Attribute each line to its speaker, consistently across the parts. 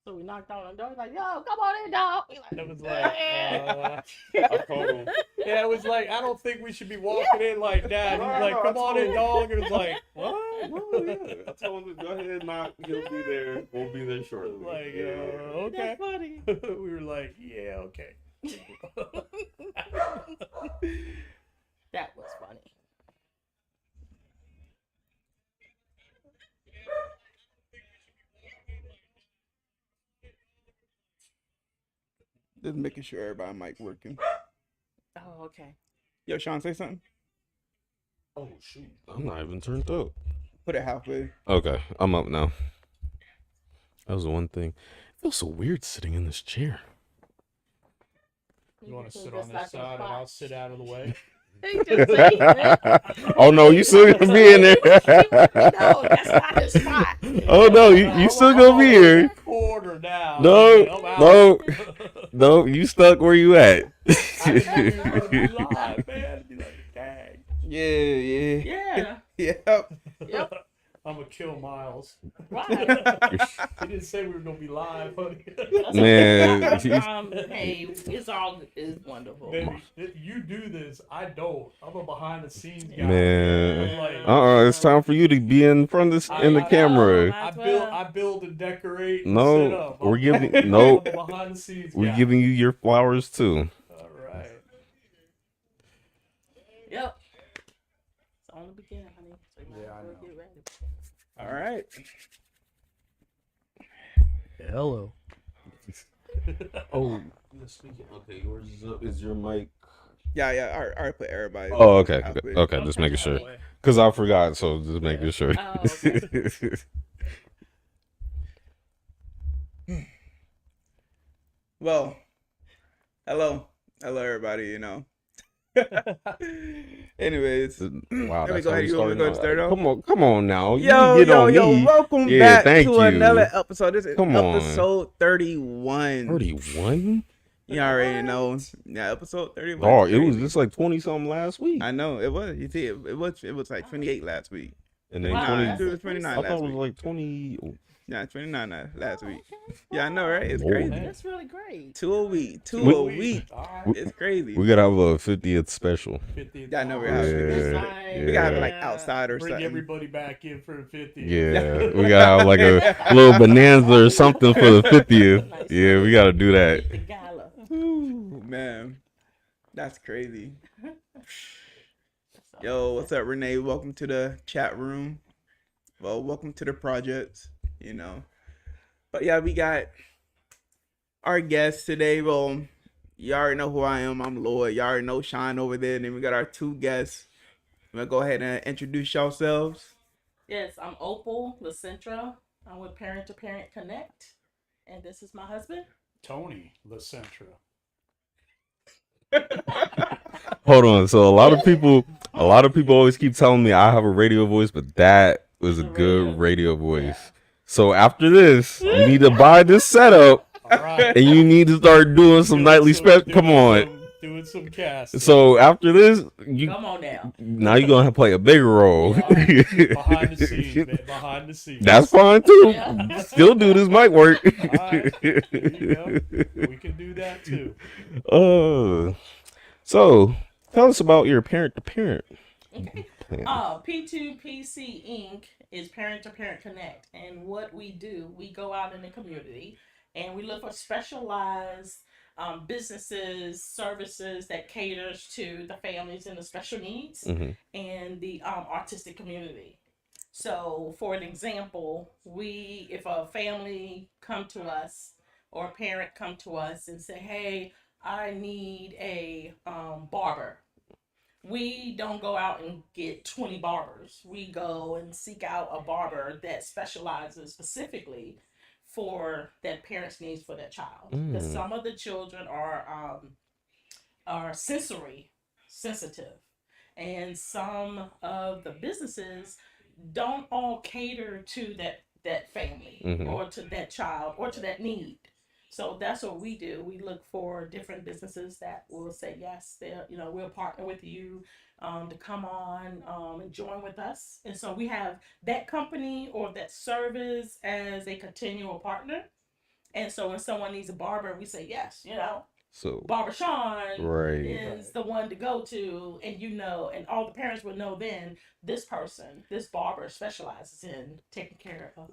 Speaker 1: So we knocked on the door. He's like, "Yo, come on in, dog." We like,
Speaker 2: It was like, I told him. Yeah, it was like, I don't think we should be walking in like that. He was like, come on in, dog. It was like, what?
Speaker 3: No, yeah. I told him to go ahead and knock. He'll be there. We'll be there shortly.
Speaker 2: Like,
Speaker 1: "That's
Speaker 2: okay.
Speaker 1: funny."
Speaker 2: We were like, yeah, okay.
Speaker 1: That was funny.
Speaker 4: Just making sure everybody mic working.
Speaker 1: Oh, okay.
Speaker 4: Yo, Sean, say something.
Speaker 3: Oh shoot! I'm not even turned up.
Speaker 4: Put it halfway.
Speaker 3: Okay, I'm up now. That was the one thing. It feels so weird sitting in this chair.
Speaker 2: You want to sit on this side and I'll sit out of the way?
Speaker 3: Oh no, you still gonna be in there.
Speaker 1: No, that's not his spot.
Speaker 3: Oh no, you still gonna be here.
Speaker 2: Corner now.
Speaker 3: No, no, you stuck where you at.
Speaker 2: I didn't know you were gonna be live, man. Be like, dang.
Speaker 1: Yeah.
Speaker 4: Yep.
Speaker 2: I'm gonna kill Miles.
Speaker 1: Right.
Speaker 2: He didn't say we were gonna be live, honey.
Speaker 3: Man.
Speaker 1: Hey, it's wonderful.
Speaker 2: Baby, you do this. I don't. I'm a behind the scenes guy.
Speaker 3: Man.
Speaker 2: Like,
Speaker 3: It's time for you to be in front of the camera.
Speaker 2: I build and decorate. And
Speaker 3: No,
Speaker 2: set up.
Speaker 3: we're giving
Speaker 2: I'm
Speaker 3: no.
Speaker 2: a behind the scenes
Speaker 3: We're
Speaker 2: guy.
Speaker 3: giving you your flowers too.
Speaker 2: All right.
Speaker 1: Yep. It's on the beginning, honey. So you might
Speaker 2: Yeah, I
Speaker 1: as well
Speaker 2: know.
Speaker 1: get ready.
Speaker 4: All right.
Speaker 2: Hello.
Speaker 3: Oh, okay. Yours is up. Is your mic?
Speaker 4: Yeah. I already put everybody.
Speaker 3: Oh, okay.
Speaker 4: Halfway.
Speaker 3: Okay, just making sure. Cause I forgot, so just making sure.
Speaker 1: Oh, okay.
Speaker 4: Well, hello, everybody. You know. Anyways,
Speaker 3: Wow,
Speaker 4: let me
Speaker 3: that's
Speaker 4: go
Speaker 3: how
Speaker 4: ahead.
Speaker 3: we
Speaker 4: You want me to
Speaker 3: started
Speaker 4: go
Speaker 3: out.
Speaker 4: start off?
Speaker 3: Come on now. You
Speaker 4: Yo,
Speaker 3: get on me.
Speaker 4: welcome
Speaker 3: Yeah,
Speaker 4: back
Speaker 3: thank
Speaker 4: to
Speaker 3: you.
Speaker 4: another episode. This is
Speaker 3: Come on.
Speaker 4: episode 31.
Speaker 3: 31?
Speaker 4: You already know. Yeah, episode 31.
Speaker 3: Oh, it was just like 20 something last week.
Speaker 4: I know it was. You see, it was like 28 last week.
Speaker 3: And then
Speaker 1: Wow,
Speaker 3: 20.
Speaker 1: that's
Speaker 4: It was 29
Speaker 3: I
Speaker 4: last
Speaker 3: thought it was
Speaker 4: week.
Speaker 3: like 20.
Speaker 4: Yeah, 29 last week. Yeah, I know, right? It's
Speaker 3: Lord.
Speaker 4: crazy.
Speaker 1: That's really great.
Speaker 4: Two a week. Two
Speaker 3: We-
Speaker 4: a week.
Speaker 2: All right.
Speaker 4: It's crazy.
Speaker 3: We gotta have a 50th special.
Speaker 2: 50th.
Speaker 4: Yeah, I know we're
Speaker 3: Yeah,
Speaker 4: having
Speaker 1: Nice.
Speaker 4: We gotta have it
Speaker 3: yeah.
Speaker 4: like outside or
Speaker 2: Bring
Speaker 4: something.
Speaker 2: everybody back in for the 50th.
Speaker 3: Yeah, we gotta have like a little bonanza or something for the 50th. Yeah, we gotta do that.
Speaker 1: The gala.
Speaker 4: Ooh, man, that's crazy. Yo, what's up, Renee? Welcome to the chat room. Well, welcome to the project. You know, but yeah, we got our guest today. Well, you already know who I am. I'm Loyd. You already know Sean over there. And then we got our two guests. I'm gonna go ahead and introduce yourselves.
Speaker 1: Yes, I'm Opal LaCentra. I'm with Parent to Parent Connect. And this is my husband.
Speaker 2: Tony LaCentra.
Speaker 3: Hold on. So a lot of people always keep telling me I have a radio voice, but that was a good radio voice.
Speaker 1: Yeah.
Speaker 3: So after this, you need to buy this setup
Speaker 2: All right.
Speaker 3: and you need to start doing some nightly special. Come on.
Speaker 2: Doing some casting.
Speaker 3: So after this,
Speaker 1: Come on now.
Speaker 3: now you're gonna play a bigger role.
Speaker 2: Behind the scenes, man. Behind the scenes.
Speaker 3: That's fine too.
Speaker 1: Yeah.
Speaker 3: Still do this might work.
Speaker 2: All right. There you go. We can do that too.
Speaker 3: So tell us about your parent to parent.
Speaker 1: Okay. P2PC Inc. is Parent to Parent Connect. And what we do, we go out in the community and we look for specialized businesses, services that caters to the families in the special needs
Speaker 3: Mhm.
Speaker 1: and the artistic community. So, for an example, if a family come to us or a parent come to us and say, "Hey, I need a barber," we don't go out and get 20 barbers. We go and seek out a barber that specializes specifically for that parent's needs for that child. Because some of the children are sensory sensitive, and some of the businesses don't all cater to that family
Speaker 3: Mhm.
Speaker 1: or to that child or to that need. So that's what we do. We look for different businesses that will say yes, we'll partner with you to come on and join with us. And so we have that company or that service as a continual partner. And so when someone needs a barber, we say yes,
Speaker 3: So
Speaker 1: Barber Sean
Speaker 3: right.
Speaker 1: is the one to go to, and all the parents would know then this person, this barber specializes in taking care of.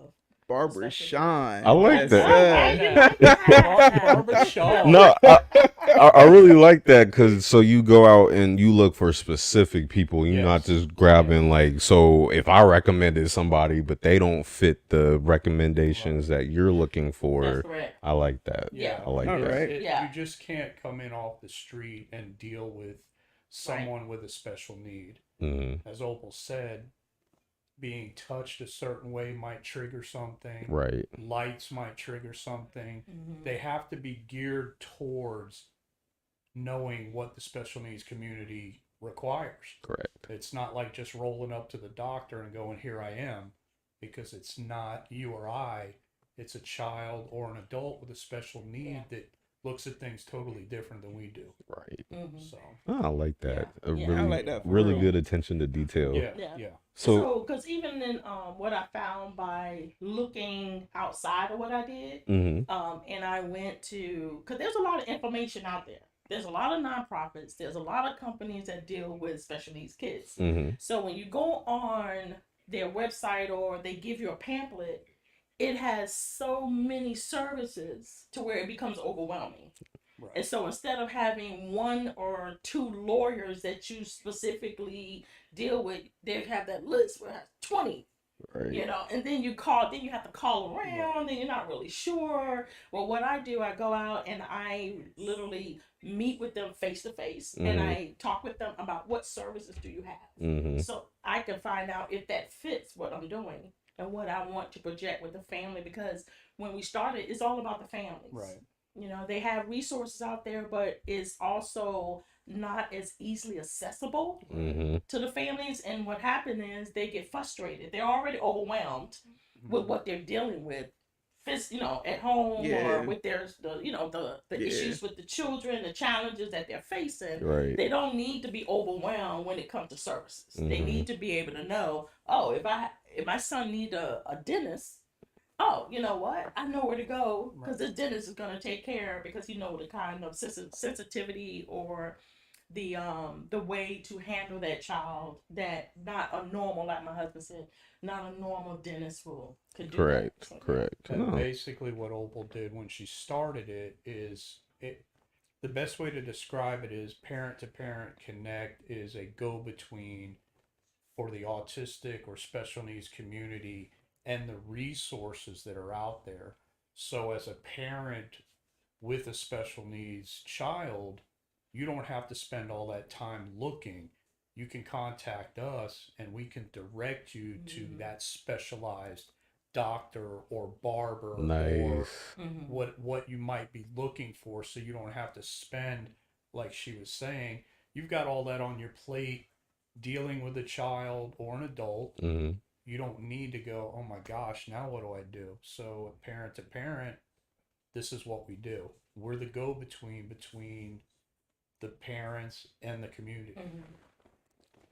Speaker 4: Barber Sean.
Speaker 3: I like that.
Speaker 1: You like that?
Speaker 2: Barber Sean.
Speaker 3: No, I really like that because so you go out and you look for specific people. You're not just grabbing like. So if I recommended somebody, but they don't fit the recommendations that you're looking for,
Speaker 1: That's correct.
Speaker 3: I like that.
Speaker 1: Yeah.
Speaker 3: I like
Speaker 4: All
Speaker 3: that.
Speaker 4: right.
Speaker 2: You just can't come in off the street and deal with someone with a special need.
Speaker 3: Mm-hmm.
Speaker 2: As Opal said, being touched a certain way might trigger something.
Speaker 3: Right.
Speaker 2: Lights might trigger something.
Speaker 1: Mm-hmm.
Speaker 2: They have to be geared towards knowing what the special needs community requires.
Speaker 3: Correct.
Speaker 2: It's not like just rolling up to the doctor and going, here I am, because it's not you or I. It's a child or an adult with a special need that looks at things totally different than we do.
Speaker 3: Right.
Speaker 1: Mm-hmm.
Speaker 2: So
Speaker 3: I like that.
Speaker 1: Yeah.
Speaker 3: Really,
Speaker 4: I like that for
Speaker 3: really
Speaker 4: real.
Speaker 3: good attention to detail.
Speaker 2: yeah.
Speaker 3: So
Speaker 1: because even in what I found by looking outside of what I did,
Speaker 3: mm-hmm.
Speaker 1: and I went to, because there's a lot of information out there. There's a lot of nonprofits. There's a lot of companies that deal with special needs kids.
Speaker 3: Mm-hmm.
Speaker 1: So when you go on their website or they give you a pamphlet, it has so many services to where it becomes overwhelming.
Speaker 2: Right.
Speaker 1: And so instead of having one or two lawyers that you specifically deal with, they have that list where it has 20.
Speaker 3: Right.
Speaker 1: And then you have to call around, and you're not really sure. Well, what I do, I go out and I literally meet with them face to face, and I talk with them about what services do you have,
Speaker 3: Mm-hmm.
Speaker 1: so I can find out if that fits what I'm doing and what I want to project with the family. Because when we started, it's all about the families.
Speaker 2: Right.
Speaker 1: They have resources out there, but it's also not as easily accessible to the families. And what happened is they get frustrated. They're already overwhelmed with what they're dealing with, at home or with the issues with the children, the challenges that they're facing.
Speaker 3: Right.
Speaker 1: They don't need to be overwhelmed when it comes to services. They need to be able to know, if my son needs a dentist, you know what? I know where to go because the dentist is going to take care, because the kind of sensitivity or the way to handle that child that not a normal, like my husband said, not a normal dentist could do.
Speaker 3: Correct.
Speaker 1: That. So,
Speaker 3: Correct.
Speaker 2: And basically what Opal did when she started the best way to describe it is Parent to Parent Connect is a go-between for the autistic or special needs community and the resources that are out there. So as a parent with a special needs child, you don't have to spend all that time looking. You can contact us and we can direct you to that specialized doctor or barber or what you might be looking for, so you don't have to spend, like she was saying, you've got all that on your plate dealing with a child or an adult. You don't need to go, oh my gosh, now what do I do? So parent to parent, this is what we do. We're the go-between between the parents and the community.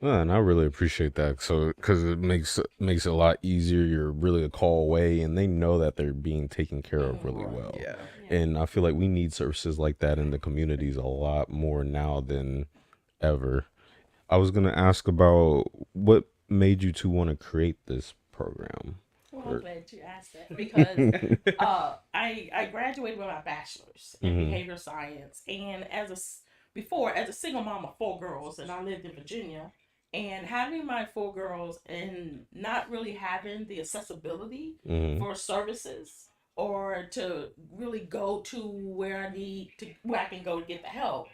Speaker 3: And I really appreciate that. So, because it makes it a lot easier. You're really a call away, and they know that they're being taken care of really well.
Speaker 4: Yeah.
Speaker 3: And I feel like we need services like that in the communities a lot more now than ever. I was gonna ask about what made you two want to create this program.
Speaker 1: Well, I'm glad you asked that, because I graduated with my bachelor's in behavioral science, and as a single mom of 4 girls, and I lived in Virginia, and having my 4 girls and not really having the accessibility for services or to really go to where I can go to get the help.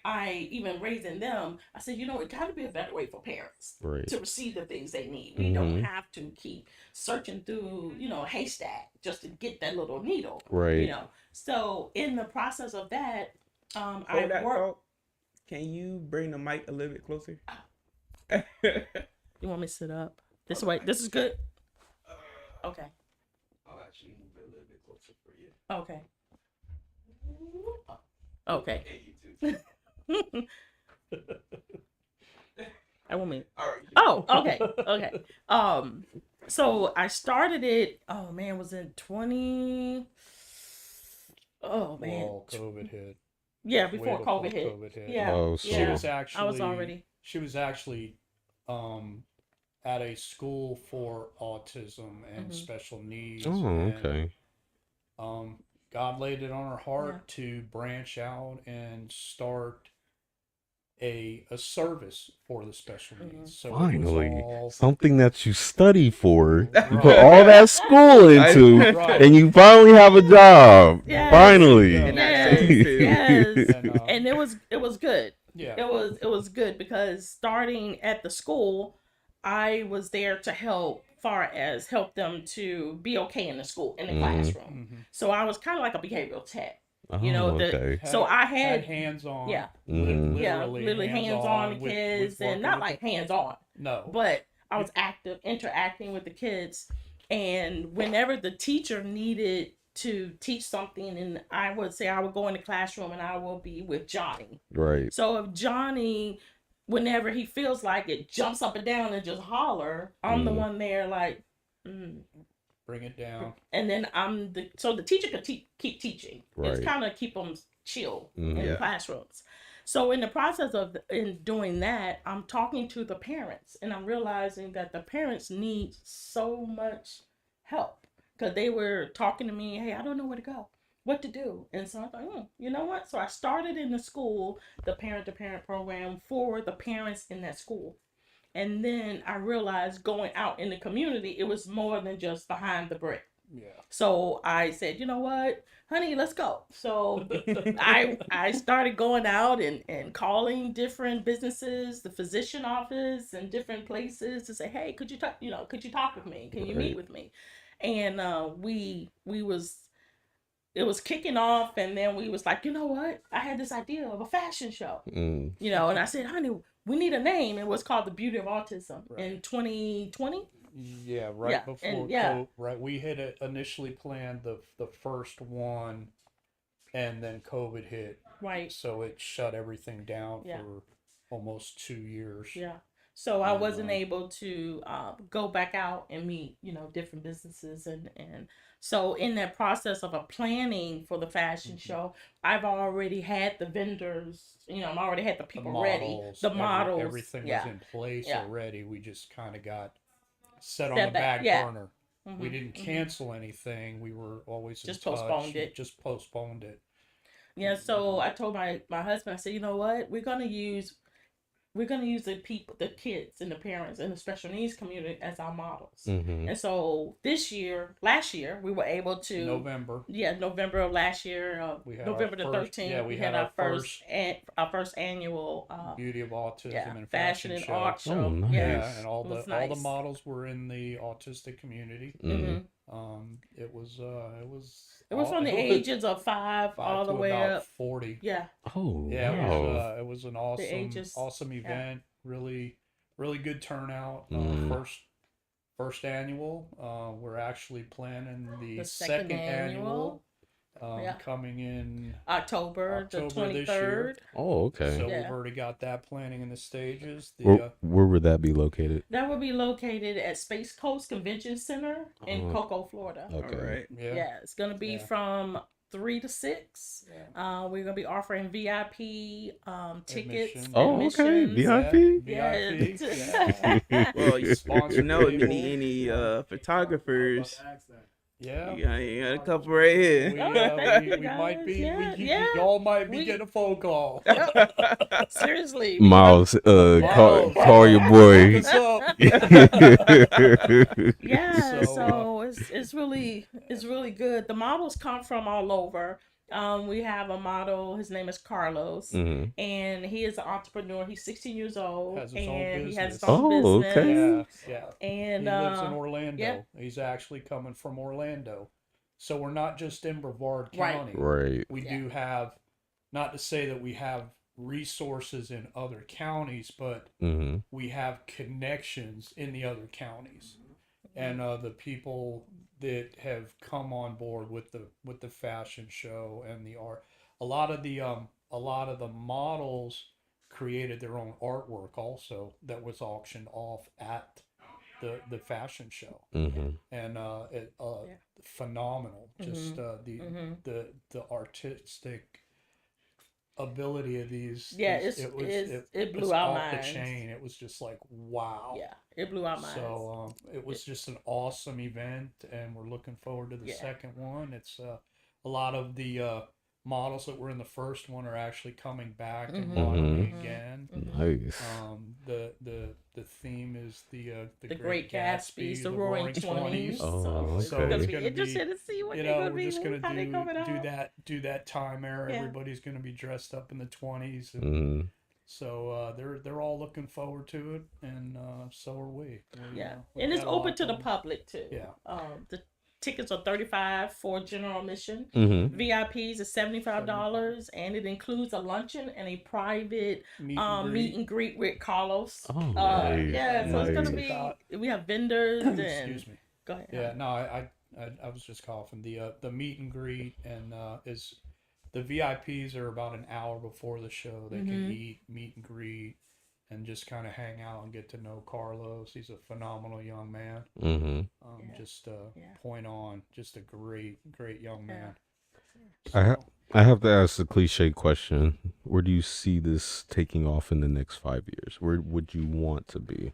Speaker 1: I even raising them, I said, it got to be a better way for parents to receive the things they need. We don't have to keep searching through, a haystack just to get that little needle.
Speaker 3: Right.
Speaker 1: So in the process of that,
Speaker 4: I work. Can you bring the mic a little bit closer?
Speaker 1: You want me to sit up? This way. This is good. Okay.
Speaker 4: I'll actually move it a little bit closer for you.
Speaker 1: Okay. Okay. I won't mean.
Speaker 4: All right.
Speaker 1: Oh, okay, okay. So I started it. Oh man, was in 20. Oh man,
Speaker 2: Well, COVID hit.
Speaker 1: yeah,
Speaker 2: Way
Speaker 1: before COVID hit.
Speaker 2: COVID hit.
Speaker 1: Yeah,
Speaker 3: Oh,
Speaker 2: She
Speaker 1: yeah.
Speaker 2: was
Speaker 3: so
Speaker 1: I was already.
Speaker 2: actually at a school for autism and
Speaker 1: Mhm.
Speaker 2: special needs,
Speaker 3: oh,
Speaker 2: and
Speaker 3: okay.
Speaker 2: God laid it on her heart
Speaker 1: Yeah.
Speaker 2: to branch out and start a service for the special needs. So it was
Speaker 3: Finally,
Speaker 2: all
Speaker 3: something that you study for, you put
Speaker 2: Right.
Speaker 3: all that school into,
Speaker 2: Right.
Speaker 3: and you finally have a job.
Speaker 1: Yes.
Speaker 3: Finally.
Speaker 4: In that
Speaker 1: Yes,
Speaker 4: same field.
Speaker 1: yes.
Speaker 2: and
Speaker 1: And it was good.
Speaker 2: yeah,
Speaker 1: It was good because starting at the school, I was there to help them to be okay in the school in the classroom.
Speaker 2: Mhm.
Speaker 1: So I was kind of like a behavioral tech. You
Speaker 3: Oh,
Speaker 1: know,
Speaker 3: okay.
Speaker 1: so I had
Speaker 2: hands on.
Speaker 1: yeah.
Speaker 2: Literally
Speaker 1: hands on the
Speaker 2: with
Speaker 1: kids, and
Speaker 2: working
Speaker 1: not
Speaker 2: with
Speaker 1: like hands on,
Speaker 2: no.
Speaker 1: but I was active, interacting with the kids. And whenever the teacher needed to teach something, and I would say I would go in the classroom and I will be with Johnny.
Speaker 3: Right.
Speaker 1: So if Johnny, whenever he feels like it, jumps up and down and just holler, I'm the one there like,
Speaker 2: Bring it down.
Speaker 1: and then so the teacher could keep teaching.
Speaker 3: Right.
Speaker 1: It's kind of keep them chill in
Speaker 4: Yeah.
Speaker 1: classrooms. So in the process of in doing that, I'm talking to the parents, and I'm realizing that the parents need so much help because they were talking to me, hey, I don't know where to go, what to do. And so I thought, you know what? So I started in the school, the parent-to-parent program for the parents in that school. And then I realized going out in the community, it was more than just behind the brick.
Speaker 2: Yeah.
Speaker 1: So I said, you know what, honey, let's go. So I started going out and calling different businesses, the physician office, and different places to say, hey, could you talk? Could you talk with me? Can you meet with me? And it was kicking off, and then we was like, you know what? I had this idea of a fashion show.
Speaker 3: Mm.
Speaker 1: And I said, honey, we need a name. It was called The Beauty of Autism in 2020.
Speaker 2: Yeah, right
Speaker 1: Yeah,
Speaker 2: before
Speaker 1: and yeah.
Speaker 2: right. We had initially planned the first one, and then COVID hit.
Speaker 1: Right.
Speaker 2: So it shut everything down
Speaker 1: Yeah.
Speaker 2: for almost 2 years.
Speaker 1: Yeah. So I wasn't able to go back out and meet, different businesses. And so in that process of a planning for the fashion show, I've already had the vendors, I've already had the people ready. The models.
Speaker 2: Everything was in place already. We just kind of got set on the back burner. We didn't cancel anything. We were always
Speaker 1: just
Speaker 2: in touch.
Speaker 1: Just postponed it. Yeah, so I told my husband, I said, you know what? We're gonna use the kids and the parents and the special needs community as our models.
Speaker 3: Mm-hmm.
Speaker 1: And so last year, we were able to November of last year, November the 13th.
Speaker 2: Yeah,
Speaker 1: we had our first annual
Speaker 2: Beauty of Autism and
Speaker 1: fashion and art show.
Speaker 3: Oh, nice.
Speaker 2: Yeah, and all
Speaker 1: nice.
Speaker 2: the models were in the autistic community.
Speaker 3: Mm-hmm.
Speaker 2: It was
Speaker 1: from the ages of 5 all the way
Speaker 2: about
Speaker 1: up
Speaker 2: 40.
Speaker 1: Yeah.
Speaker 3: Oh,
Speaker 2: yeah.
Speaker 3: wow.
Speaker 2: It was an awesome event. Really good turnout. First annual. We're actually planning the second annual. Coming in
Speaker 1: October the 23rd.
Speaker 3: Oh, okay.
Speaker 2: So we've already got that planning in the stages.
Speaker 3: Where would that be located?
Speaker 1: That would be located at Space Coast Convention Center in Cocoa, Florida.
Speaker 3: Okay.
Speaker 4: All right.
Speaker 1: Yeah, it's going to be from 3 to 6. We're going to be offering VIP tickets.
Speaker 3: Oh, okay. VIP?
Speaker 2: VIP.
Speaker 1: Yeah.
Speaker 4: Well, if you
Speaker 2: table.
Speaker 4: need any photographers,
Speaker 2: Yeah.
Speaker 4: you got a couple right here.
Speaker 2: We might be. Y'all might be getting a phone call.
Speaker 1: Seriously.
Speaker 3: Miles, call your boy.
Speaker 2: What's up?
Speaker 1: Yeah, so it's really good. The models come from all over. We have a model. His name is Carlos, and he is an entrepreneur. He's 16 years old, he has his own business.
Speaker 3: Okay.
Speaker 2: Yeah.
Speaker 1: And
Speaker 2: he lives in Orlando.
Speaker 1: Yeah.
Speaker 2: He's actually coming from Orlando, so we're not just in Brevard
Speaker 1: Right.
Speaker 2: County.
Speaker 3: Right.
Speaker 2: We do have, not to say that we have resources in other counties, but we have connections in the other counties, and the people that have come on board with the fashion show and the art. a lot of the models created their own artwork also that was auctioned off at the fashion show,
Speaker 3: Mm-hmm.
Speaker 2: and
Speaker 1: Yeah.
Speaker 2: phenomenal. Just the artistic ability of these.
Speaker 1: Yeah, it blew
Speaker 2: it's
Speaker 1: our
Speaker 2: off the
Speaker 1: minds.
Speaker 2: chain. It was just like wow.
Speaker 1: Yeah, it blew our minds.
Speaker 2: So it was just an awesome event, and we're looking forward to the second one. It's a lot of the models that were in the first one are actually coming back and modeling again.
Speaker 3: Nice.
Speaker 2: The theme is the
Speaker 1: Great Gatsby, the Roaring 20s.
Speaker 3: Oh,
Speaker 1: So
Speaker 3: okay.
Speaker 1: it's gonna be interesting to see what they're gonna
Speaker 2: we're
Speaker 1: be.
Speaker 2: just gonna
Speaker 1: how they coming out.
Speaker 2: do that time era.
Speaker 1: Yeah.
Speaker 2: Everybody's gonna be dressed up in the 20s, and
Speaker 3: Mm-hmm.
Speaker 2: so they're all looking forward to it, and so are we.
Speaker 1: Yeah,
Speaker 2: We've
Speaker 1: and it's
Speaker 2: got a
Speaker 1: open
Speaker 2: lot
Speaker 1: to the
Speaker 2: going.
Speaker 1: public too.
Speaker 2: Yeah.
Speaker 1: The tickets are $35 for general admission.
Speaker 3: Mm-hmm.
Speaker 1: VIPs is $75, and it includes a luncheon and a private
Speaker 2: Meet and
Speaker 1: meet
Speaker 2: greet.
Speaker 1: and greet with Carlos.
Speaker 3: Oh, nice.
Speaker 1: Yeah, so it's gonna
Speaker 3: Nice.
Speaker 1: be. We have vendors and.
Speaker 2: Excuse me.
Speaker 1: Go ahead.
Speaker 2: Yeah, no, I was just coughing. The meet and greet and is the VIPs are about an hour before the show. They can eat, meet and greet, and just kind of hang out and get to know Carlos. He's a phenomenal young man.
Speaker 3: Mm-hmm.
Speaker 2: Just point on, just a great young man.
Speaker 3: I have to ask the cliche question. Where do you see this taking off in the next 5 years? Where would you want to be?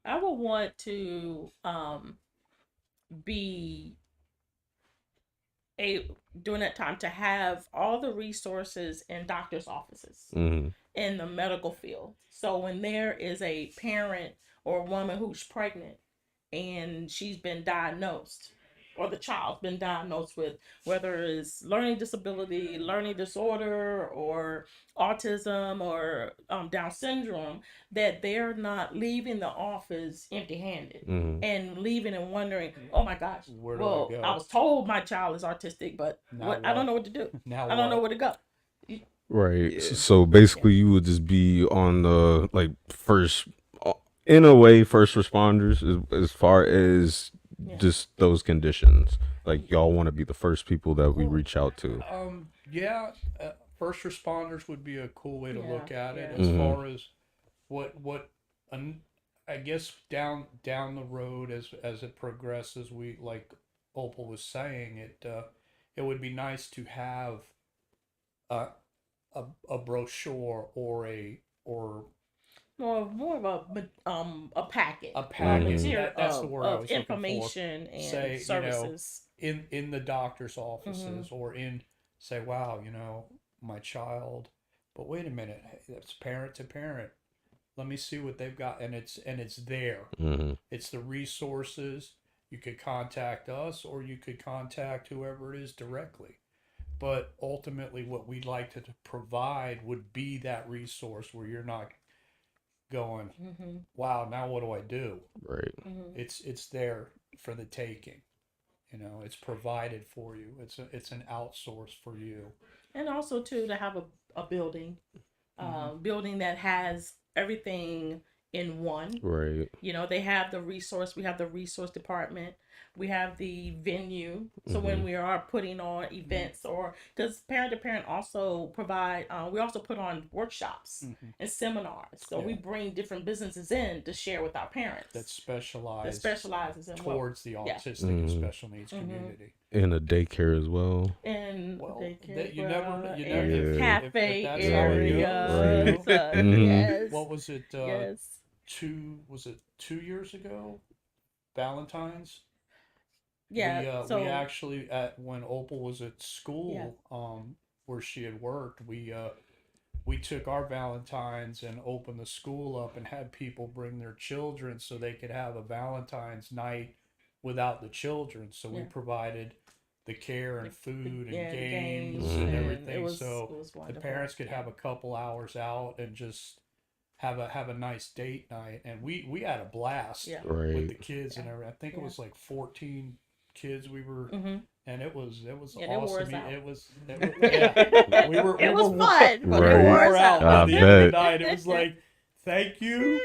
Speaker 1: I would want to be during that time to have all the resources in doctors' offices
Speaker 3: Mm-hmm.
Speaker 1: in the medical field. So when there is a parent or a woman who's pregnant and she's been diagnosed, or the child's been diagnosed with whether it's learning disability, learning disorder, or autism, or Down syndrome, that they're not leaving the office empty-handed
Speaker 3: Mm-hmm.
Speaker 1: and leaving and wondering, oh my gosh,
Speaker 2: Where do
Speaker 1: well,
Speaker 2: I go?
Speaker 1: I was told my child is autistic, but
Speaker 2: Now
Speaker 1: I don't
Speaker 2: what?
Speaker 1: know what to do.
Speaker 2: Now
Speaker 1: I don't know
Speaker 2: what?
Speaker 1: where to go.
Speaker 3: Right.
Speaker 4: Yeah.
Speaker 3: So basically, you would just be on the like first, in a way, first responders as far as just those conditions. Like y'all want to be the first people that we reach out to.
Speaker 2: Yeah, first responders would be a cool way to
Speaker 1: Yeah,
Speaker 2: look at it.
Speaker 1: yeah.
Speaker 2: As
Speaker 3: Mhm.
Speaker 2: far as what I guess down the road as it progresses, we like Opal was saying it would be nice to have a brochure or
Speaker 1: More of a packet.
Speaker 2: a package.
Speaker 1: Material
Speaker 2: That's the word I
Speaker 1: of
Speaker 2: was looking for.
Speaker 1: information and
Speaker 2: Say, you know,
Speaker 1: services.
Speaker 2: in the doctor's offices or in say, wow, my child, but wait a minute, that's parent to parent. Let me see what they've got, and it's there.
Speaker 3: Mm-hmm.
Speaker 2: It's the resources. You could contact us, or you could contact whoever it is directly. But ultimately, what we'd like to provide would be that resource where you're not going, wow, now what do I do?
Speaker 3: Right.
Speaker 2: It's there for the taking. It's provided for you. It's an outsource for you.
Speaker 1: And also too to have a building, building that has everything in one.
Speaker 3: Right.
Speaker 1: They have the resource. We have the resource department. We have the venue. So when we are putting on events, or because parent to parent also provide, we also put on workshops and seminars. So we bring different businesses in to share with our parents.
Speaker 2: That specializes
Speaker 1: in
Speaker 2: towards the autistic and special needs community.
Speaker 3: And a daycare as well.
Speaker 1: And
Speaker 2: Well,
Speaker 1: daycare,
Speaker 2: you never
Speaker 3: Yeah.
Speaker 1: cafe
Speaker 2: if that's
Speaker 1: area.
Speaker 3: Right.
Speaker 1: Yes.
Speaker 2: What was it?
Speaker 1: Yes.
Speaker 2: 2 years ago? Valentine's.
Speaker 1: Yeah.
Speaker 2: We actually when Opal was at school, where she had worked, we took our Valentine's and opened the school up and had people bring their children so they could have a Valentine's night without the children. So we provided the care and food and games and everything.
Speaker 1: It was
Speaker 2: the
Speaker 1: wonderful.
Speaker 2: parents could have a couple hours out and just have a nice date night. And we had a blast
Speaker 3: Right.
Speaker 2: with the kids and everything. I think it was like 14 kids we were, and it was
Speaker 1: And it wore us
Speaker 2: awesome.
Speaker 1: out.
Speaker 2: It was yeah. we were
Speaker 1: It was
Speaker 2: we
Speaker 1: fun, but
Speaker 3: Right.
Speaker 1: it wore
Speaker 2: wore
Speaker 1: us
Speaker 2: out
Speaker 1: out.
Speaker 2: by the end of the
Speaker 3: bet.
Speaker 2: night. It was like, thank you,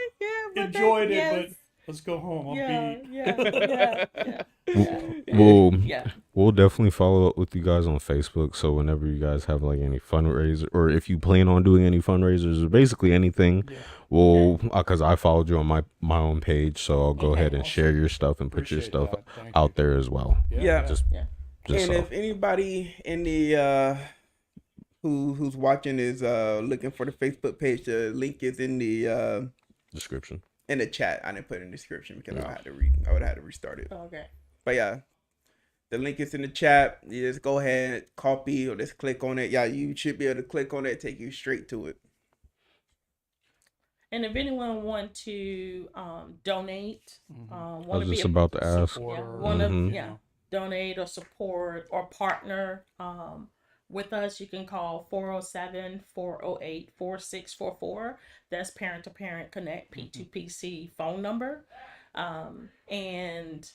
Speaker 2: enjoyed it, but let's go home. I'm beat.
Speaker 1: Yeah.
Speaker 3: Well,
Speaker 1: Yeah.
Speaker 3: We'll definitely follow up with you guys on Facebook. So whenever you guys have like any fundraiser, or if you plan on doing any fundraisers or basically anything,
Speaker 2: Yeah.
Speaker 3: we'll because I followed you on my own page, so I'll go
Speaker 1: Okay,
Speaker 3: ahead and
Speaker 2: awesome.
Speaker 3: share your stuff and put your
Speaker 2: Appreciate
Speaker 3: stuff
Speaker 2: that. Thank
Speaker 3: out
Speaker 2: you.
Speaker 3: there as well.
Speaker 4: Yeah.
Speaker 3: Just
Speaker 1: Yeah.
Speaker 3: just
Speaker 4: And
Speaker 3: so.
Speaker 4: if anybody in the who's watching is looking for the Facebook page, the link is in the
Speaker 3: Description.
Speaker 4: in the chat. I didn't put it in the description because
Speaker 3: Yeah.
Speaker 4: I would have had to restart it.
Speaker 1: Okay.
Speaker 4: But yeah, the link is in the chat. You just go ahead, copy, or just click on it. Yeah, you should be able to click on it, take you straight to it.
Speaker 1: And if anyone want to donate,
Speaker 3: I
Speaker 1: want
Speaker 3: was
Speaker 1: to be
Speaker 3: just
Speaker 1: a,
Speaker 3: about to ask.
Speaker 2: Support
Speaker 1: yeah,
Speaker 2: or-
Speaker 1: want to
Speaker 3: Mhm.
Speaker 1: yeah, donate or support or partner with us, you can call 407-408-4644. That's Parent to Parent Connect P2PC phone number. And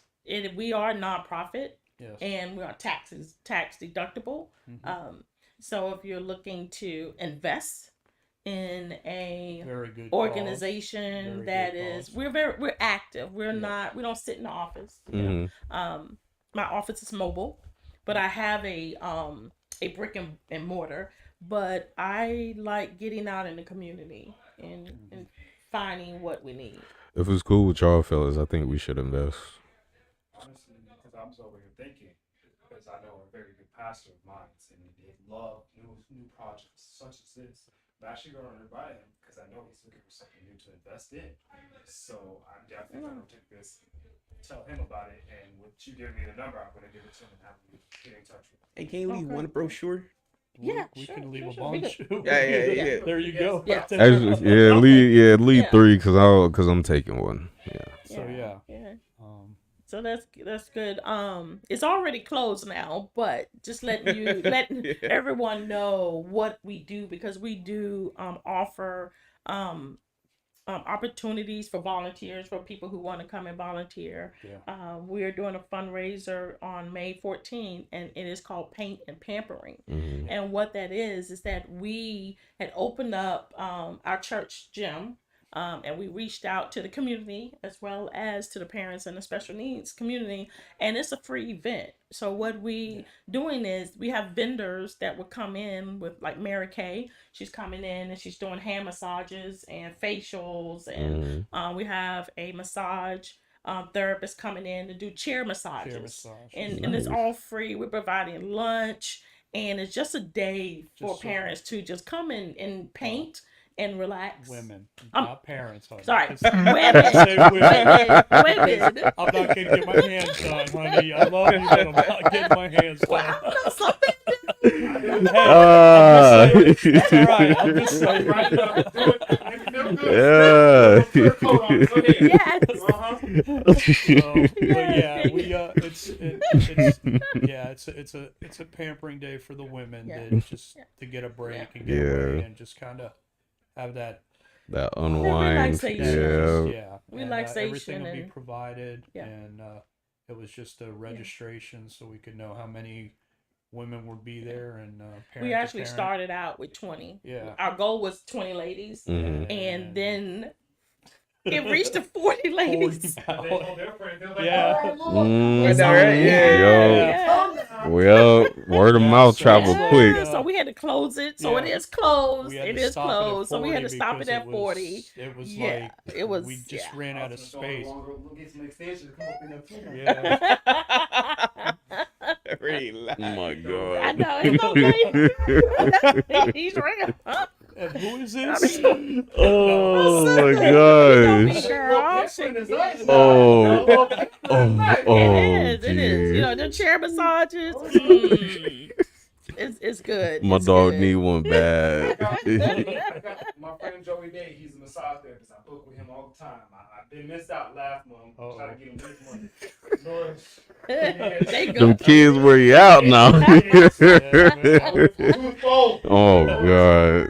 Speaker 1: we are a nonprofit.
Speaker 2: Yes.
Speaker 1: And we are tax deductible. So if you're looking to invest in a
Speaker 2: Very good
Speaker 1: organization
Speaker 2: Very
Speaker 1: that
Speaker 2: good
Speaker 1: is,
Speaker 2: cause.
Speaker 1: we're active. We're not, we don't sit in the office. You know? My office is mobile, but I have a brick and mortar. But I like getting out in the community and finding what we need.
Speaker 3: If it's cool with y'all fellas, I think we should invest.
Speaker 5: Honestly, because I'm just over here thinking, because I know a very good pastor of mine, and they love new projects such as this. I'm actually going to invite him because I know he's looking for something new to invest in. So I'm definitely going to take this, tell him about it, and with you giving me the number, I'm going to give it to him and have him get in touch with him.
Speaker 4: Hey, can you leave
Speaker 1: Okay.
Speaker 4: one brochure?
Speaker 1: Yeah,
Speaker 2: we
Speaker 1: sure,
Speaker 2: can leave
Speaker 1: sure,
Speaker 2: a
Speaker 1: sure. We
Speaker 2: bunch.
Speaker 4: Yeah.
Speaker 2: There you go.
Speaker 1: Yeah.
Speaker 3: Leave
Speaker 1: Yeah.
Speaker 3: 3 because I'm taking one. Yeah.
Speaker 2: So yeah.
Speaker 1: So that's good. It's already closed now, but just let everyone know what we do, because we do offer opportunities for volunteers, for people who want to come and volunteer.
Speaker 2: Yeah.
Speaker 1: We are doing a fundraiser on May 14th, and it is called Paint and Pampering. And what that is that we had opened up our church gym. And we reached out to the community as well as to the parents and the special needs community, and it's a free event. So what we doing is we have vendors that would come in with, like Mary Kay. She's coming in and she's doing hand massages and facials, and we have a massage therapist coming in to do chair massages. And it's all free. We're providing lunch, and it's just a day for parents to just come in and paint and relax.
Speaker 2: Women, not parents. Honey.
Speaker 1: Sorry,
Speaker 2: women.
Speaker 1: Women.
Speaker 2: I'm not gonna get my hands done, honey. I love you, but I'm not getting my hands done.
Speaker 1: Well, I know something.
Speaker 2: It's all right. I'm just saying.
Speaker 5: Right now, do it.
Speaker 3: Yeah.
Speaker 2: It's a pampering day for the women to get a break and get away and just kind of have that
Speaker 3: unwind.
Speaker 1: Relaxation.
Speaker 3: Yeah.
Speaker 1: Relaxation,
Speaker 2: everything will be
Speaker 1: and-
Speaker 2: provided, and it was just a registration so we could know how many women would be there, and
Speaker 1: We actually started out with 20.
Speaker 2: Yeah.
Speaker 1: Our goal was 20 ladies,
Speaker 3: Mhm.
Speaker 1: and then it reached to 40 ladies.
Speaker 2: Yeah.
Speaker 3: Mhm.
Speaker 1: Yeah.
Speaker 3: Well, word of mouth travel
Speaker 1: Yeah.
Speaker 3: quick.
Speaker 1: So we had to close it. So it is closed.
Speaker 2: We had
Speaker 1: It
Speaker 2: to
Speaker 1: is
Speaker 2: stop it at
Speaker 1: closed. So we had to
Speaker 2: 40
Speaker 1: stop it
Speaker 2: because
Speaker 1: at 40.
Speaker 2: It was
Speaker 1: Yeah,
Speaker 2: like
Speaker 1: it was.
Speaker 2: we just ran out of space.
Speaker 5: We'll get some extensions. Come up in there too.
Speaker 2: Yeah.
Speaker 4: Relax.
Speaker 3: Oh my
Speaker 1: I
Speaker 3: god.
Speaker 1: know, it's okay. He's real.
Speaker 2: And who is this?
Speaker 3: Oh my
Speaker 1: Don't be
Speaker 3: gosh.
Speaker 1: girl.
Speaker 3: Oh.
Speaker 1: It is. You know, the chair massages. It's good.
Speaker 3: My
Speaker 1: It's
Speaker 3: dog
Speaker 1: good.
Speaker 3: need one bad.
Speaker 5: I got my friend Joey Day. He's a massage therapist. I book with him all the time. I've been missed out last month. Trying to get him this month. Lord.
Speaker 1: They
Speaker 3: Them
Speaker 1: good.
Speaker 3: kids where you out now.
Speaker 5: Twofold.
Speaker 3: Oh god.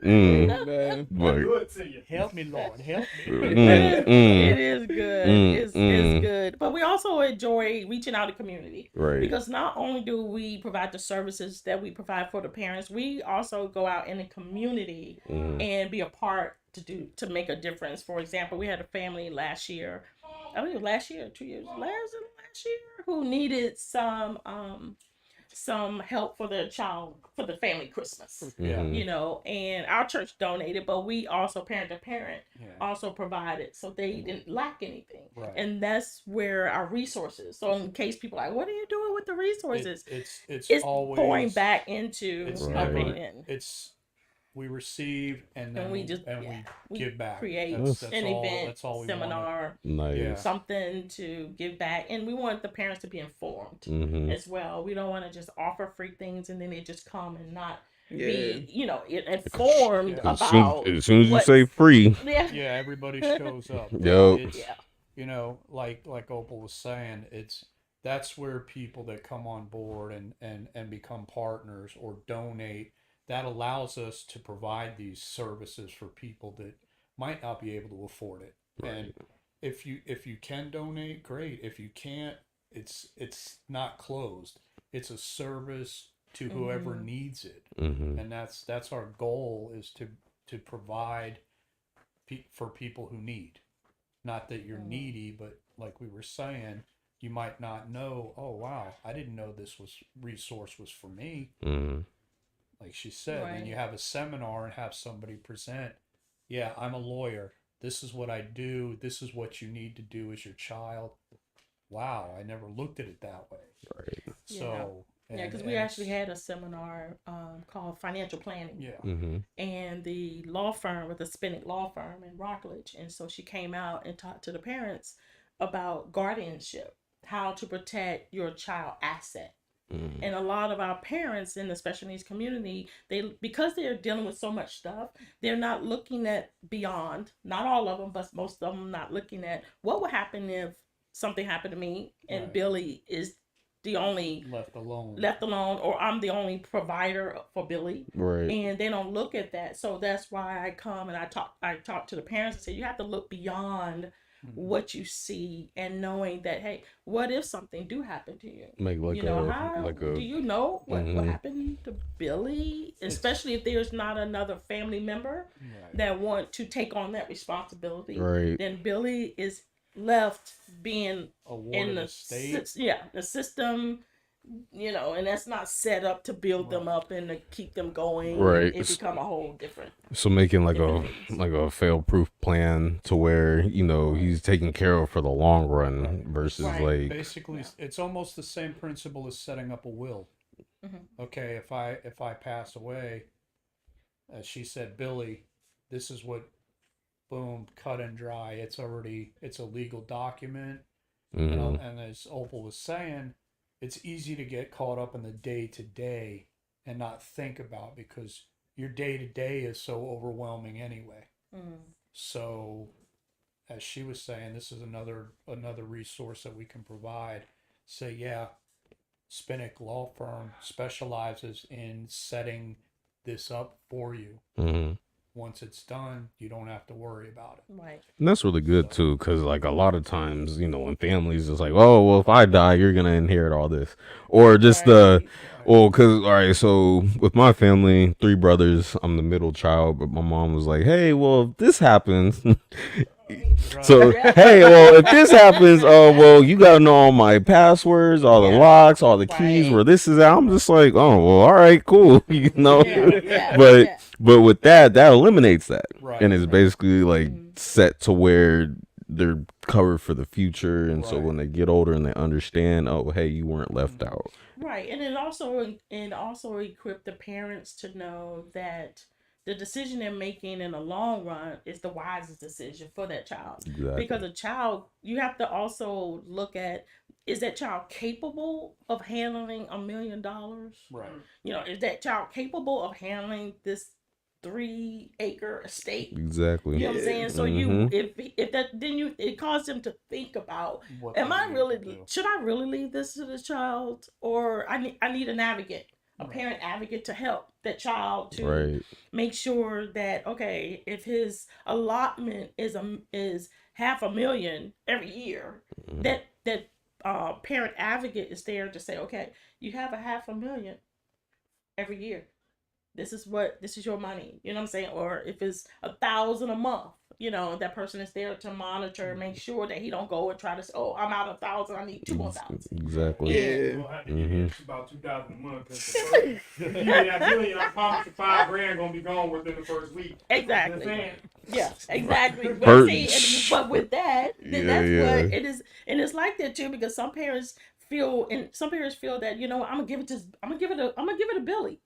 Speaker 4: Man.
Speaker 3: But,
Speaker 5: Good to you.
Speaker 2: Help me, Lord, help me.
Speaker 1: It is good. It's
Speaker 3: mm.
Speaker 1: good. But we also enjoy reaching out to community.
Speaker 3: right.
Speaker 1: Because not only do we provide the services that we provide for the parents, we also go out in the community and be a part to make a difference. For example, we had a family last year. I think it was last year, 2 years. Last year. who needed some help for their child for the family Christmas.
Speaker 2: Yeah.
Speaker 3: Mhm.
Speaker 1: You know, and our church donated, but we also parent to parent
Speaker 2: Yeah.
Speaker 1: also provided, so they didn't lack anything.
Speaker 2: Right.
Speaker 1: And that's where our resources. So in case people are like, what are you doing with the resources?
Speaker 2: It's always
Speaker 1: pouring back into
Speaker 2: It's
Speaker 3: Right.
Speaker 2: never.
Speaker 1: opinion.
Speaker 2: It's we receive and then
Speaker 1: And we just
Speaker 2: we give back.
Speaker 1: create
Speaker 2: That's
Speaker 1: an
Speaker 2: all.
Speaker 1: event,
Speaker 2: That's all we
Speaker 1: seminar,
Speaker 3: Nice.
Speaker 2: Yeah.
Speaker 1: something to give back, and we want the parents to be informed
Speaker 3: Mhm.
Speaker 1: as well. We don't want to just offer free things and then they just come and not
Speaker 4: Yeah.
Speaker 1: be, informed
Speaker 2: Yeah.
Speaker 1: about.
Speaker 3: As soon as you
Speaker 1: what's-
Speaker 3: say free,
Speaker 1: Yeah.
Speaker 2: Yeah, everybody shows up.
Speaker 3: Yup.
Speaker 2: It's,
Speaker 1: Yeah.
Speaker 2: like Opal was saying, that's where people that come on board and become partners or donate, that allows us to provide these services for people that might not be able to afford it.
Speaker 3: Right.
Speaker 2: And if you can donate, great. If you can't, it's not closed. It's a service to whoever needs it.
Speaker 3: Mhm.
Speaker 2: And that's our goal, is to provide for people who need. Not that you're needy, but like we were saying, you might not know, oh wow, I didn't know this resource was for me.
Speaker 3: Mhm.
Speaker 2: Like she said, and
Speaker 1: Right.
Speaker 2: you have a seminar and have somebody present, yeah, I'm a lawyer, this is what I do, this is what you need to do as your child. Wow, I never looked at it that way.
Speaker 3: Right.
Speaker 2: So
Speaker 1: Yeah, because we actually had a seminar called Financial Planning.
Speaker 2: Yeah.
Speaker 3: Mhm.
Speaker 1: And the law firm was a Spinnick law firm in Rockledge. And so she came out and talked to the parents about guardianship, how to protect your child asset.
Speaker 3: Mhm.
Speaker 1: And a lot of our parents in the special needs community, because they're dealing with so much stuff, they're not looking at beyond, not all of them, but most of them not looking at what would happen if something happened to me and
Speaker 2: Right.
Speaker 1: Billy is the only
Speaker 2: left alone,
Speaker 1: or I'm the only provider for Billy.
Speaker 3: Right.
Speaker 1: And they don't look at that. So that's why I come and I talk to the parents and say, you have to look beyond what you see, and knowing that, hey, what if something do happen to you?
Speaker 3: Make like
Speaker 1: how
Speaker 3: a
Speaker 1: do you know what
Speaker 3: Mhm.
Speaker 1: happened to Billy? Especially if there's not another family member that want to take on that responsibility.
Speaker 3: Right.
Speaker 1: Then Billy is left being
Speaker 2: awarded
Speaker 1: in the
Speaker 2: a state.
Speaker 1: the system, and that's not set up to build them up and to keep them going.
Speaker 3: Right.
Speaker 1: It become a whole different.
Speaker 3: So making like
Speaker 1: different
Speaker 3: a fail-proof plan to where he's taken care of for the long run versus
Speaker 1: Right.
Speaker 3: like
Speaker 2: Basically, it's almost the same principle as setting up a will. Okay, if I pass away, as she said, Billy, this is what, boom, cut and dry. It's a legal document.
Speaker 3: Mhm.
Speaker 2: And as Opal was saying, it's easy to get caught up in the day to day and not think about, because your day to day is so overwhelming anyway. So, as she was saying, this is another resource that we can provide. Say, yeah, Spinnick Law Firm specializes in setting this up for you.
Speaker 3: Mhm.
Speaker 2: Once it's done, you don't have to worry about it.
Speaker 1: Right.
Speaker 3: And that's really good too, because like a lot of times, in families, it's like, oh well, if I die, you're gonna inherit all this, or just because all right, so with my family, 3 brothers, I'm the middle child, but my mom was like, hey, well, if this happens, so hey, well, if this happens, well, you gotta know all my passwords, all the locks, all the keys, where this is at. I'm just like, oh well, all right, cool, but with that eliminates that,
Speaker 2: Right.
Speaker 3: and it's basically like set to where they're covered for the future, and so
Speaker 2: Right.
Speaker 3: when they get older and they understand, oh hey, you weren't left out.
Speaker 1: Right, and it also equip the parents to know that the decision they're making in the long run is the wisest decision for that child.
Speaker 3: Exactly.
Speaker 1: Because a child, you have to also look at, is that child capable of handling $1 million?
Speaker 2: Right.
Speaker 1: Is that child capable of handling this 3-acre estate?
Speaker 3: Exactly.
Speaker 1: You know what I'm saying? So if that, then it caused them to think about,
Speaker 2: What
Speaker 1: am
Speaker 2: they
Speaker 1: I
Speaker 2: need
Speaker 1: really,
Speaker 2: to do.
Speaker 1: should I really leave this to the child, or I need an advocate, a parent advocate to help that child to
Speaker 3: Right.
Speaker 1: make sure that, okay, if his allotment is $500,000 every year, that parent advocate is there to say, okay, you have $500,000 every year. this is your money. You know what I'm saying? Or if it's $1,000 a month, you know, that person is there to monitor, make sure that he don't go and try to say, oh, I'm out of 1,000, I need 2 more thousand.
Speaker 3: Exactly.
Speaker 4: Yeah.
Speaker 5: We'll have to give you about 2,000 a month. Cause if you get that million, I promise you $5,000 gonna be gone within the first week.
Speaker 1: Exactly. Yeah, exactly. But
Speaker 3: Hurt.
Speaker 1: see, but with that, then that's what it is, and it's like that too, because some parents feel that, you know, I'm gonna give it to Billy,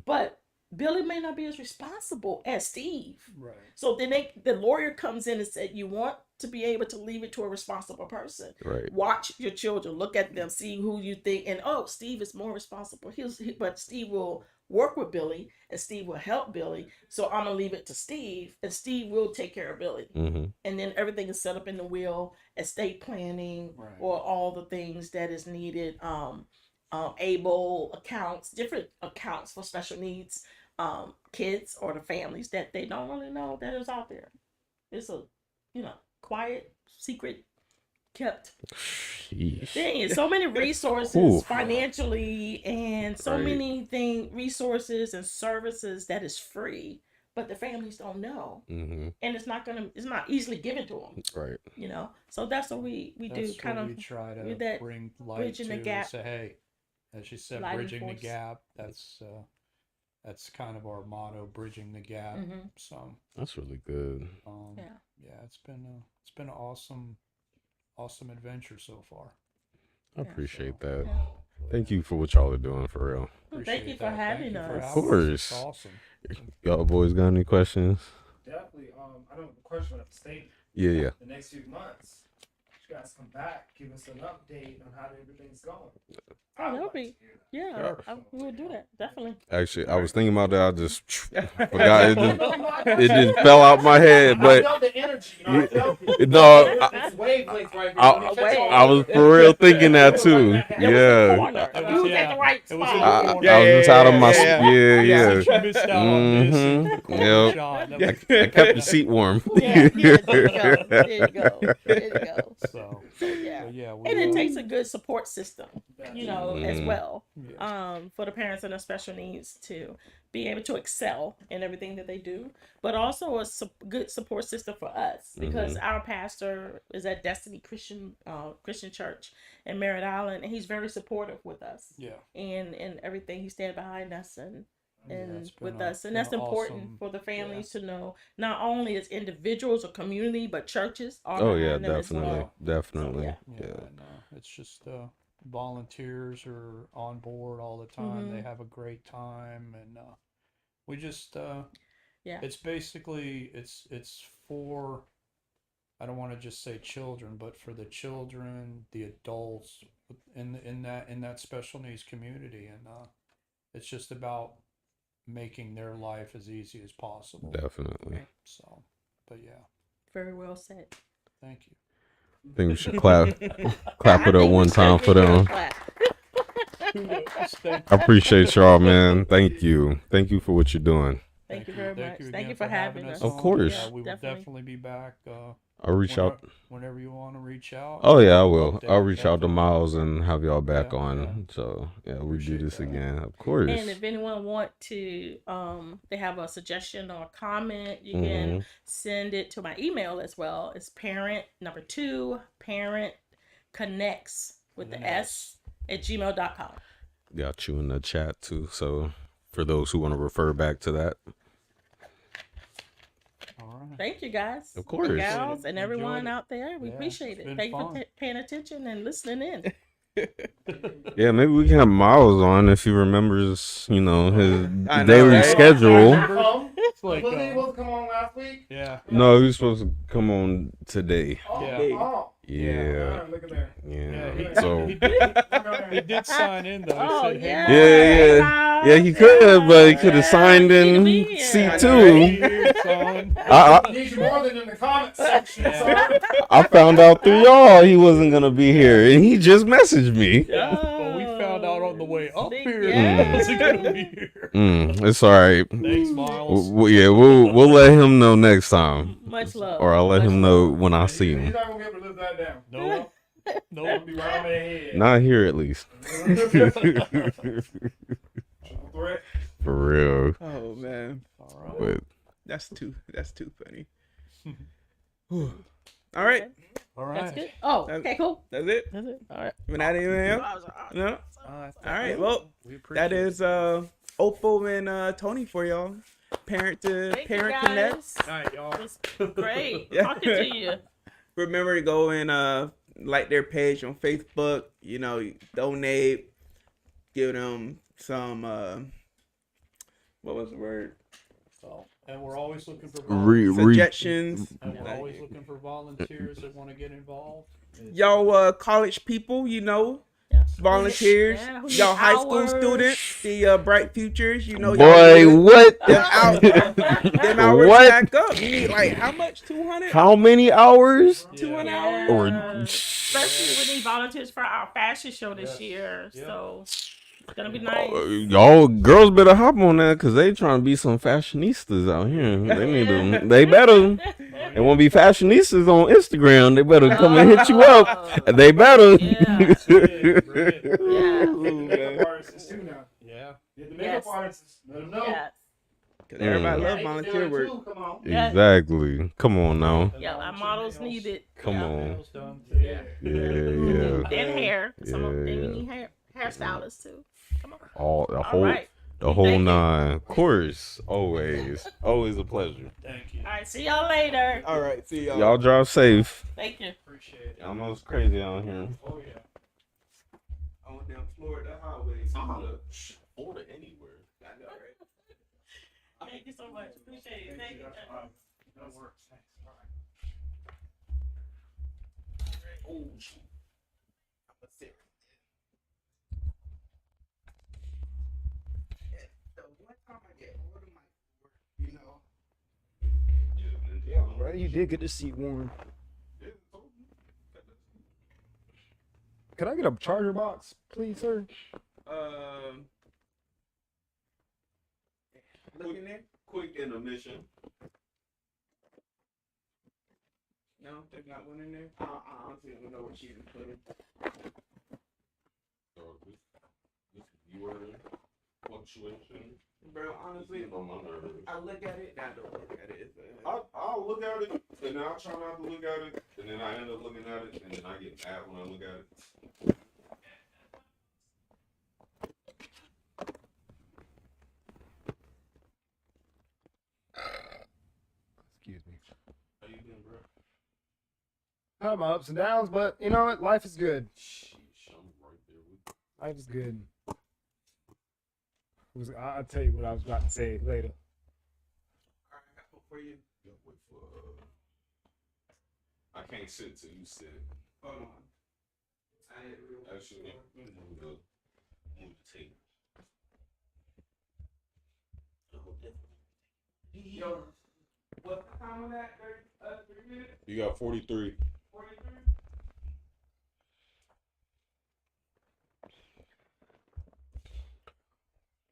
Speaker 1: but Billy may not be as responsible as Steve.
Speaker 2: Right.
Speaker 1: So then the lawyer comes in and said, you want to be able to leave it to a responsible person.
Speaker 3: Right.
Speaker 1: Watch your children, look at them, see who you think, and Steve is more responsible. But Steve will work with Billy, and Steve will help Billy. So I'm gonna leave it to Steve, and Steve will take care of Billy. And then everything is set up in the will, estate planning, or all the things that is needed. Able accounts, different accounts for special needs kids or the families that they don't really know that is out there. It's a, you know, quiet, secret, kept thing. So many resources financially, and so many resources and services that is free, but the families don't know, and it's not easily given to them.
Speaker 3: Right.
Speaker 1: You know, so that's what we do. Kind of
Speaker 2: we try to bring light
Speaker 1: bridging
Speaker 2: to
Speaker 1: the gap.
Speaker 2: Say, hey, as you said, bridging the gap. That's kind of our motto, bridging the gap. So
Speaker 3: that's really good.
Speaker 2: It's been an awesome adventure so far.
Speaker 3: I appreciate that. Thank you for what y'all are doing, for real.
Speaker 1: Thank you for having us.
Speaker 3: Of course.
Speaker 2: It's awesome.
Speaker 3: Y'all boys got any questions?
Speaker 5: Definitely. I don't have a question about the state.
Speaker 3: Yeah.
Speaker 5: The next few months, you guys come back, give us an update on how everything's going.
Speaker 1: That'll be, we'll do that, definitely.
Speaker 3: Actually, I was thinking about that. I just forgot. It just fell out my head. But
Speaker 5: I felt the energy. I felt it.
Speaker 3: no,
Speaker 5: It's wavelengths right
Speaker 3: I was for real thinking that too. Yeah.
Speaker 1: You was at the right spot.
Speaker 3: I was just out of my
Speaker 2: You
Speaker 3: yeah.
Speaker 2: missed out on this.
Speaker 3: Yep. I kept the seat warm.
Speaker 1: There you go.
Speaker 2: So
Speaker 1: Yeah. And it takes a good support system, you know, as well, for the parents and the special needs to be able to excel in everything that they do, but also a good support system for us, because our pastor is at Destiny Christian Church in Merritt Island, and he's very supportive with us. And everything, he stands behind us and with us, and that's important for the families to know, not only as individuals or community, but churches are behind them as well.
Speaker 3: Definitely.
Speaker 2: It's just volunteers are on board all the time. They have a great time, and we just it's basically it's for, I don't want to just say children, but for the children, the adults in that special needs community, and it's just about making their life as easy as possible.
Speaker 3: Definitely.
Speaker 2: So, but yeah.
Speaker 1: Very well said.
Speaker 2: Thank you.
Speaker 3: I think we should clap it up one time for them. I appreciate y'all, man. Thank you for what you're doing.
Speaker 1: Thank you very much. Thank you for having us.
Speaker 3: Of course.
Speaker 2: Yeah, we will definitely be back.
Speaker 3: I'll reach out
Speaker 2: whenever you want to reach out.
Speaker 3: Oh yeah, I will. I'll reach out to Miles and have y'all back on. So we do this again, of course.
Speaker 1: And if anyone want to, they have a suggestion or a comment, you can send it to my email as well. It's parentconnects with the S @gmail.com.
Speaker 3: Got you in the chat too. So for those who want to refer back to that.
Speaker 1: Thank you, guys.
Speaker 3: Of course.
Speaker 1: Gals and everyone out there. We appreciate it. Thank you for paying attention and listening in.
Speaker 3: Yeah, maybe we can have Miles on if he remembers, his daily schedule.
Speaker 5: Was he supposed to come on last week?
Speaker 2: Yeah.
Speaker 3: No, he was supposed to come on today.
Speaker 5: Yeah. Look at there.
Speaker 2: He did sign in though.
Speaker 1: Oh,
Speaker 2: he said,
Speaker 3: yeah, he could, but he could have signed in C2.
Speaker 5: I need you more than in the comment section.
Speaker 3: I found out through y'all he wasn't gonna be here, and he just messaged me.
Speaker 2: Well, we found out on the way up here.
Speaker 1: Yeah.
Speaker 2: He wasn't gonna be here.
Speaker 3: It's all right.
Speaker 2: Thanks, Miles.
Speaker 3: We'll let him know next time.
Speaker 1: Much love.
Speaker 3: Or I'll let him know when I see him.
Speaker 5: He's not gonna be able to live that down.
Speaker 2: No.
Speaker 5: It'll be right on their head.
Speaker 3: Not here, at least.
Speaker 5: Triple threat.
Speaker 3: For real.
Speaker 4: Oh man,
Speaker 2: All right.
Speaker 3: But
Speaker 4: that's too funny. Whew. All right,
Speaker 2: All
Speaker 1: That's
Speaker 2: right.
Speaker 1: good. Oh, okay, cool.
Speaker 4: that's it.
Speaker 1: That's it. All right.
Speaker 4: We not anything else? No. All right. Well,
Speaker 2: we appreciate
Speaker 4: that is Opal and Tony for y'all. Parent to
Speaker 1: Thank you,
Speaker 4: parent
Speaker 1: guys.
Speaker 4: connect.
Speaker 2: All right, y'all.
Speaker 1: It's great
Speaker 4: Yeah.
Speaker 1: talking to you.
Speaker 4: Remember to go and like their page on Facebook. You know, donate, give them some what was the word?
Speaker 2: So, and we're always looking for
Speaker 4: Suggestions.
Speaker 2: and we're always looking for volunteers that want to get involved.
Speaker 4: Y'all college people, you know,
Speaker 1: Yes.
Speaker 4: volunteers.
Speaker 1: Yeah, who need
Speaker 4: Y'all high school
Speaker 1: hours.
Speaker 4: students, the bright futures, you know, y'all
Speaker 3: boy,
Speaker 4: do it.
Speaker 3: what?
Speaker 4: Them out, them hours
Speaker 3: What?
Speaker 4: stack up. You need like how much? 200?
Speaker 3: How many hours?
Speaker 4: 200
Speaker 1: Yeah.
Speaker 4: hours?
Speaker 3: Or
Speaker 1: Especially we need volunteers for our fashion show this year.
Speaker 2: Yeah.
Speaker 1: So it's gonna be nice.
Speaker 3: y'all girls better hop on that because they trying to be some fashionistas out here. They need to. They better. They want to be fashionistas on Instagram. They better come and hit you up. They better.
Speaker 1: Yeah.
Speaker 5: The makeup artists too now.
Speaker 2: Yeah.
Speaker 5: Yeah, the
Speaker 1: Yes.
Speaker 5: makeup artists, let them know.
Speaker 1: Yes.
Speaker 4: Because everybody
Speaker 3: Mm.
Speaker 4: love
Speaker 5: They
Speaker 4: volunteer
Speaker 5: can do
Speaker 4: work.
Speaker 5: it too, come on.
Speaker 1: Yeah.
Speaker 3: Exactly. Come on now.
Speaker 1: Yeah, our models need it.
Speaker 3: Come
Speaker 1: Yeah.
Speaker 3: on.
Speaker 2: Nails done too.
Speaker 1: Yeah.
Speaker 3: Yeah, yeah.
Speaker 1: And hair. Some of them
Speaker 3: Yeah.
Speaker 1: we need hairstylists too. Come on.
Speaker 3: All the
Speaker 1: All
Speaker 3: whole
Speaker 1: right.
Speaker 3: the whole
Speaker 1: Thank you.
Speaker 3: nine. Of course. Always a pleasure.
Speaker 2: Thank you.
Speaker 1: All right. See y'all later.
Speaker 4: All right, see y'all.
Speaker 3: Y'all drive safe.
Speaker 1: Thank you.
Speaker 2: Appreciate it.
Speaker 3: Y'all know it's crazy out here.
Speaker 2: Oh yeah.
Speaker 4: On them Florida highways.
Speaker 3: Florida anywhere.
Speaker 4: I know, right?
Speaker 1: Thank you so much. Appreciate it. Thank you.
Speaker 5: That works. Thanks. All right.
Speaker 4: Oh, shoot. I'm a sick. The one time I get hold of my work, you know.
Speaker 6: Yeah, bro, you did get the seat warm. Could I get a charger box, please, sir?
Speaker 4: Look in there.
Speaker 3: Quick intermission.
Speaker 4: No, there's not one in there. I honestly don't know what she even put in.
Speaker 3: Fluctuation.
Speaker 4: Bro, honestly,
Speaker 3: On my nerves.
Speaker 4: I look at it. I don't look at it.
Speaker 3: I'll look at it, and then I'll try not to look at it, and then I end up looking at it, and then I get mad when I look at it.
Speaker 6: Excuse me.
Speaker 3: How you doing, bro?
Speaker 6: I have my ups and downs, but you know what? Life is good.
Speaker 3: Sheesh, I'm right there with you.
Speaker 6: Life is good. I'll tell you what I was about to say later.
Speaker 4: Alright, I got hope for you.
Speaker 3: Yeah, wait for, I can't sit till you sit.
Speaker 4: Hold on. I hit real quick.
Speaker 3: Actually, move the tape.
Speaker 4: Yo, what's the time on that? 3 minutes?
Speaker 3: You got 43.
Speaker 4: 43?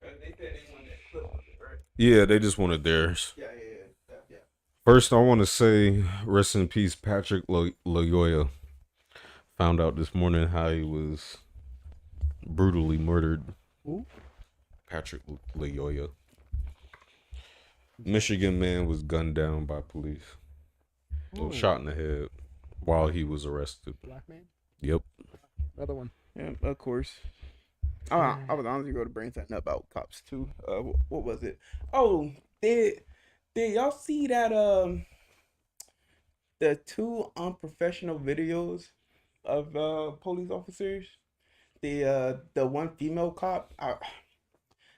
Speaker 4: They said they wanted that clip of it, right?
Speaker 3: Yeah, they just wanted theirs.
Speaker 4: Yeah.
Speaker 3: First, I want to say rest in peace, Patrick Loyola. Found out this morning how he was brutally murdered.
Speaker 6: Who?
Speaker 3: Patrick Loyola. Michigan man was gunned down by police.
Speaker 6: Ooh.
Speaker 3: Shot in the head while he was arrested.
Speaker 6: Black man?
Speaker 3: Yep.
Speaker 6: Another one.
Speaker 4: Yeah, of course. I was honestly going to bring something up about cops too. What was it? Oh, did y'all see that the 2 unprofessional videos of police officers? The one female cop.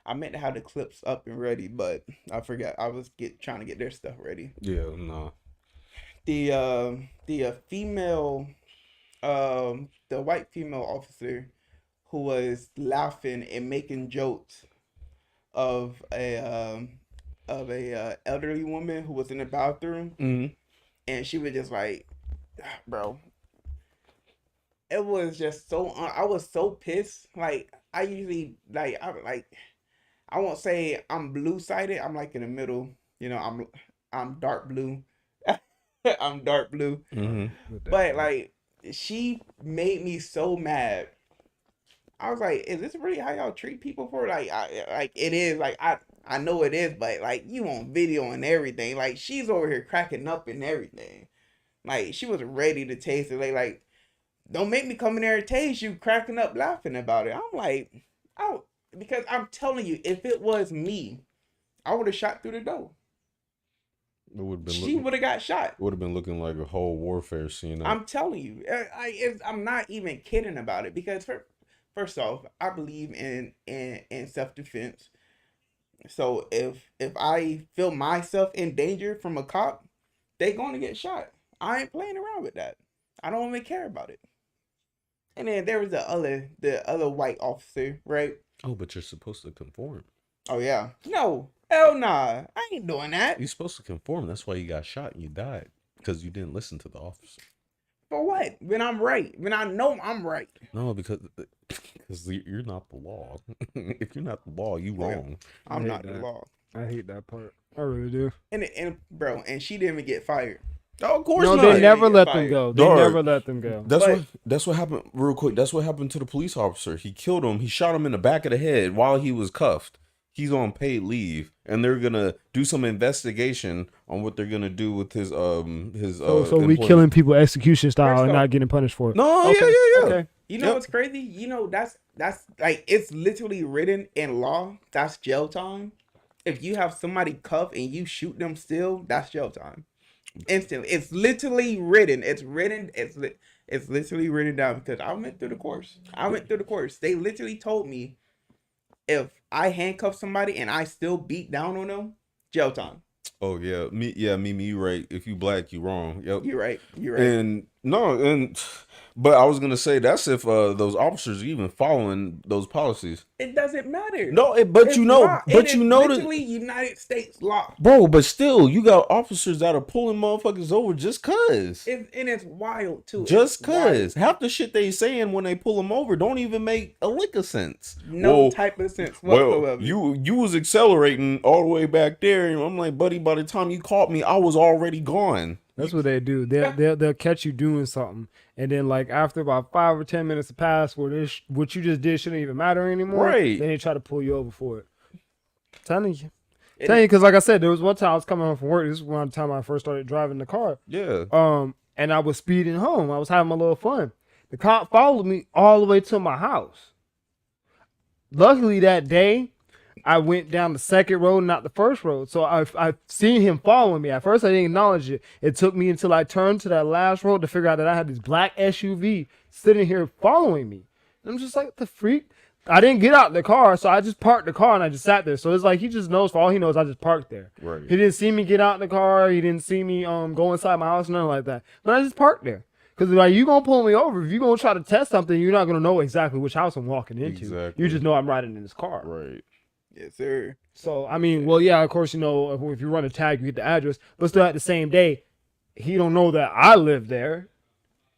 Speaker 4: I meant to have the clips up and ready, but I forgot. I was trying to get their stuff ready.
Speaker 3: Yeah, no.
Speaker 4: The female, the white female officer who was laughing and making jokes of a elderly woman who was in the bathroom,
Speaker 3: Mm-hmm.
Speaker 4: and she was just like, bro, it was just so I was so pissed. Like I usually I won't say I'm blue sided. I'm like in the middle. You know, I'm dark blue. I'm dark blue.
Speaker 3: Mm-hmm.
Speaker 4: But like she made me so mad I was like, is this really how y'all treat people for? Like it is. Like I know it is, but like you on video and everything. Like she's over here cracking up and everything. Like she was ready to taste it. Like don't make me come in there and taste you cracking up laughing about it. I'm like, oh, because I'm telling you, if it was me, I would have shot through the door.
Speaker 3: It would have been.
Speaker 4: She would have got shot.
Speaker 3: Would have been looking like a whole warfare scene.
Speaker 4: I'm telling you, I'm not even kidding about it because first off, I believe in self defense. So if I feel myself in danger from a cop, they going to get shot. I ain't playing around with that. I don't even care about it. And then there was the other white officer, right?
Speaker 3: Oh, but you're supposed to conform.
Speaker 4: Oh yeah. No, hell nah. I ain't doing that.
Speaker 3: You're supposed to conform. That's why you got shot and you died because you didn't listen to the officer.
Speaker 4: For what? When I'm right. When I know I'm right.
Speaker 3: No, because you're not the law. If you're not the law, you wrong.
Speaker 4: I'm not the law.
Speaker 6: I hate that part. I really do.
Speaker 4: And bro, and she didn't even get fired. Oh, of course
Speaker 6: No,
Speaker 4: not.
Speaker 6: they never let them
Speaker 4: Fired.
Speaker 6: go. They
Speaker 3: Dog.
Speaker 6: never let them go.
Speaker 3: That's what happened. Real quick, that's what happened to the police officer. He killed him. He shot him in the back of the head while he was cuffed. He's on paid leave, and they're gonna do some investigation on what they're gonna do with his
Speaker 6: So we
Speaker 3: employment.
Speaker 6: killing people execution style
Speaker 4: First
Speaker 6: and
Speaker 4: off-
Speaker 6: not getting punished for it.
Speaker 3: No,
Speaker 6: Okay,
Speaker 3: yeah.
Speaker 6: Okay.
Speaker 4: You know
Speaker 3: Yep.
Speaker 4: what's crazy? You know that's like it's literally written in law. That's jail time. If you have somebody cuffed and you shoot them still, that's jail time. Instantly. It's literally written. It's written. It's literally written down because I went through the course. They literally told me if I handcuff somebody and I still beat down on them, jail time.
Speaker 3: Oh yeah, me, you right. If you black, you wrong. Yep.
Speaker 4: You're right.
Speaker 3: But I was gonna say that's if those officers are even following those policies.
Speaker 4: It doesn't matter.
Speaker 3: No,
Speaker 4: It's law. It is literally United States law.
Speaker 3: bro. But still, you got officers that are pulling motherfuckers over just cause.
Speaker 4: And it's wild too.
Speaker 3: Just
Speaker 4: It's wild.
Speaker 3: cause half the shit they saying when they pull them over don't even make a lick of sense.
Speaker 4: No type of sense whatsoever.
Speaker 3: Well, you was accelerating all the way back there, and I'm like, buddy, by the time you caught me, I was already gone.
Speaker 6: That's what they do. They'll catch you doing something, and then like after about 5 or 10 minutes have passed, where this what you just did shouldn't even matter anymore.
Speaker 3: Right.
Speaker 6: Then they try to pull you over for it. Telling you, because like I said, there was one time I was coming home from work. This is one time I first started driving the car.
Speaker 3: Yeah.
Speaker 6: And I was speeding home. I was having a little fun. The cop followed me all the way to my house. Luckily that day, I went down the second road, not the first road. So I seen him following me. At first, I didn't acknowledge it. It took me until I turned to that last road to figure out that I had this black SUV sitting here following me. And I'm just like, the freak? I didn't get out the car, so I just parked the car and I just sat there. So it's like he just knows, for all he knows, I just parked there.
Speaker 3: Right.
Speaker 6: He didn't see me get out the car. He didn't see me go inside my house, nothing like that. But I just parked there. Because like you gonna pull me over, if you gonna try to test something, you're not gonna know exactly which house I'm walking into.
Speaker 3: Exactly.
Speaker 6: You just know I'm riding in this car.
Speaker 3: Right.
Speaker 4: Yes, sir.
Speaker 6: So I mean, well, yeah, of course, you know, if you run a tag, you get the address. But still, at the same day, he don't know that I live there.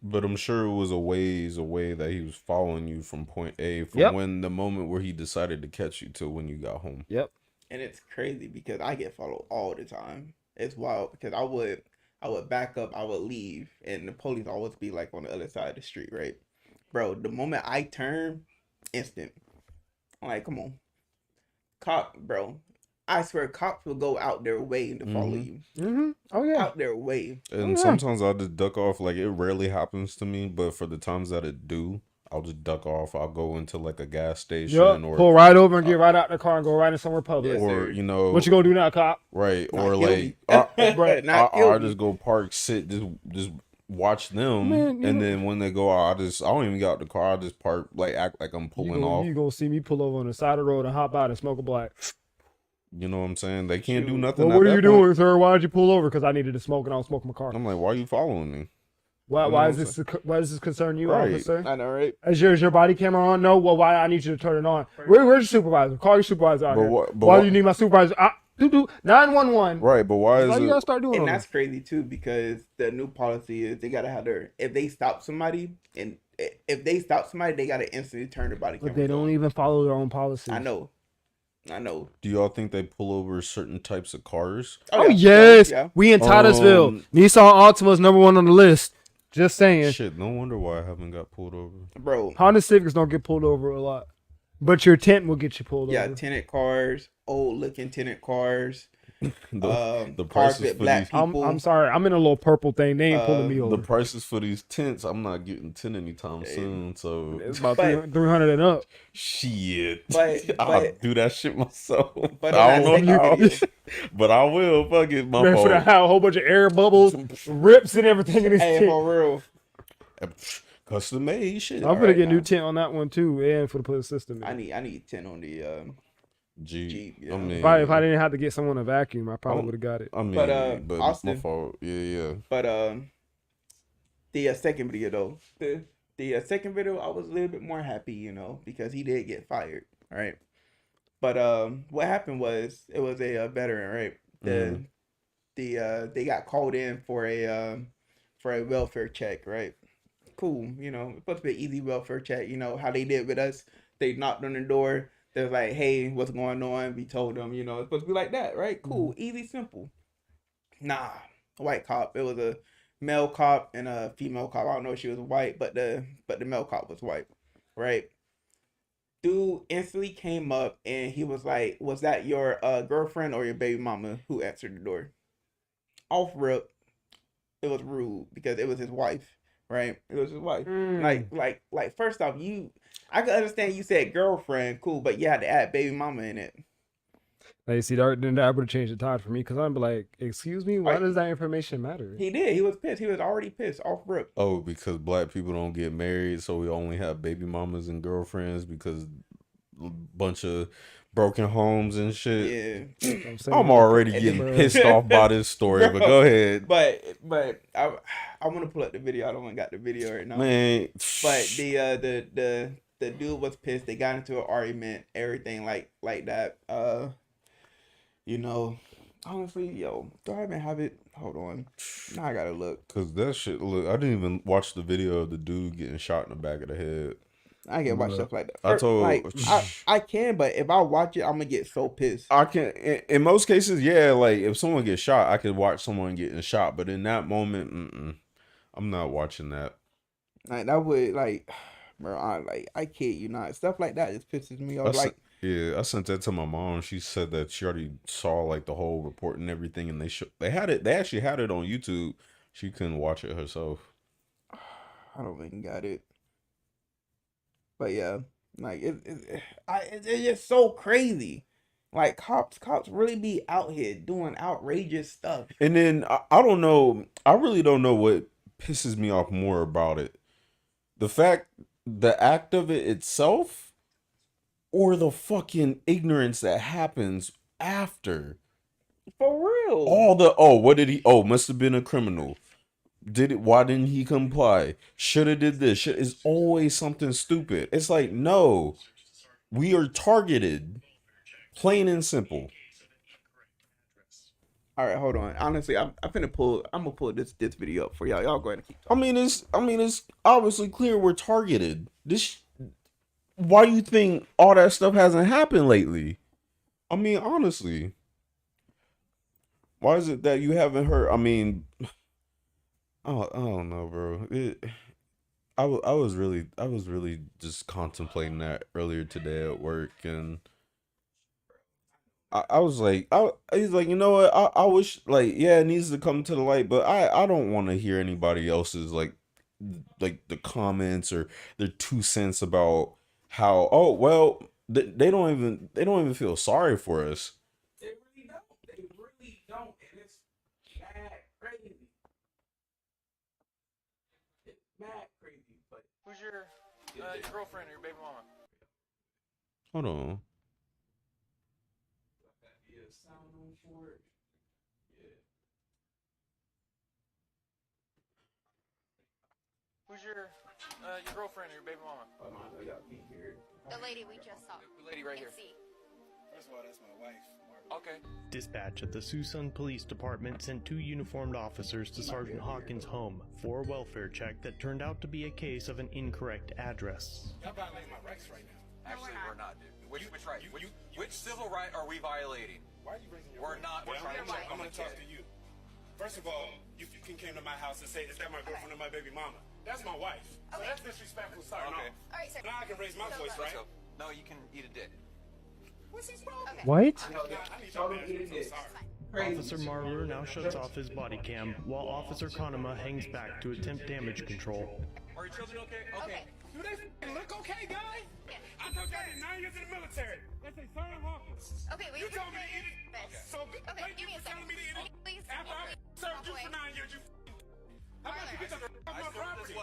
Speaker 3: But I'm sure it was a ways away that he was following you from point A from
Speaker 6: Yep.
Speaker 3: when the moment where he decided to catch you till when you got home.
Speaker 6: Yep.
Speaker 4: And it's crazy because I get followed all the time. It's wild because I would back up, I would leave, and the police always be like on the other side of the street, right? Bro, the moment I turn, instant. I'm like, come on. Cop, bro. I swear cops will go out their way to follow you.
Speaker 6: Mm-hmm. Oh yeah.
Speaker 4: Out their way.
Speaker 3: And
Speaker 6: Yeah.
Speaker 3: sometimes I'll just duck off. Like, it rarely happens to me, but for the times that it do, I'll just duck off. I'll go into like a gas station
Speaker 6: Yep.
Speaker 3: or
Speaker 6: Pull right over and get right out the car and go right in somewhere public.
Speaker 4: Yes,
Speaker 3: or
Speaker 4: sir.
Speaker 3: you know
Speaker 6: What you gonna do now, cop?
Speaker 3: right
Speaker 4: Not
Speaker 3: or
Speaker 4: kill
Speaker 3: like
Speaker 4: me.
Speaker 6: Right.
Speaker 4: Not kill
Speaker 3: I
Speaker 4: me.
Speaker 3: just go park, sit, just watch them,
Speaker 6: Man, you
Speaker 3: and
Speaker 6: know-
Speaker 3: then when they go out, I don't even get out the car. I just park, like act like I'm pulling off.
Speaker 6: You gonna see me pull over on the side of the road and hop out and smoke a black.
Speaker 3: You know what I'm saying? They can't do
Speaker 4: Shoot.
Speaker 3: nothing.
Speaker 6: Well, what
Speaker 3: at
Speaker 6: are you
Speaker 3: that point.
Speaker 6: doing, sir? Why did you pull over? Because I needed to smoke and I was smoking my car.
Speaker 3: I'm like, why are you following me?
Speaker 6: Why?
Speaker 3: You know
Speaker 6: Why
Speaker 3: what
Speaker 6: is
Speaker 3: I'm
Speaker 6: this? Why does this concern you,
Speaker 3: Right.
Speaker 6: officer?
Speaker 4: I know, right?
Speaker 6: Is your body camera on? No. Well, why I need you to turn it on? Where's your supervisor? Call your supervisor out
Speaker 3: But
Speaker 6: here.
Speaker 3: what- but
Speaker 6: why
Speaker 3: what-
Speaker 6: do you need my supervisor? 911.
Speaker 3: Right, but why is
Speaker 6: Why you gotta
Speaker 3: it?
Speaker 6: start doing
Speaker 4: And
Speaker 6: all
Speaker 4: that's
Speaker 6: this?
Speaker 4: crazy too because the new policy is they gotta have their if they stop somebody and if they stop somebody they gotta instantly turn their body camera.
Speaker 6: But they don't even follow their own policies.
Speaker 4: I know.
Speaker 3: Do y'all think they pull over certain types of cars?
Speaker 6: Oh yes,
Speaker 4: Yeah.
Speaker 6: we in Titusville.
Speaker 3: Um,
Speaker 6: Nissan Altima is number 1 on the list. Just saying.
Speaker 3: Shit, no wonder why I haven't got pulled over.
Speaker 4: Bro.
Speaker 6: Honda Civics don't get pulled over a lot, but your tent will get you pulled
Speaker 4: Yeah,
Speaker 6: over.
Speaker 4: tinted cars, old looking tinted cars.
Speaker 3: The
Speaker 4: Cars
Speaker 3: prices
Speaker 4: with
Speaker 3: for
Speaker 4: black
Speaker 3: these
Speaker 4: people.
Speaker 6: I'm sorry. I'm in a little purple thing. They ain't pulling me over.
Speaker 3: the prices for these tents, I'm not getting 10 anytime soon. So
Speaker 6: It's about
Speaker 4: But-
Speaker 6: 300 and up.
Speaker 3: shit,
Speaker 4: But-
Speaker 3: I'll do that shit myself.
Speaker 4: But
Speaker 3: I
Speaker 4: in
Speaker 3: don't
Speaker 4: that
Speaker 3: know how,
Speaker 4: second
Speaker 3: but I will. Fuck it, my
Speaker 6: Man, for
Speaker 3: fault.
Speaker 6: a whole bunch of air bubbles, rips, and everything in this
Speaker 4: Hey,
Speaker 6: tent.
Speaker 4: for real.
Speaker 3: Custom made shit.
Speaker 6: I'm gonna
Speaker 4: Alright,
Speaker 6: get a new
Speaker 4: now.
Speaker 6: tent on that one too, and for the put system.
Speaker 4: I need 10 on the Jeep, yeah.
Speaker 3: I mean,
Speaker 6: If I didn't have to get someone to vacuum, I probably would have got it.
Speaker 3: I mean,
Speaker 4: But,
Speaker 3: but
Speaker 4: Austin-
Speaker 3: my fault. Yeah.
Speaker 4: But the second video though, the second video, I was a little bit more happy, you know, because he did get fired, right? But what happened was it was a veteran, right? They got called in for a welfare check, right? Cool, you know, it's supposed to be an easy welfare check. You know how they did with us. They knocked on the door. They're like, "Hey, what's going on?" We told them, you know, it's supposed to be like that, right? Cool, easy, simple. Nah, white cop. It was a male cop and a female cop. I don't know if she was white, but the male cop was white, right? Dude instantly came up and he was like, "Was that your girlfriend or your baby mama who answered the door?" Off rip, it was rude because it was his wife, right? It was his wife. Like first off, I could understand you said girlfriend, cool, but you had to add baby mama in it.
Speaker 6: Like, see, that would have changed the tide for me because I'm like, excuse me, why
Speaker 4: Right.
Speaker 6: does that information matter?
Speaker 4: He did. He was pissed. He was already pissed off rip.
Speaker 3: Oh, because black people don't get married, so we only have baby mamas and girlfriends because a bunch of broken homes and shit.
Speaker 4: Yeah.
Speaker 6: I'm saying,
Speaker 3: I'm already
Speaker 4: And
Speaker 3: getting
Speaker 6: then-
Speaker 3: pissed off by this story, but go ahead.
Speaker 4: But I want to pull up the video. I don't want to got the video right now.
Speaker 3: Man,
Speaker 4: But the dude was pissed. They got into an argument, everything like that. You know, honestly, yo, do I even have it? Hold on. Now I gotta look.
Speaker 3: cause that shit. Look, I didn't even watch the video of the dude getting shot in the back of the head.
Speaker 4: I can't watch stuff like that.
Speaker 3: I told-
Speaker 4: like I can, but if I watch it, I'm gonna get so pissed.
Speaker 3: I can. In most cases, yeah. Like if someone gets shot, I could watch someone getting shot. But in that moment, I'm not watching that.
Speaker 4: Like that would bro. I kid you not. Stuff like that just pisses me off. Like
Speaker 3: I sent that to my mom. She said that she already saw like the whole report and everything, and they had it. They actually had it on YouTube. She couldn't watch it herself.
Speaker 4: I don't even got it. But yeah, like it's just so crazy. Like cops really be out here doing outrageous stuff.
Speaker 3: And then I don't know. I really don't know what pisses me off more about it. The act of it itself, or the fucking ignorance that happens after.
Speaker 4: For real.
Speaker 3: What did he? Oh, must have been a criminal. Why didn't he comply? Shoulda did this. It's always something stupid. It's like, no, we are targeted. Plain and simple.
Speaker 4: All right, hold on. Honestly, I'm gonna pull this video up for y'all. Y'all go ahead and keep talking.
Speaker 3: I mean, it's obviously clear we're targeted. Why do you think all that stuff hasn't happened lately? I mean, honestly, why is it that you haven't heard? I mean, I don't know, bro. I was really just contemplating that earlier today at work, and I was like, he's like, you know what? I wish, like, yeah, it needs to come to the light, but I don't want to hear anybody else's like the comments or their 2 cents about how, oh well, they don't even feel sorry for us.
Speaker 4: They really don't. And it's mad crazy. It's mad crazy. But
Speaker 7: Who's your girlfriend or your baby mama?
Speaker 3: Hold on.
Speaker 4: sound on for it.
Speaker 7: Who's your girlfriend or your baby mama?
Speaker 4: I got me here.
Speaker 8: The lady we just saw.
Speaker 7: The lady right here.
Speaker 8: See.
Speaker 5: First of all, that's my wife.
Speaker 7: Okay.
Speaker 9: Dispatch at the Suisun Police Department sent 2 uniformed officers to Sergeant Hawkins' home for a welfare check that turned out to be a case of an incorrect address.
Speaker 5: Y'all violating my rights right now.
Speaker 7: Actually, we're not, dude. Which right? Which civil right are we violating?
Speaker 5: Why are you raising your
Speaker 7: We're
Speaker 5: voice?
Speaker 7: not. We're trying to check
Speaker 5: I'm
Speaker 7: on the
Speaker 5: gonna talk
Speaker 7: kid.
Speaker 5: to you.
Speaker 8: First of all, you came to my house and say, is that my girlfriend or my baby mama? That's my wife. So that's disrespectful starting off.
Speaker 10: All right, sir.
Speaker 8: Now I can raise my voice, right?
Speaker 10: No, you can eat a dick.
Speaker 8: What's his problem?
Speaker 6: What?
Speaker 8: I need y'all to I'm sorry.
Speaker 9: Officer Marler now shuts off his body cam, while Officer Konema hangs back to attempt damage control.
Speaker 10: Are your children okay?
Speaker 8: Okay. Do they look okay, guy? I thought y'all did 9 years in the military. Let's say Sergeant Hawkins.
Speaker 10: Okay, wait.
Speaker 8: You told me to eat it. So
Speaker 10: Okay, give me a second.
Speaker 8: me to eat it.
Speaker 10: Please.
Speaker 8: After I served you for 9 years, you how about you get the off my property?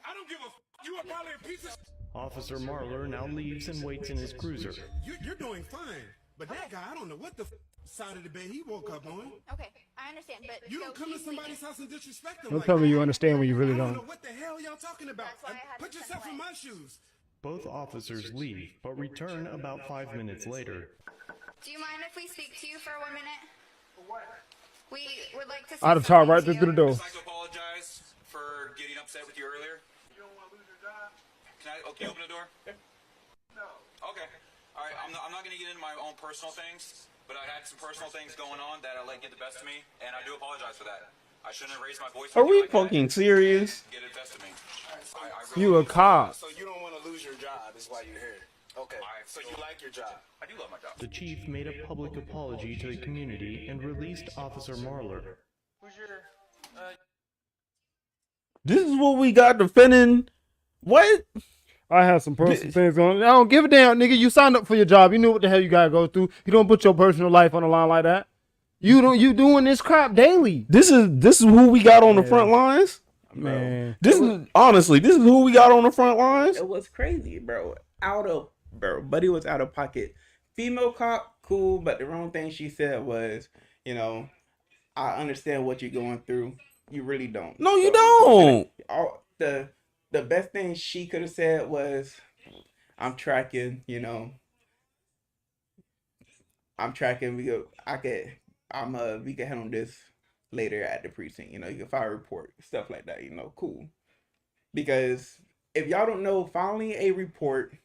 Speaker 8: I don't give a you are probably a piece of
Speaker 9: Officer Marler now leaves and waits in his cruiser.
Speaker 8: You're doing fine. But that guy, I don't know what the side of the bed he woke up on.
Speaker 10: Okay, I understand, but
Speaker 8: You don't come to somebody's house and disrespect them
Speaker 6: Don't
Speaker 8: like
Speaker 6: tell me
Speaker 8: that.
Speaker 6: you understand when you really
Speaker 8: I don't
Speaker 6: don't.
Speaker 8: know what the hell y'all talking about.
Speaker 10: That's why I had
Speaker 8: Put
Speaker 10: to
Speaker 8: yourself
Speaker 10: send
Speaker 8: in
Speaker 10: away.
Speaker 8: my shoes.
Speaker 9: Both officers leave, but return about 5 minutes later.
Speaker 10: do you mind if we speak to you for 1 minute?
Speaker 8: What?
Speaker 10: We would like to.
Speaker 6: I'd have talked right through the door.
Speaker 10: I'd like to apologize for getting upset with you earlier.
Speaker 8: You don't want to lose your job?
Speaker 10: Can you open the door?
Speaker 8: No.
Speaker 10: Okay. All right. I'm not going to get into my own personal things, but I had some personal things going on that I let get the best of me, and I do apologize for that. I shouldn't have raised my voice.
Speaker 3: Are
Speaker 10: with you
Speaker 3: we
Speaker 10: like that.
Speaker 3: fucking serious?
Speaker 10: Get it best of me.
Speaker 6: You a cop.
Speaker 8: So you don't want to lose your job is why you're here. Okay. So you like your job?
Speaker 10: I do love my job.
Speaker 9: The chief made a public apology to the community and released Officer Marler.
Speaker 7: Who's your,
Speaker 3: This is what we got defending. What?
Speaker 6: I have some personal things on. I don't give a damn, nigga. You signed up for your job. You knew what the hell you gotta go through. You don't put your personal life on the line like that. You doing this crap daily.
Speaker 3: This is who we got on the front lines.
Speaker 6: Man.
Speaker 3: This is honestly, this is who we got on the front lines.
Speaker 4: It was crazy, bro. Buddy was out of pocket. Female cop, cool, but the wrong thing she said was, I understand what you're going through. You really don't.
Speaker 3: No, you don't.
Speaker 4: The best thing she could have said was, I'm tracking, I'm tracking. We can handle this later at the precinct. You can file a report, stuff like that. Cool. Because if y'all don't know, filing a report,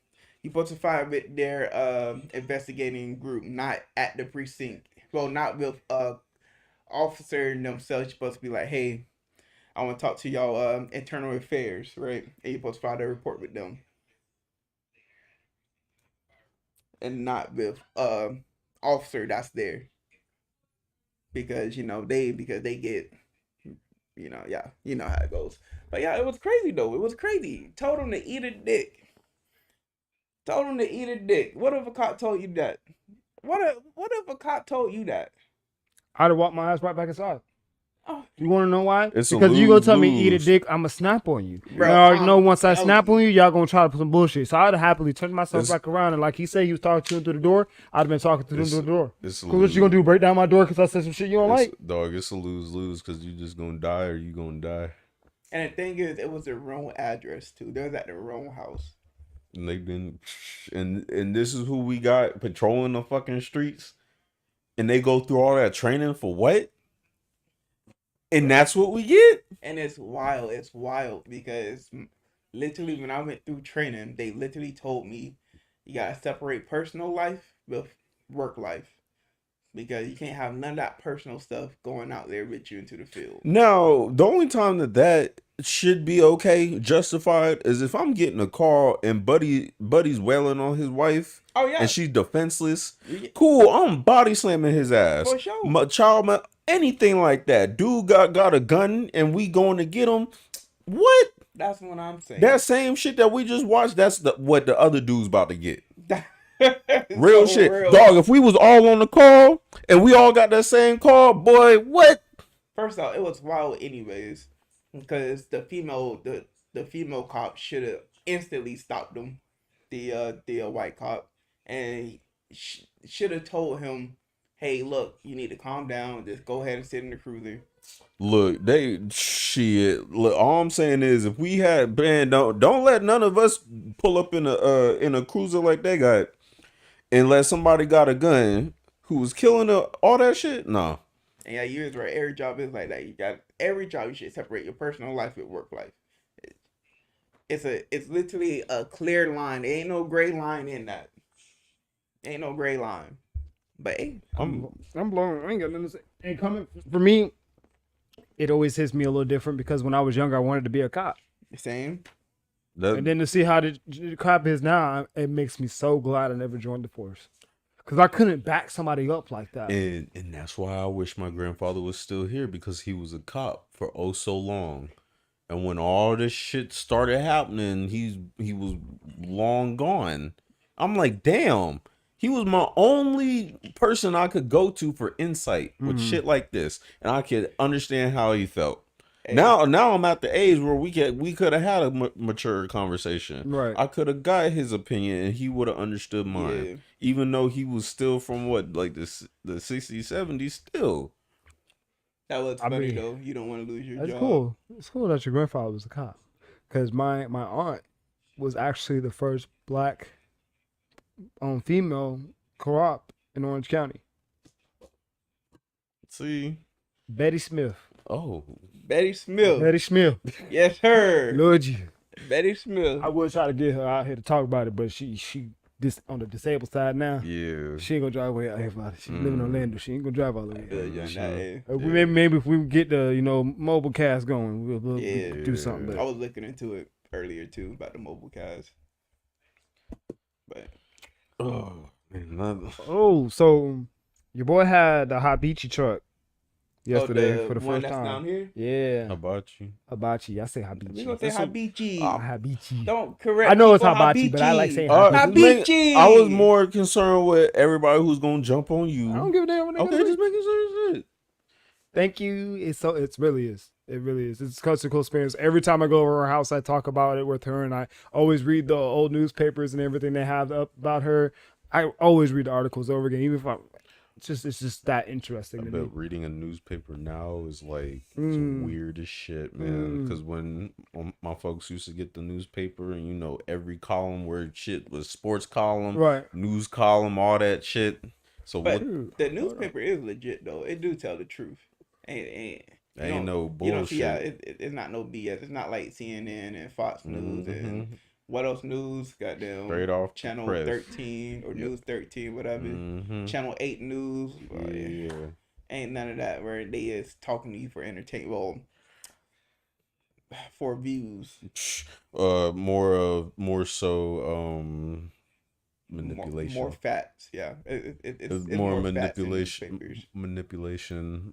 Speaker 4: you're supposed to file with their investigating group, not at the precinct. Well, not with officer themselves. You're supposed to be like, hey, I want to talk to y'all internal affairs, right? And you're supposed to file a report with them, and not with officer that's there. Because they get, yeah, you know how it goes. But yeah, it was crazy though. It was crazy. Told him to eat a dick. What if a cop told you that? What if a cop told you that?
Speaker 6: I'd have walked my ass right back inside.
Speaker 4: Oh.
Speaker 6: You want to know why?
Speaker 3: It's a
Speaker 6: because you gonna tell me eat a
Speaker 3: lose-lose.
Speaker 6: dick, I'ma snap on you.
Speaker 4: Bro,
Speaker 6: I already know once I snap on you, y'all gonna try to put some bullshit. So I'd have happily turned myself
Speaker 3: It's-
Speaker 6: back around, and like he said, he was talking to him through the door. I'd have been talking to him through the door.
Speaker 3: It's a
Speaker 6: Cause what you gonna do? Break down my door because I said some shit you don't like?
Speaker 3: Dog, it's a lose-lose because you just gonna die or you gonna die.
Speaker 4: And the thing is, it was the wrong address too. They was at the wrong house.
Speaker 3: And they didn't. And this is who we got patrolling the fucking streets, and they go through all that training for what? And that's what we get.
Speaker 4: And it's wild. It's wild because literally when I went through training, they literally told me you gotta separate personal life with work life. Because you can't have none of that personal stuff going out there with you into the field.
Speaker 3: Now, the only time that should be okay, justified, is if I'm getting a call and Buddy's wailing on his wife.
Speaker 4: Oh yeah.
Speaker 3: And she's defenseless. Cool, I'm body slamming his ass.
Speaker 4: For sure.
Speaker 3: Anything like that. Dude got a gun and we going to get him. What?
Speaker 4: That's what I'm saying.
Speaker 3: That same shit that we just watched, that's what the other dude's about to get. Real
Speaker 4: So
Speaker 3: shit.
Speaker 4: real.
Speaker 3: Dog, if we was all on the call and we all got that same call, boy, what?
Speaker 4: First off, it was wild anyways. Because the female cop should have instantly stopped him. The white cop. And should have told him, hey, look, you need to calm down. Just go ahead and sit in the cruiser.
Speaker 3: Look, Look, all I'm saying is, if we had don't let none of us pull up in a cruiser like they got, unless somebody got a gun who was killing all that shit. Nah.
Speaker 4: And yeah, you is right. Every job is like that. Every job you should separate your personal life with work life. It's literally a clear line. There ain't no gray line in that. Ain't no gray line. But hey,
Speaker 6: I'm blown. I ain't got nothing to say. And coming for me, it always hits me a little different because when I was younger, I wanted to be a cop.
Speaker 4: Same.
Speaker 6: And then to see how the cop is now, it makes me so glad I never joined the force. Because I couldn't back somebody up like that.
Speaker 3: And that's why I wish my grandfather was still here, because he was a cop for oh so long. And when all this shit started happening, he was long gone. I'm like, damn. He was my only person I could go to for insight with shit like this, and I could understand how he felt. Hey. Now I'm at the age where we could have had a mature conversation.
Speaker 6: Right.
Speaker 3: I could have got his opinion, and he would have understood mine. Yeah. Even though he was still from what, like the 60s, 70s still.
Speaker 4: That was funny though. You don't want to lose your job.
Speaker 6: That's cool. It's cool that your grandfather was a cop, because my aunt was actually the first black female co-op in Orange County.
Speaker 3: See,
Speaker 6: Betty Smith.
Speaker 3: Oh,
Speaker 4: Betty Smith.
Speaker 6: Betty Smith.
Speaker 4: Yes, her.
Speaker 6: Loyd.
Speaker 4: Betty Smith.
Speaker 6: I would try to get her out here to talk about it, but she on the disabled side now.
Speaker 3: Yeah.
Speaker 6: She ain't gonna drive way out here about it. She's living on Orlando. She ain't gonna drive all the way.
Speaker 4: Yeah.
Speaker 6: Maybe if we get the mobile cast going, we'll do something. But
Speaker 4: I was looking into it earlier too about the mobile cast. But
Speaker 6: so your boy had the Hibachi truck yesterday for the first time.
Speaker 4: Down here?
Speaker 6: Yeah.
Speaker 3: Hibachi.
Speaker 6: I say Hibachi.
Speaker 4: We gonna say Hibachi.
Speaker 6: Hibachi.
Speaker 4: Don't correct.
Speaker 6: I know it's Hibachi, but I like saying
Speaker 4: Hibachi.
Speaker 3: I was more concerned with everybody who's gonna jump on you.
Speaker 6: I don't give a damn what they
Speaker 3: Okay, just making sure shit.
Speaker 6: Thank you. It really is. It really is. It's such a cool experience. Every time I go over her house, I talk about it with her, and I always read the old newspapers and everything they have up about her. I always read the articles over again, even if it's just that interesting to me.
Speaker 3: Reading a newspaper now is like weird as shit, man. Because when my folks used to get the newspaper, and every column where shit was sports column,
Speaker 6: right,
Speaker 3: news column, all that shit. So
Speaker 4: the newspaper is legit though. It do tell the truth.
Speaker 3: Ain't no bullshit.
Speaker 4: You don't see it's not no BS. It's not like CNN and Fox News and what else news? Goddamn.
Speaker 3: Straight off
Speaker 4: Channel
Speaker 3: press.
Speaker 4: 13 or News 13, whatever. Channel 8 News. Yeah. Ain't none of that where they is talking to you for entertainment. Well, for views.
Speaker 3: More so manipulation.
Speaker 4: More facts. Yeah. It's
Speaker 3: more manipulation.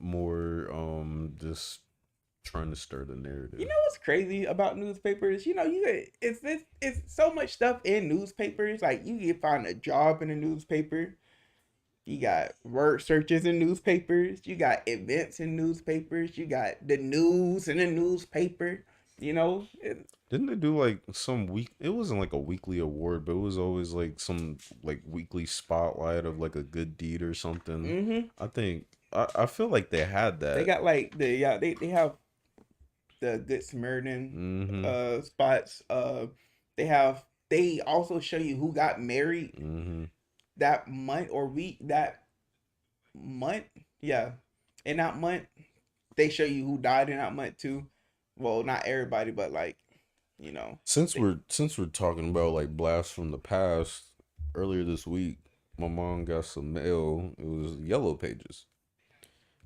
Speaker 3: More just trying to stir the narrative.
Speaker 4: You know what's crazy about newspapers? It's so much stuff in newspapers. Like you can find a job in a newspaper. You got word searches in newspapers. You got events in newspapers. You got the news in a newspaper.
Speaker 3: Didn't they do like some week? It wasn't like a weekly award, but it was always like some like weekly spotlight of like a good deed or something. I think I feel like they had that.
Speaker 4: They got like they have the Good Samaritan spots. They also show you who got married that month or week that month. Yeah, in that month they show you who died in that month too. Well, not everybody, but like
Speaker 3: Since we're talking about like blasts from the past, earlier this week my mom got some mail. It was Yellow Pages.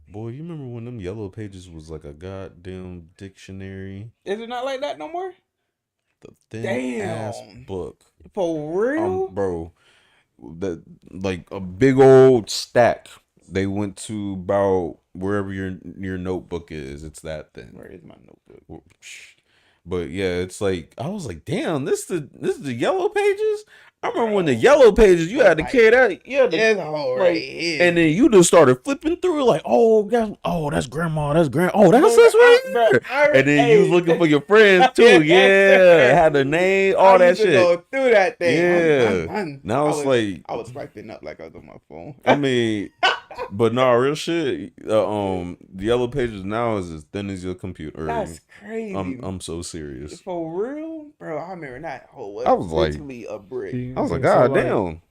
Speaker 3: Boy, you remember when them Yellow Pages was like a goddamn dictionary?
Speaker 4: Is it not like that no more?
Speaker 3: The thin ass book.
Speaker 4: For real?
Speaker 3: Bro. That like a big old stack. They went to about wherever your notebook is. It's that thin.
Speaker 4: Where is my notebook?
Speaker 3: But yeah, it's like I was like, damn, this is the Yellow Pages. I remember when the Yellow Pages, you had to carry that. Yeah, and then you just started flipping through like, that's grandma, that's that's right here. And then you was looking for your friends too. Yeah, had the name, all that shit.
Speaker 4: Go through that thing.
Speaker 3: Yeah. Now it's like
Speaker 4: I was swiping up like I was on my phone.
Speaker 3: I mean, but no, real shit. The Yellow Pages now is as thin as your computer.
Speaker 4: That's crazy.
Speaker 3: I'm so serious.
Speaker 4: For real, bro. I remember that whole.
Speaker 3: I was like,
Speaker 4: a brick.
Speaker 3: I was like, God damn.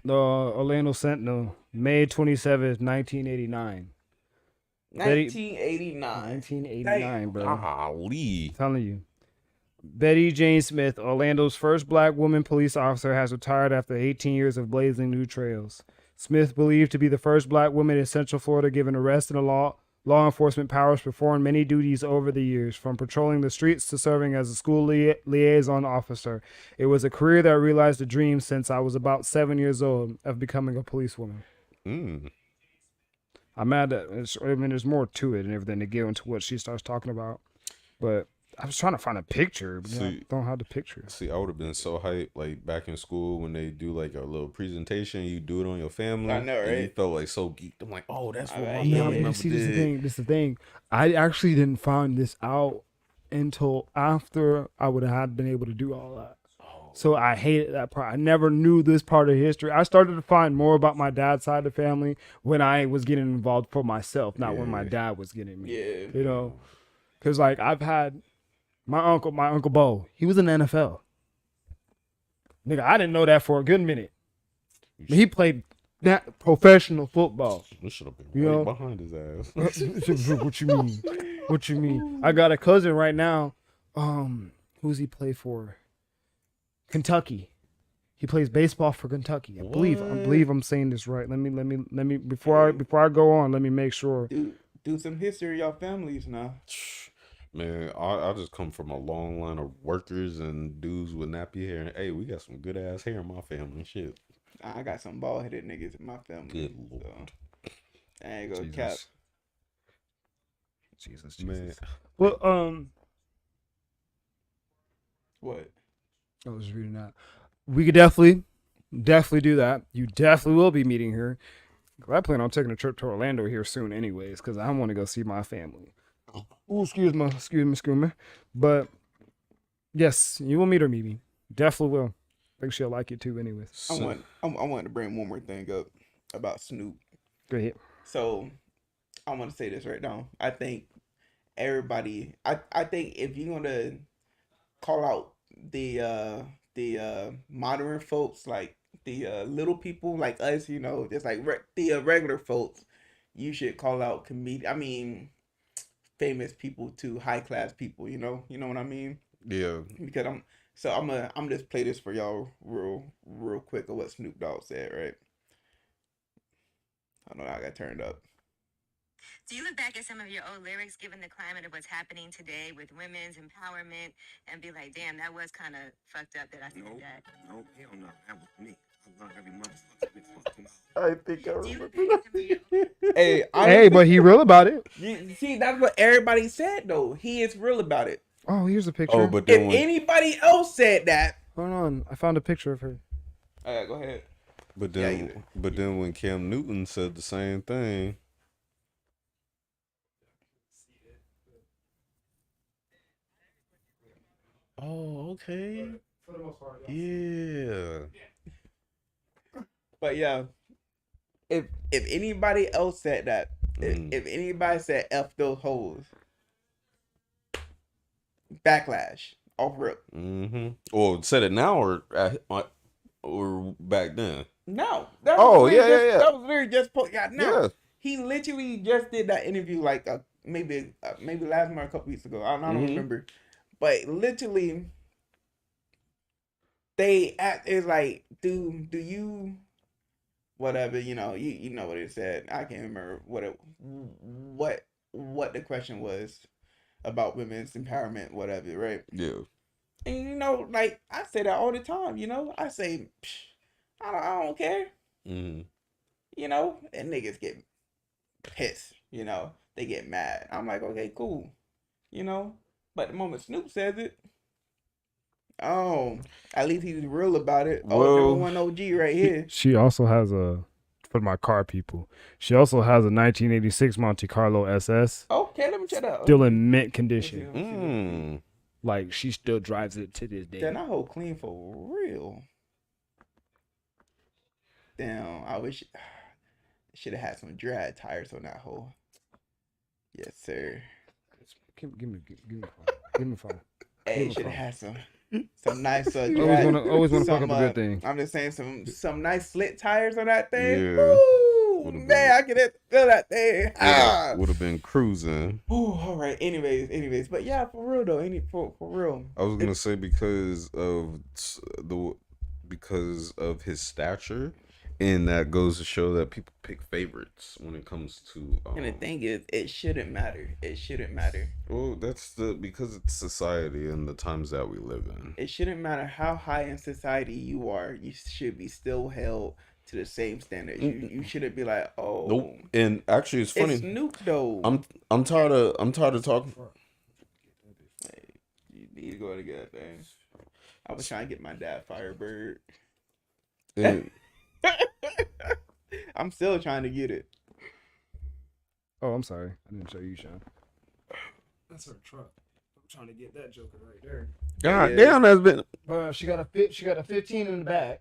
Speaker 6: The Orlando Sentinel, May 27th, 1989. 1989, bro.
Speaker 3: Golly.
Speaker 6: I'm telling you. Betty Jane Smith, Orlando's first black woman police officer, has retired after 18 years of blazing new trails. Smith, believed to be the first black woman in Central Florida given arrest in a law enforcement powers, performed many duties over the years, from patrolling the streets to serving as a school liaison officer. It was a career that I realized a dream since I was about 7 years old of becoming a policewoman. I'm mad that there's more to it and everything to get into what she starts talking about. But I was trying to find a picture, but I don't have the picture.
Speaker 3: See, I would have been so hyped, like back in school when they do like a little presentation, you do it on your family.
Speaker 4: I know, right?
Speaker 3: And you felt like so geeked. I'm like, oh, that's what my
Speaker 4: Yeah,
Speaker 3: family member
Speaker 6: See,
Speaker 3: did.
Speaker 6: this is the thing. I actually didn't find this out until after I would have been able to do all that. So I hated that part. I never knew this part of history. I started to find more about my dad's side of the family when I was getting involved for myself, not when my dad was getting me.
Speaker 4: Yeah.
Speaker 6: You know, because like I've had my uncle Bo. He was in the NFL. Nigga, I didn't know that for a good minute. He played that professional football.
Speaker 3: This should have been
Speaker 6: You
Speaker 3: right
Speaker 6: know?
Speaker 3: behind his ass.
Speaker 6: What you mean? What you mean? I got a cousin right now. Who's he play for? Kentucky. He plays baseball for Kentucky. I believe I'm saying this right. Let me before I go on, let me make sure.
Speaker 4: Do some history of your families now.
Speaker 3: Man, I just come from a long line of workers and dudes with nappy hair. And hey, we got some good ass hair in my family. Shit.
Speaker 4: I got some bald headed niggas in my family.
Speaker 3: Good Lord.
Speaker 4: So I ain't gonna cap.
Speaker 6: Jesus.
Speaker 3: Man.
Speaker 6: Well,
Speaker 4: What?
Speaker 6: I was reading that. We could definitely do that. You definitely will be meeting her. I plan on taking a trip to Orlando here soon, anyways, because I want to go see my family. Oh, excuse me. But yes, you will meet her, Mimi. Definitely will. I think she'll like it too, anyways.
Speaker 4: I want to bring one more thing up about Snoop.
Speaker 6: Go ahead.
Speaker 4: So I want to say this right now. I think everybody. I think if you're gonna call out the modern folks, like the little people like us, you know, just like the regular folks, you should call out famous people to high class people. You know what I mean?
Speaker 3: Yeah.
Speaker 4: Because I'm just play this for y'all real quick of what Snoop Dogg said, right? I don't know, I got turned up.
Speaker 11: Do you look back at some of your old lyrics, given the climate of what's happening today with women's empowerment, and be like, damn, that was kind of fucked up that I said that?
Speaker 8: No, hell no. That was me. I learned every motherfucker.
Speaker 4: I think I
Speaker 11: Do you
Speaker 4: remember.
Speaker 11: look back at some of your
Speaker 6: Hey, but he real about it.
Speaker 4: See, that's what everybody said though. He is real about it.
Speaker 6: Oh, here's a picture.
Speaker 3: Oh, but
Speaker 4: If
Speaker 3: then when,
Speaker 4: anybody else said that,
Speaker 6: Hold on. I found a picture of her.
Speaker 4: go ahead.
Speaker 3: but then when Cam Newton said the same thing. Oh, okay.
Speaker 5: For the most part,
Speaker 3: Yeah.
Speaker 4: But yeah, if anybody else said that, if anybody said F those hoes, backlash off rip.
Speaker 3: Mm-hmm. Or said it now or back then.
Speaker 4: No.
Speaker 3: That was
Speaker 4: very just now.
Speaker 3: Yeah.
Speaker 4: He literally just did that interview like maybe last month or a couple weeks ago. I don't remember. But literally, they act is like, do you, whatever, you know what it said. I can't remember what the question was about women's empowerment, whatever, right?
Speaker 3: Yeah.
Speaker 4: And like I say that all the time. I say, I don't care.
Speaker 3: Mm-hmm.
Speaker 4: And niggas get pissed. They get mad. I'm like, okay, cool. But the moment Snoop says it, at least he's real about it.
Speaker 3: Well,
Speaker 4: one OG right here.
Speaker 6: She also has for my car people, she also has a 1986 Monte Carlo SS.
Speaker 4: Okay, let me check that out.
Speaker 6: Still in mint condition. Like, she still drives it to this day.
Speaker 4: Damn, that whole clean for real. Damn, I wish should have had some drag tires on that hole. Yes, sir.
Speaker 6: Give me phone.
Speaker 4: Hey, should have had some nice drag.
Speaker 6: Always want to fuck up a good thing.
Speaker 4: I'm just saying some nice slit tires on that thing.
Speaker 3: Yeah.
Speaker 4: Ooh, man, I could feel that thing.
Speaker 3: Would have been cruising.
Speaker 4: Ooh, all right. Anyways, but yeah, for real though. For real.
Speaker 3: I was gonna say because of his stature And that goes to show that people pick favorites when it comes to.
Speaker 4: And the thing is, it shouldn't matter. It shouldn't matter.
Speaker 3: Well, because it's society and the times that we live in.
Speaker 4: It shouldn't matter how high in society you are. You should be still held to the same standards. You shouldn't be like, oh.
Speaker 3: Nope. And actually, it's funny.
Speaker 4: It's Snoop though.
Speaker 3: I'm tired of talking.
Speaker 4: Hey, you need to go to get that thing. I was trying to get my dad Firebird.
Speaker 3: And,
Speaker 4: I'm still trying to get it.
Speaker 6: Oh, I'm sorry. I didn't show you, Sean.
Speaker 5: That's her truck. I'm trying to get that joker right there.
Speaker 3: God damn, that's been.
Speaker 6: She got a 15 in the back.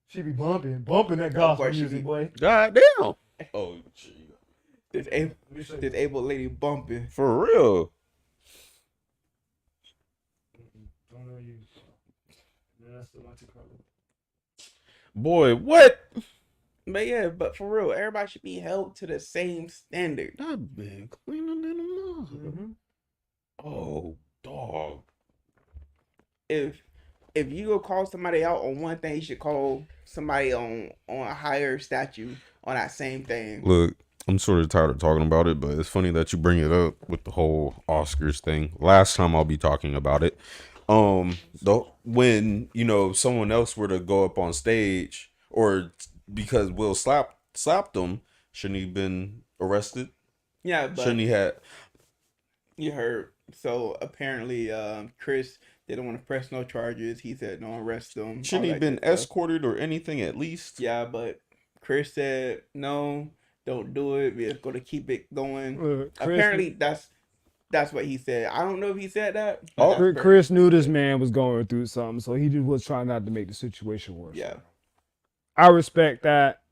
Speaker 6: She be bumping that gospel music, boy.
Speaker 3: God damn. Oh, gee.
Speaker 4: Disabled lady bumping.
Speaker 3: For real.
Speaker 5: Don't know you. That's the Monte Carlo.
Speaker 3: Boy, what?
Speaker 4: But yeah, but for real, everybody should be held to the same standard.
Speaker 3: That been cleaner than a mother.
Speaker 4: Mm-hmm.
Speaker 3: Oh, dog.
Speaker 4: If you go call somebody out on one thing, you should call somebody on a higher statue on that same thing.
Speaker 3: Look, I'm sort of tired of talking about it, but it's funny that you bring it up with the whole Oscars thing. Last time I'll be talking about it. When someone else were to go up on stage, or because Will slapped him, shouldn't he been arrested?
Speaker 4: Yeah, but
Speaker 3: shouldn't he had?
Speaker 4: You heard. So apparently, Chris didn't want to press no charges. He said don't arrest him.
Speaker 3: Shouldn't he been escorted or anything at least?
Speaker 4: Yeah, but Chris said no, don't do it. We're going to keep it going. Apparently, that's what he said. I don't know if he said that.
Speaker 6: Chris knew this man was going through something, so he just was trying not to make the situation worse.
Speaker 4: Yeah,
Speaker 6: I respect that.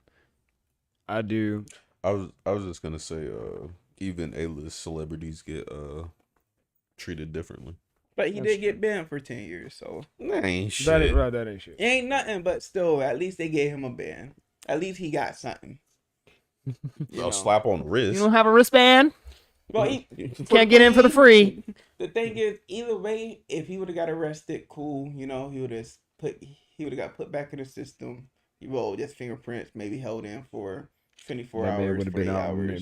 Speaker 6: I do.
Speaker 3: I was just gonna say, even A-list celebrities get treated differently.
Speaker 4: But he did get banned for 10 years, so
Speaker 3: that ain't shit.
Speaker 6: That ain't shit.
Speaker 4: It ain't nothing, but still, at least they gave him a ban. At least he got something.
Speaker 3: I'll slap on the wrist.
Speaker 6: You don't have a wristband?
Speaker 4: Well, he
Speaker 6: can't get in for the free.
Speaker 4: The thing is, either way, if he would have got arrested, cool. He would have got put back in the system. He rolled his fingerprints, maybe held in for 24 hours.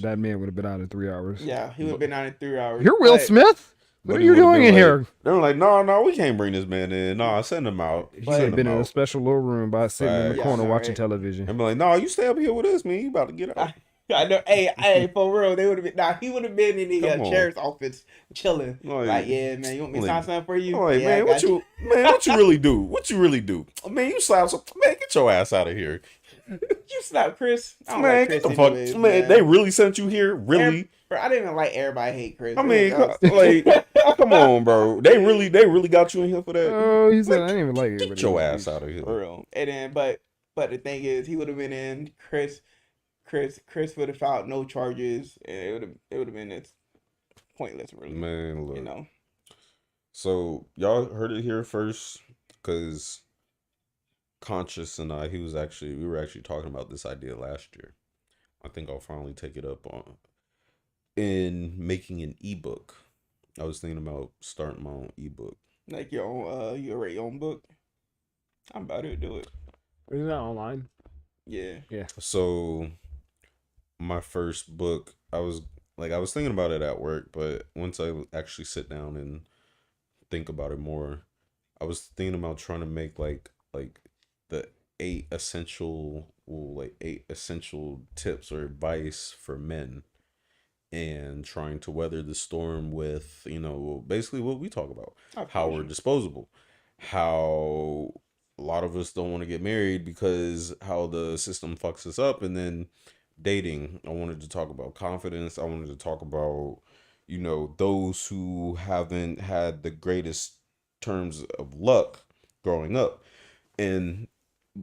Speaker 6: That man would have been out in 3 hours.
Speaker 4: Yeah, he would have been out in 3 hours.
Speaker 6: You're Will Smith? What are you doing in here?
Speaker 3: They were like, no, we can't bring this man in. No, send him out.
Speaker 6: He would have been in a special little room by sitting in the corner watching television.
Speaker 3: And be like, no, you stay up here with us, man. You about to get out.
Speaker 4: I know. Hey, for real, they would have been. Nah, he would have been in the sheriff's office chilling. Like, yeah, man, you want me to sign something for you?
Speaker 3: Like,
Speaker 4: yeah,
Speaker 3: what you really do? What you really do? Man, you slap some. Man, get your ass out of here.
Speaker 4: You slap Chris. I don't
Speaker 3: man,
Speaker 4: like Chris
Speaker 3: get the fuck.
Speaker 4: anyways,
Speaker 3: man, they really sent you here? Really?
Speaker 4: Bro, I didn't even like everybody hate Chris.
Speaker 3: I mean, like, come on, bro. They really got you in here for that.
Speaker 6: Oh, he said I didn't even like it.
Speaker 3: Get your ass out of here.
Speaker 4: For real. And then, but the thing is, he would have been in. Chris would have filed no charges, and it would have been it's pointless, really.
Speaker 3: Man, look. So y'all heard it here first, because Conscious and we were actually talking about this idea last year. I think I'll finally take it up in making an ebook. I was thinking about starting my own ebook.
Speaker 4: Like your own, you write your own book. I'm about to do it.
Speaker 6: Isn't that online?
Speaker 4: Yeah.
Speaker 3: So my first book, I was thinking about it at work, but once I actually sit down and think about it more, I was thinking about trying to make like the 8 essential tips or advice for men, and trying to weather the storm with, basically what we talk about, how we're disposable, how a lot of us don't want to get married because how the system fucks us up, and then dating. I wanted to talk about confidence. I wanted to talk about, those who haven't had the greatest terms of luck growing up. And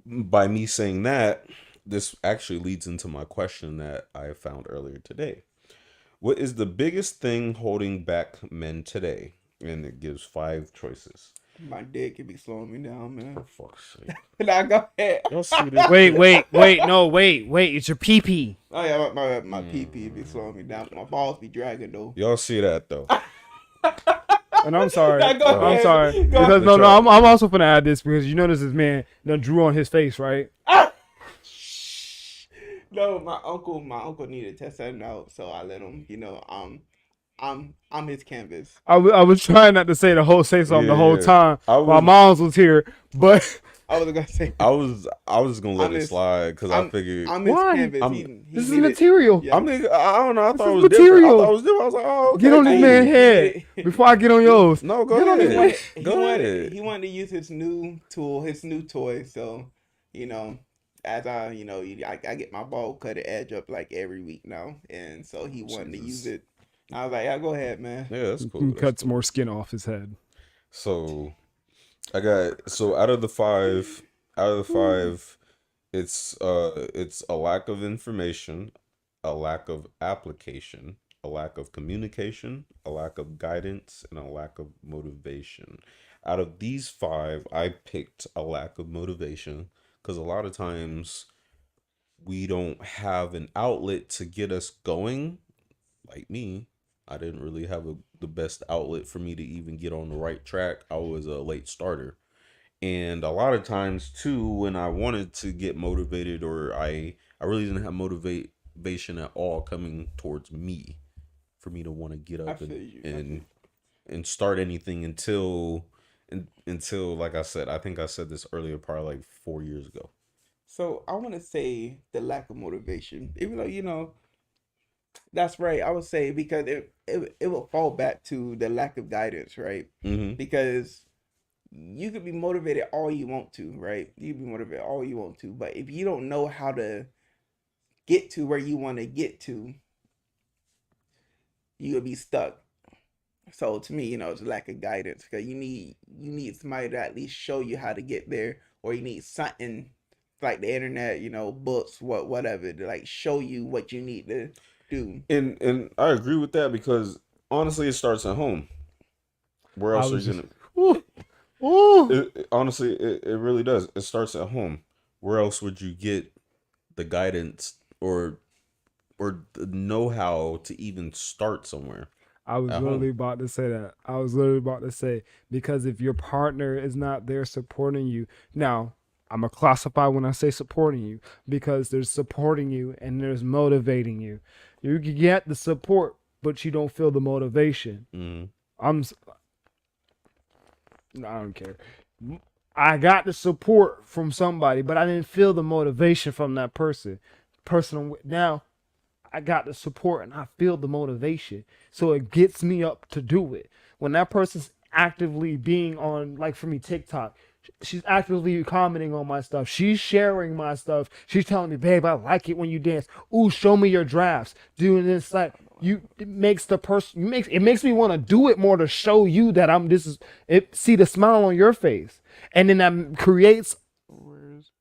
Speaker 3: by me saying that, this actually leads into my question that I found earlier today. What is the biggest thing holding back men today? And it gives 5 choices.
Speaker 4: My dick could be slowing me down, man.
Speaker 3: For fuck's sake.
Speaker 4: Now go ahead.
Speaker 6: Wait. It's your pee-pee.
Speaker 4: Oh yeah, my pee-pee be slowing me down. My balls be dragging though.
Speaker 3: Y'all see that though?
Speaker 6: And I'm sorry.
Speaker 4: Go
Speaker 6: I'm
Speaker 4: ahead.
Speaker 6: sorry.
Speaker 4: Go
Speaker 6: Because
Speaker 4: ahead.
Speaker 6: I'm also gonna add this because you notice this man done drew on his face, right?
Speaker 4: No, my uncle needed to test something out, so I let him. I'm his canvas.
Speaker 6: I was trying not to say something the whole time while Miles was here, but
Speaker 4: I was gonna say
Speaker 3: I was just gonna let it slide because I figured
Speaker 4: I'm his
Speaker 6: why?
Speaker 4: canvas.
Speaker 6: This is material.
Speaker 4: Yeah.
Speaker 3: I mean, I don't know. I
Speaker 6: This
Speaker 3: thought it
Speaker 6: is
Speaker 3: was different. I
Speaker 6: material.
Speaker 3: thought it was different. I was like, oh, okay,
Speaker 6: Get on this
Speaker 3: cool.
Speaker 6: man's head before I get on yours.
Speaker 3: No, go
Speaker 6: Get on this
Speaker 3: ahead.
Speaker 6: man.
Speaker 3: Go ahead.
Speaker 4: He wanted to use his new tool, his new toy. So, as I get my ball cutter edge up like every week now, and so he wanted to use it. I was like, yeah, go ahead, man.
Speaker 3: Yeah, that's cool.
Speaker 6: He
Speaker 3: That's
Speaker 6: cuts
Speaker 3: cool.
Speaker 6: more skin off his head.
Speaker 3: So out of the five, it's a lack of information, a lack of application, a lack of communication, a lack of guidance, and a lack of motivation. Out of these five, I picked a lack of motivation because a lot of times we don't have an outlet to get us going. Like me, I didn't really have the best outlet for me to even get on the right track. I was a late starter. And a lot of times too, when I wanted to get motivated, or I really didn't have motivation at all coming towards me for me to want to get up and start anything until like I said, I think I said this earlier, probably like 4 years ago.
Speaker 4: So I want to say the lack of motivation, even though that's right. I would say because it will fall back to the lack of guidance, right?
Speaker 3: Mm-hmm.
Speaker 4: Because you could be motivated all you want to, right? You can be motivated all you want to, but if you don't know how to get to where you want to get to, you'll be stuck. So to me, it's a lack of guidance because you need somebody to at least show you how to get there, or you need something like the internet, books, whatever, to like show you what you need to do.
Speaker 3: And I agree with that because honestly, it starts at home. Where else are you gonna? Honestly, it really does. It starts at home. Where else would you get the guidance or the know-how to even start somewhere?
Speaker 6: I was literally about to say that. I was literally about to say, because if your partner is not there supporting you, now I'm going to classify when I say supporting you, because there's supporting you and there's motivating you. You can get the support, but you don't feel the motivation.
Speaker 3: Mm-hmm.
Speaker 6: I don't care. I got the support from somebody, but I didn't feel the motivation from that person. Now, I got the support and I feel the motivation. So it gets me up to do it. When that person's actively being on, like for me, TikTok, she's actively commenting on my stuff. She's sharing my stuff. She's telling me, babe, I like it when you dance. Ooh, show me your drafts. Doing this, like, it makes me want to do it more to show you that see the smile on your face. And then that creates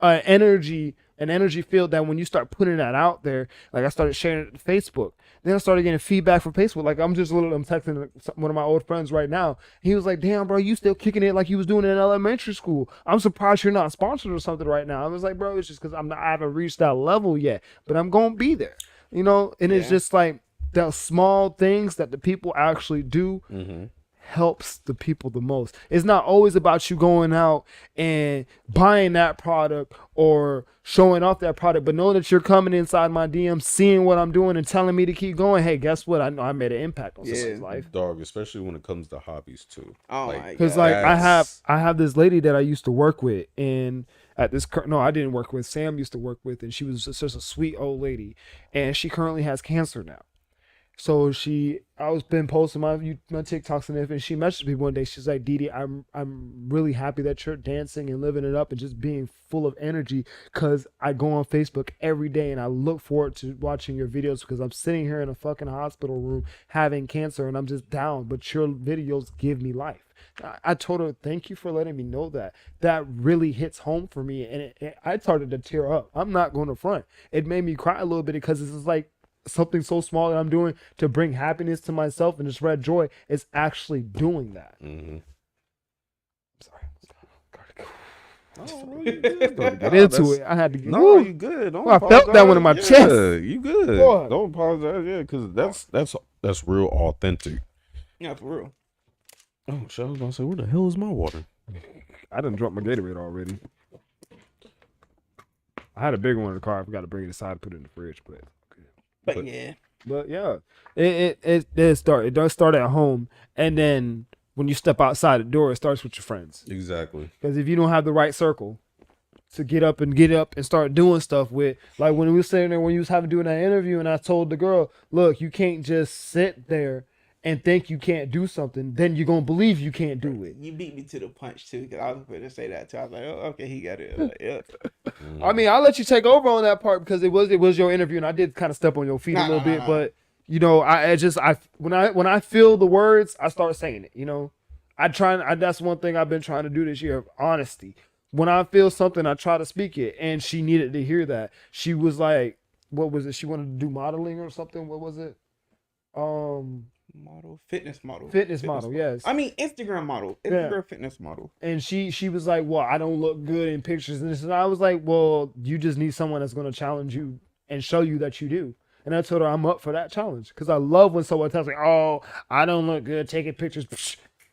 Speaker 6: an energy field that when you start putting that out there, like I started sharing it to Facebook. Then I started getting feedback from Facebook. Like I'm texting one of my old friends right now. He was like, damn, bro, you still kicking it like you was doing it in elementary school. I'm surprised you're not sponsored or something right now. I was like, bro, it's just because I haven't reached that level yet, but I'm going to be there, and it's just like the small things that the people actually do.
Speaker 3: Mm-hmm.
Speaker 6: Helps the people the most. It's not always about you going out and buying that product or showing off that product, but know that you're coming inside my DM, seeing what I'm doing and telling me to keep going. Hey, guess what? I know I made an impact on somebody's life.
Speaker 3: Dog, especially when it comes to hobbies too.
Speaker 4: Oh my god.
Speaker 6: Because like I have this lady that I used to work with, and I didn't work with. Sam used to work with, and she was just a sweet old lady, and she currently has cancer now. So I was been posting my TikToks and everything. And she messaged me one day. She's like, Didi, I'm really happy that you're dancing and living it up and just being full of energy. Cause I go on Facebook every day and I look forward to watching your videos because I'm sitting here in a fucking hospital room having cancer and I'm just down. But your videos give me life. I told her, thank you for letting me know that. That really hits home for me. And I started to tear up. I'm not going to front. It made me cry a little bit because it's just like, something so small that I'm doing to bring happiness to myself and to spread joy is actually doing that.
Speaker 3: Mm-hmm.
Speaker 6: I'm sorry. Get into it. I had to get.
Speaker 3: No, you good. Don't
Speaker 6: I felt that one in my chest.
Speaker 3: You good.
Speaker 6: Boy.
Speaker 3: Don't apologize. Yeah, because that's real authentic.
Speaker 4: Yeah, for real.
Speaker 3: Oh, shit, I was gonna say, where the hell is my water?
Speaker 6: I done dropped my Gatorade already. I had a big one in the car. I forgot to bring it inside and put it in the fridge,
Speaker 4: But yeah.
Speaker 6: But yeah, it does start at home, and then when you step outside the door, it starts with your friends.
Speaker 3: Exactly.
Speaker 6: Because if you don't have the right circle to get up and start doing stuff with, like when we were sitting there when you was doing that interview, and I told the girl, look, you can't just sit there and think you can't do something, then you're gonna believe you can't do it.
Speaker 4: You beat me to the punch too, because I was going to say that too. I was like, oh, okay, he got it. Like, yeah.
Speaker 6: I mean, I'll let you take over on that part because it was your interview, and I did kind of step on your feet a little bit, but you know, when I feel the words, I start saying it. You know, that's one thing I've been trying to do this year, honesty. When I feel something, I try to speak it, and she needed to hear that. She was like, what was it? She wanted to do modeling or something. What was it?
Speaker 4: Fitness model,
Speaker 6: yes.
Speaker 4: I mean, Instagram fitness model.
Speaker 6: And she was like, well, I don't look good in pictures and this, and I was like, well, you just need someone that's going to challenge you and show you that you do. And I told her I'm up for that challenge because I love when someone tells me, oh, I don't look good taking pictures.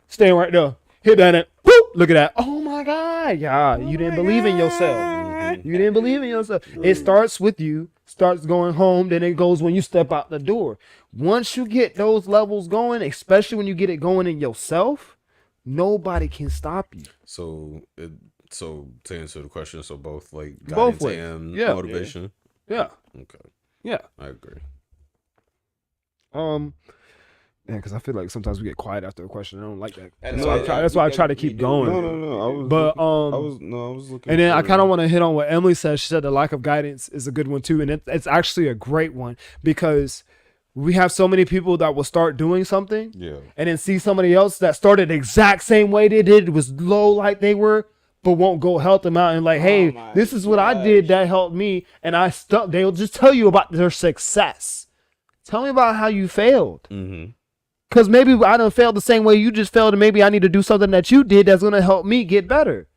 Speaker 6: Staying right there, hit that, whoop, look at that. Oh my God, yeah, you didn't believe in yourself. You didn't believe in yourself. It starts with you, starts going home, then it goes when you step out the door. Once you get those levels going, especially when you get it going in yourself, nobody can stop you.
Speaker 3: So to answer the question, so both like
Speaker 6: Both
Speaker 3: guidance
Speaker 6: ways.
Speaker 3: and
Speaker 6: Yeah.
Speaker 3: motivation.
Speaker 6: Yeah.
Speaker 3: Okay.
Speaker 6: Yeah.
Speaker 3: I agree.
Speaker 6: Yeah, because I feel like sometimes we get quiet after a question. I don't like that.
Speaker 4: No,
Speaker 6: That's why I try to keep going.
Speaker 3: No. I was looking.
Speaker 6: And then I kind of want to hit on what Emily said. She said the lack of guidance is a good one too, and it's actually a great one because we have so many people that will start doing something, and then see somebody else that started the exact same way they did, was low like they were, but won't go help them out and like, hey, this is what I did that helped me, and I stuck. They'll just tell you about their success. Tell me about how you failed.
Speaker 3: Mm-hmm.
Speaker 6: Because maybe I done failed the same way you just failed, and maybe I need to do something that you did that's going to help me get better.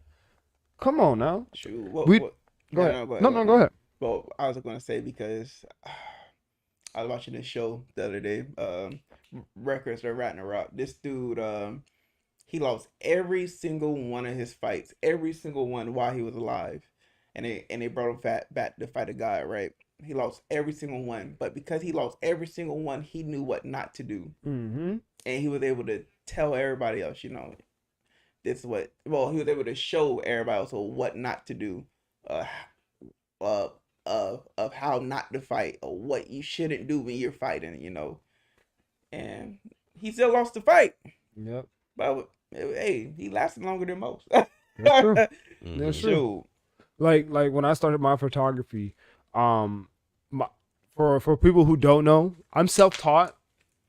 Speaker 6: Come on now.
Speaker 4: Shoot.
Speaker 6: Go ahead. No, go ahead.
Speaker 4: Well, I was going to say because I was watching this show the other day, Records of Ragnarok. This dude, he lost every single one of his fights, every single one while he was alive. And they brought him back to fight a guy, right? He lost every single one, but because he lost every single one, he knew what not to do, and he was able to tell everybody else, you know, this is what. Well, he was able to show everybody else what not to do, of how not to fight or what you shouldn't do when you're fighting, you know. And he still lost the fight.
Speaker 6: Yep.
Speaker 4: But hey, he lasted longer than most.
Speaker 6: That's true. That's true. Like when I started my photography. For people who don't know, I'm self-taught.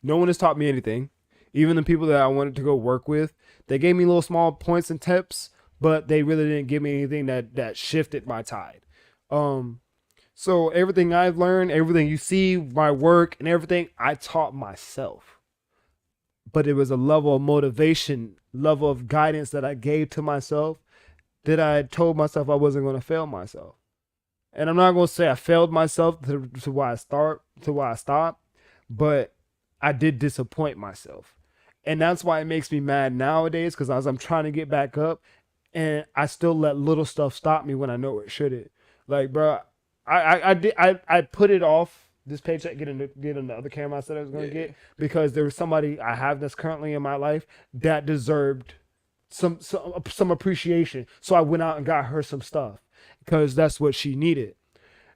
Speaker 6: No one has taught me anything. Even the people that I wanted to go work with, they gave me little small points and tips, but they really didn't give me anything that shifted my tide. So everything I've learned, everything you see, my work and everything, I taught myself. But it was a level of motivation, level of guidance that I gave to myself that I told myself I wasn't going to fail myself. And I'm not going to say I failed myself to why I stopped, but I did disappoint myself. And that's why it makes me mad nowadays, because as I'm trying to get back up, and I still let little stuff stop me when I know it shouldn't. Like, bro, I put it off this paycheck, get in the other camera I said I was going to get, because there was somebody I have that's currently in my life that deserved some appreciation. So I went out and got her some stuff, because that's what she needed.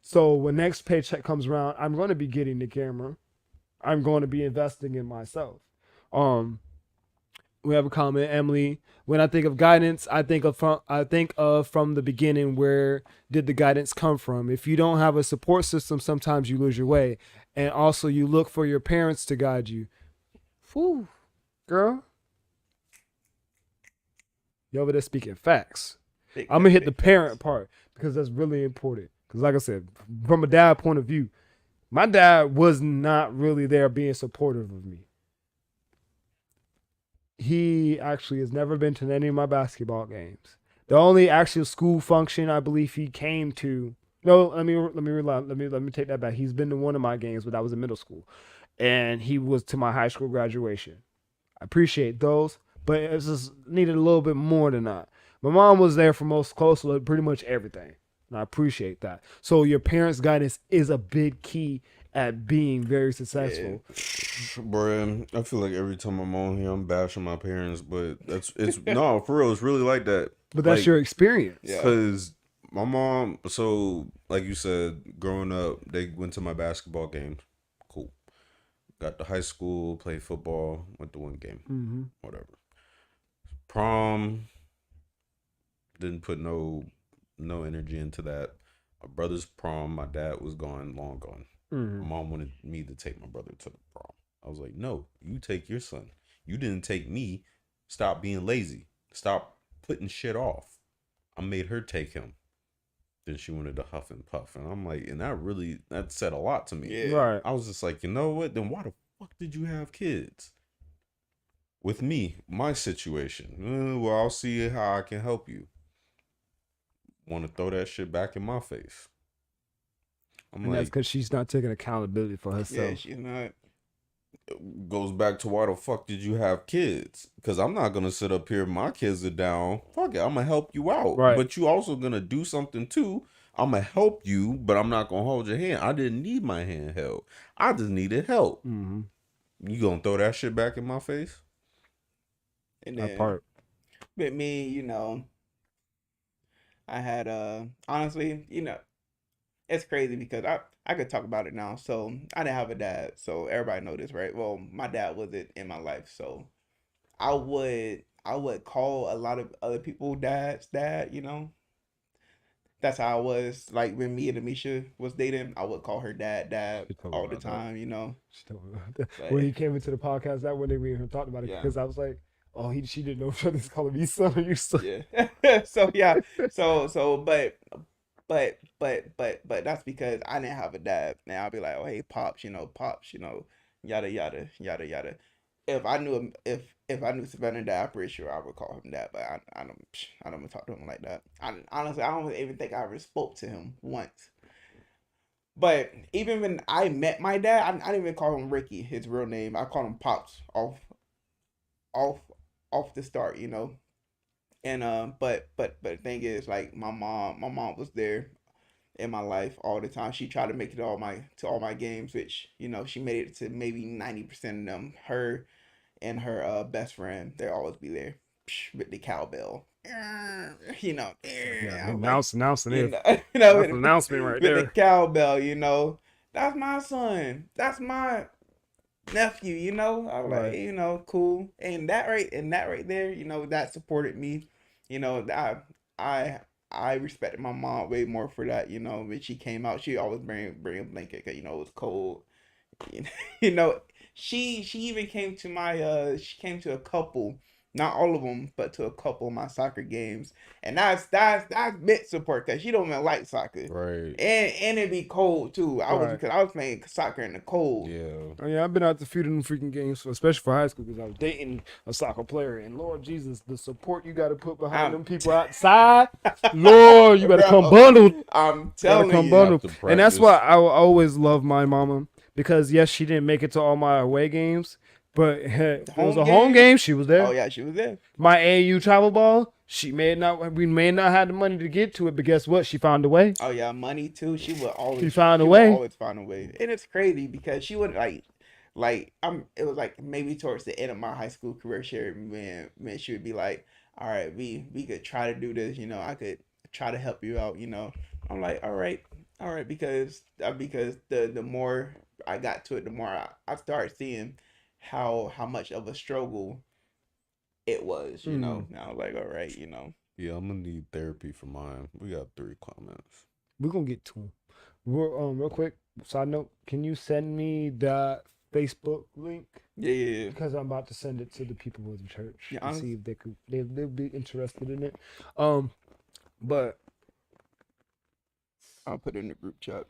Speaker 6: So when next paycheck comes around, I'm going to be getting the camera. I'm going to be investing in myself. We have a comment, Emily. When I think of guidance, I think of from the beginning. Where did the guidance come from? If you don't have a support system, sometimes you lose your way, and also you look for your parents to guide you. Whew, girl, you over there speaking facts. I'm gonna hit the parent part because that's really important. Because like I said, from a dad point of view, my dad was not really there being supportive of me. He actually has never been to any of my basketball games. The only actual school function I believe he came to. No, let me take that back. He's been to one of my games, but that was in middle school, and he was to my high school graduation. I appreciate those, but it just needed a little bit more than that. My mom was there for most close to pretty much everything. And I appreciate that. So your parents' guidance is a big key at being very successful.
Speaker 3: Bro, I feel like every time I'm on here, I'm bashing my parents, but it's no, for real, it's really like that.
Speaker 6: But that's
Speaker 3: like,
Speaker 6: your experience.
Speaker 3: Because my mom, so like you said, growing up, they went to my basketball games. Cool. Got to high school, played football, went to one game, whatever. Prom, didn't put no energy into that. My brother's prom, my dad was gone, long gone. My mom wanted me to take my brother to the prom. I was like, no, you take your son. You didn't take me. Stop being lazy. Stop putting shit off. I made her take him. Then she wanted to huff and puff. And I'm like, and that said a lot to me.
Speaker 4: Yeah.
Speaker 6: Right.
Speaker 3: I was just like, you know what? Then why the fuck did you have kids? With me, my situation. Well, I'll see how I can help you. Want to throw that shit back in my face.
Speaker 6: And that's because she's not taking accountability for herself.
Speaker 4: Yeah, she's not.
Speaker 3: Goes back to why the fuck did you have kids? Because I'm not gonna sit up here. My kids are down. Fuck it, I'm gonna help you out.
Speaker 6: Right.
Speaker 3: But you also gonna do something too. I'm gonna help you, but I'm not gonna hold your hand. I didn't need my hand held. I just needed help. You gonna throw that shit back in my face?
Speaker 4: And
Speaker 6: That
Speaker 4: then,
Speaker 6: part.
Speaker 4: But me, I had honestly, it's crazy because I could talk about it now. So I didn't have a dad, so everybody know this, right? Well, my dad wasn't in my life, so I would call a lot of other people dad's dad. That's how I was. Like when me and Amisha was dating, I would call her dad
Speaker 6: She told me
Speaker 4: all the
Speaker 6: about that.
Speaker 4: time.
Speaker 6: She told me about that.
Speaker 4: But-
Speaker 6: When he came into the podcast, that one day we even talked about it
Speaker 4: Yeah.
Speaker 6: because I was like, oh, she didn't know if she was calling me son or you son.
Speaker 4: Yeah. So yeah. But that's because I didn't have a dad. Now I'll be like, oh hey, pops, yada yada yada yada. If I knew Savannah dad, I'm pretty sure I would call him dad. But I don't talk to him like that. Honestly, I don't even think I ever spoke to him once. But even when I met my dad, I didn't even call him Ricky, his real name. I called him Pops off the start, And but the thing is, like my mom was there in my life all the time. She tried to make it to all my games, which she made it to maybe 90% of them. Her and her best friend, they always be there with the cowbell.
Speaker 6: Yeah,
Speaker 4: I'm
Speaker 6: announcing it.
Speaker 4: That's
Speaker 6: That's an announcement right
Speaker 4: with
Speaker 6: there.
Speaker 4: the cowbell. That's my son. That's my nephew. I'm
Speaker 6: Right.
Speaker 4: like, cool. And that right there, that supported me. I respected my mom way more for that. When she came out, she always bring a blanket because it was cold. She even came to she came to a couple, not all of them, but to a couple of my soccer games, and that's bit support because she don't even like soccer,
Speaker 3: Right.
Speaker 4: and it be cold too. Because I was playing soccer in the cold.
Speaker 3: Yeah.
Speaker 6: Oh, yeah, I've been out to a few of them freaking games, especially for high school, because I was dating a soccer player. And Lord Jesus, the support you got to put behind them people outside, Lord, you better come bundled.
Speaker 4: I'm telling you.
Speaker 6: Bundled.
Speaker 3: to
Speaker 6: And that's
Speaker 3: practice.
Speaker 6: why I always love my mama, because yes, she didn't make it to all my away games, but if it was a home game, she was there.
Speaker 4: Oh yeah, she was there.
Speaker 6: My AAU travel ball, we may not have the money to get to it, but guess what? She found a way.
Speaker 4: Oh yeah, money too. She would always.
Speaker 6: She found a
Speaker 4: would
Speaker 6: way.
Speaker 4: Always find a way, and it's crazy because she would like. It was like maybe towards the end of my high school career, when she would be like, "All right, we could try to do this. I could try to help you out. I'm like, all right, because the more I got to it, the more I started seeing how much of a struggle it was. Now I was like, all right,
Speaker 3: Yeah, I'm gonna need therapy for mine. We got 3 comments.
Speaker 6: We're gonna get to them. Real quick, side note, can you send me that Facebook link?
Speaker 4: Yeah.
Speaker 6: Because I'm about to send it to the people of the church
Speaker 4: Yeah,
Speaker 6: and see if they'll be interested in it. But
Speaker 4: I'll put it in the group chat.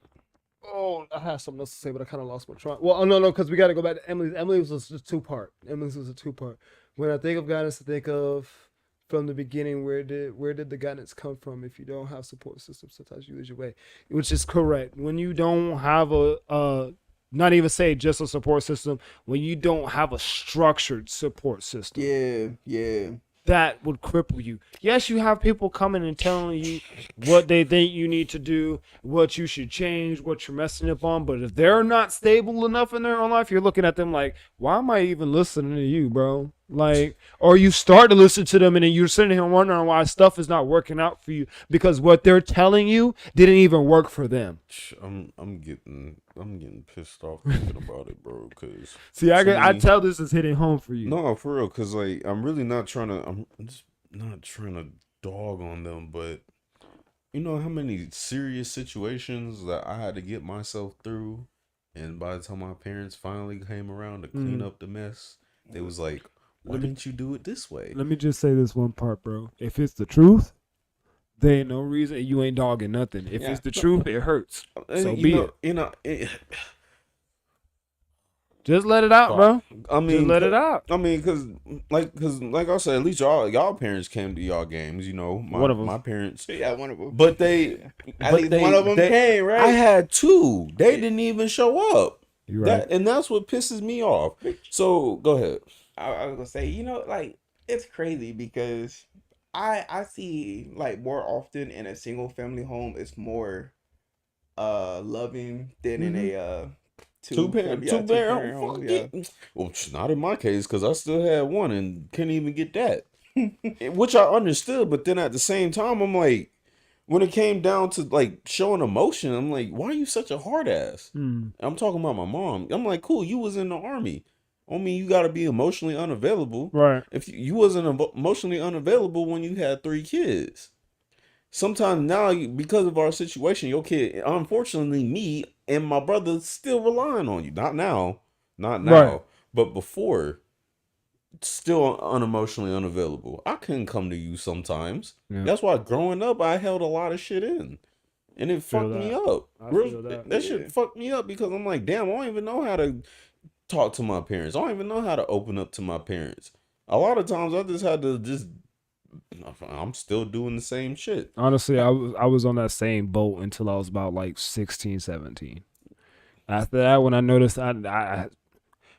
Speaker 6: oh, I had something else to say, but I kind of lost my train. Well, no, because we got to go back to Emily's. Emily's was a 2-part. Emily's was a 2-part. When I think of guidance, I think of from the beginning, where did the guidance come from? If you don't have support systems, sometimes you lose your way, which is correct. When you don't have not even say just a support system, when you don't have a structured support system.
Speaker 4: Yeah.
Speaker 6: that would cripple you. Yes, you have people coming and telling you what they think you need to do, what you should change, what you're messing up on. But if they're not stable enough in their own life, you're looking at them like, why am I even listening to you, bro? Like, or you start to listen to them and then you're sitting here wondering why stuff is not working out for you because what they're telling you didn't even work for them.
Speaker 3: I'm getting pissed off thinking about it, bro. Cause
Speaker 6: see, I tell this is hitting home for you.
Speaker 3: No, for real. Cause like I'm really not trying to. I'm just not trying to dog on them, but you know how many serious situations that I had to get myself through, and by the time my parents finally came around to clean up the mess, they was like, "Why didn't you do it this way?"
Speaker 6: Let me just say this one part, bro. If it's the truth, there ain't no reason you ain't dogging nothing. If it's the truth, it hurts. So be it. Just let it out, bro.
Speaker 3: I mean,
Speaker 6: just let it out.
Speaker 3: I mean, cause like I said, at least y'all parents came to y'all games. You know,
Speaker 6: one of them.
Speaker 3: My parents.
Speaker 4: Yeah, one of them.
Speaker 3: But they,
Speaker 4: at least one of them came, right?
Speaker 3: I had two. They didn't even show up.
Speaker 6: You're right.
Speaker 3: And that's what pisses me off. So go ahead.
Speaker 4: I was gonna say, you know, like it's crazy because I see like more often in a single family home, it's more loving than in a two parent home. Yeah.
Speaker 3: Well, not in my case because I still had one and couldn't even get that, which I understood. But then at the same time, I'm like, when it came down to like showing emotion, I'm like, why are you such a hard ass? I'm talking about my mom. I'm like, cool, you was in the army. I mean, you got to be emotionally unavailable.
Speaker 6: Right.
Speaker 3: If you wasn't emotionally unavailable when you had 3 kids. Sometimes now, because of our situation, your kid, unfortunately, me and my brother still relying on you. Not now,
Speaker 6: Right.
Speaker 3: but before, still unemotionally unavailable. I couldn't come to you sometimes.
Speaker 6: Yeah.
Speaker 3: That's why growing up, I held a lot of shit in. And it fucked me up. That shit fucked me up because I'm like, damn, I don't even know how to talk to my parents. I don't even know how to open up to my parents. A lot of times I just had to I'm still doing the same shit.
Speaker 6: Honestly, I was on that same boat until I was about like 16, 17. After that, when I noticed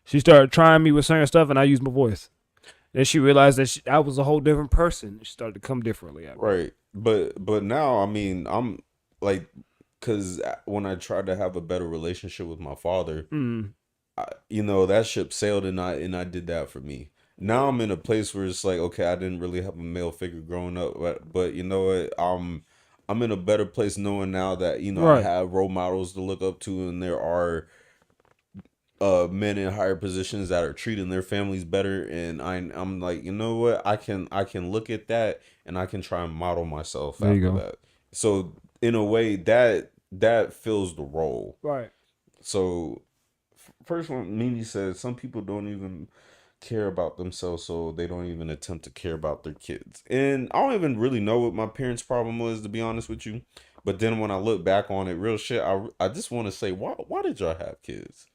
Speaker 6: she started trying me with certain stuff and I used my voice. Then she realized that I was a whole different person. She started to come differently at me.
Speaker 3: Right. But now, I mean, I'm like, because when I tried to have a better relationship with my father, you know, that ship sailed and I did that for me. Now I'm in a place where it's like, okay, I didn't really have a male figure growing up, but you know what? I'm in a better place knowing now that, you know, I have role models to look up to, and there are men in higher positions that are treating their families better, and I'm like, you know what? I can look at that and I can try and model myself after that. So in a way that fills the role.
Speaker 6: Right.
Speaker 3: So first one, Mimi said some people don't even care about themselves, so they don't even attempt to care about their kids. And I don't even really know what my parents' problem was, to be honest with you. But then when I look back on it, real shit, I just want to say, why did y'all have kids?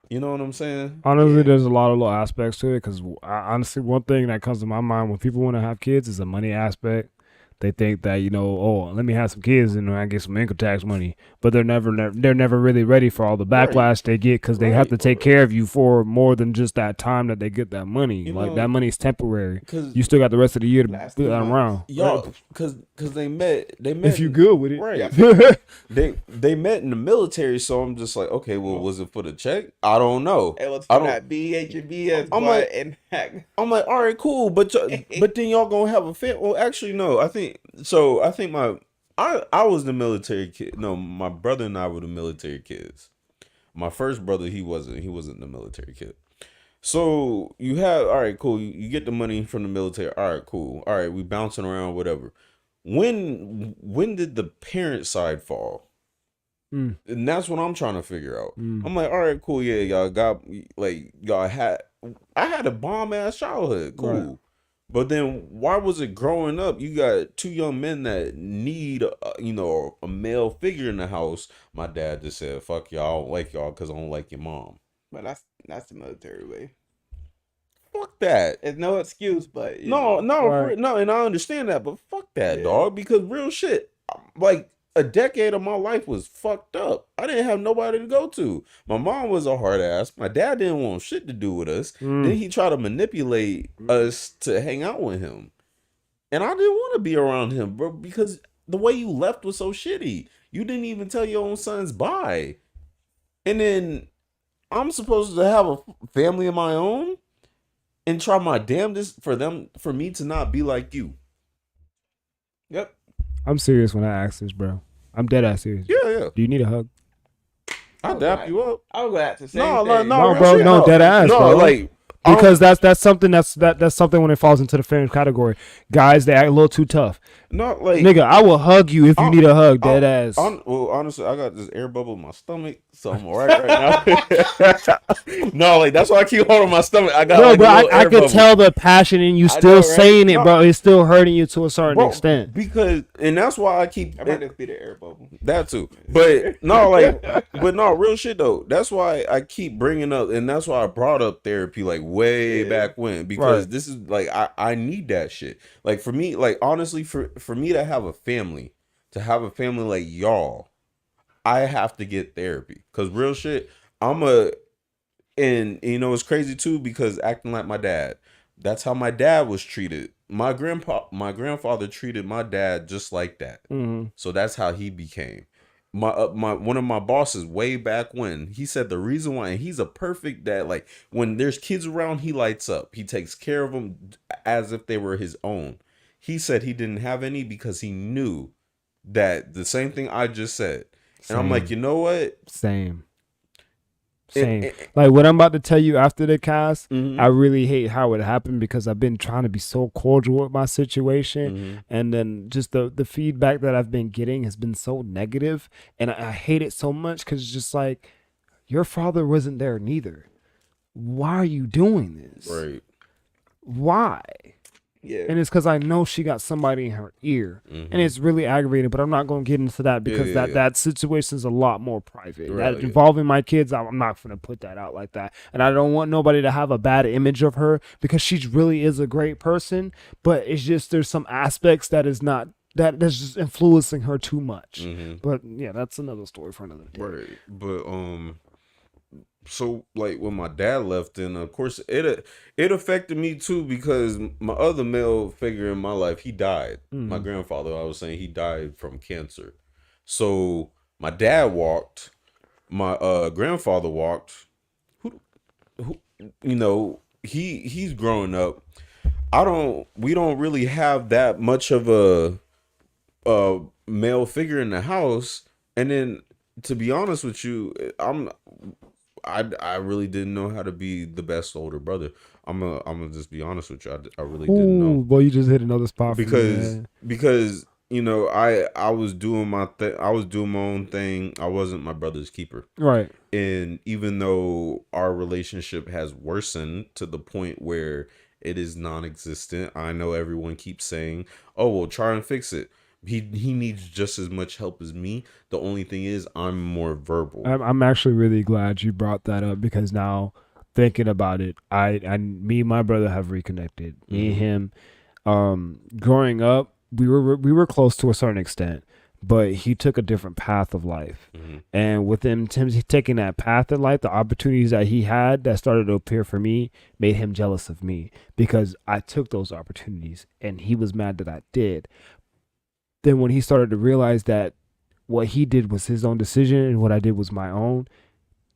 Speaker 3: You know what I'm saying?
Speaker 6: Honestly, there's a lot of little aspects to it because honestly, one thing that comes to my mind when people want to have kids is the money aspect. They think that, you know, oh, let me have some kids and I get some income tax money, but they're never really ready for all the backlash they get because they have to take care of you for more than just that time that they get that money. You like that money is temporary. You still got the rest of the year to put that around.
Speaker 3: Y'all, because they met.
Speaker 6: If you good with it,
Speaker 3: right? They met in the military, so I'm just like, okay, well, was it for the check? I don't know.
Speaker 4: It was for that BHBS.
Speaker 3: I'm like, all right, cool, but then y'all gonna have a family? Well, actually, no. I think I was the military kid. No, my brother and I were the military kids. My first brother, he wasn't the military kid. So you have, all right, cool. You get the money from the military. All right, cool. All right, we bouncing around, whatever. When did the parent side fall? And that's what I'm trying to figure out. I'm like, all right, cool. Yeah, y'all got I had a bomb ass childhood. Cool. Right. But then why was it growing up? You got 2 young men that need, a male figure in the house. My dad just said, fuck y'all, I don't like y'all because I don't like your mom.
Speaker 4: But that's the military way.
Speaker 3: Fuck that.
Speaker 4: It's no excuse, but
Speaker 3: no, and I understand that, but fuck that, dog. Because real shit, like a decade of my life was fucked up. I didn't have nobody to go to. My mom was a hard ass. My dad didn't want shit to do with us. Then he tried to manipulate us to hang out with him. And I didn't want to be around him, bro, because the way you left was so shitty. You didn't even tell your own sons bye. And then I'm supposed to have a family of my own and try my damnedest for me to not be like you. Yep.
Speaker 6: I'm serious when I ask this, bro. I'm dead ass serious.
Speaker 3: Yeah.
Speaker 6: Do you need a hug?
Speaker 3: I'll dap you up.
Speaker 4: I was glad to say
Speaker 6: No, bro, no, dead ass, bro.
Speaker 3: Like,
Speaker 6: because that's something that's something when it falls into the fair category. Guys, they act a little too tough.
Speaker 3: No, like,
Speaker 6: nigga, I will hug you if you need a hug, dead ass.
Speaker 3: Well, honestly, I got this air bubble in my stomach, so I'm alright right now. No, like that's why I keep holding my stomach. I got
Speaker 6: no,
Speaker 3: like,
Speaker 6: but I could tell the passion in you still saying it, bro. It's still hurting you to a certain extent.
Speaker 3: Because, and that's why I keep.
Speaker 4: I might just be the air bubble.
Speaker 3: That too, but no, like, but no, real shit though. That's why I keep bringing up, and that's why I brought up therapy like way back when, because this is like I need that shit. Like for me, like honestly, for me to have a family like y'all, I have to get therapy. Cause real shit, and you know it's crazy too because acting like my dad. That's how my dad was treated. My grandfather treated my dad just like that.
Speaker 6: Mm-hmm.
Speaker 3: So that's how he became. My one of my bosses way back when, he said the reason why, and he's a perfect dad. Like when there's kids around, he lights up. He takes care of them as if they were his own. He said he didn't have any because he knew that the same thing I just said. And I'm like, you know what?
Speaker 6: Same. Like what I'm about to tell you after the cast, I really hate how it happened because I've been trying to be so cordial with my situation, and then just the feedback that I've been getting has been so negative, and I hate it so much because it's just like, your father wasn't there neither. Why are you doing this?
Speaker 3: Right.
Speaker 6: Why?
Speaker 4: Yeah.
Speaker 6: And it's because I know she got somebody in her ear, and it's really aggravating. But I'm not going to get into that because that situation is a lot more private.
Speaker 3: Right,
Speaker 6: that involving my kids, I'm not going to put that out like that. And I don't want nobody to have a bad image of her because she really is a great person. But it's just there's some aspects that's just influencing her too much. But yeah, that's another story for another day.
Speaker 3: Right. But so like when my dad left, and of course it affected me too because my other male figure in my life, he died. My grandfather, I was saying, he died from cancer. So my dad walked, my grandfather walked. Who you know, he's growing up. We don't really have that much of a male figure in the house. And then to be honest with you, I really didn't know how to be the best older brother. I'm gonna just be honest with you. I really didn't know.
Speaker 6: Boy, you just hit another spot
Speaker 3: because you know I was doing my I was doing my own thing. I wasn't my brother's keeper.
Speaker 6: Right.
Speaker 3: And even though our relationship has worsened to the point where it is non-existent, I know everyone keeps saying, "Oh, well, try and fix it." He needs just as much help as me. The only thing is I'm more verbal.
Speaker 6: I'm actually really glad you brought that up because now thinking about it, me and my brother have reconnected. Me and him, growing up, we were close to a certain extent, but he took a different path of life. And with him taking that path in life, the opportunities that he had that started to appear for me made him jealous of me because I took those opportunities and he was mad that I did. Then when he started to realize that what he did was his own decision and what I did was my own,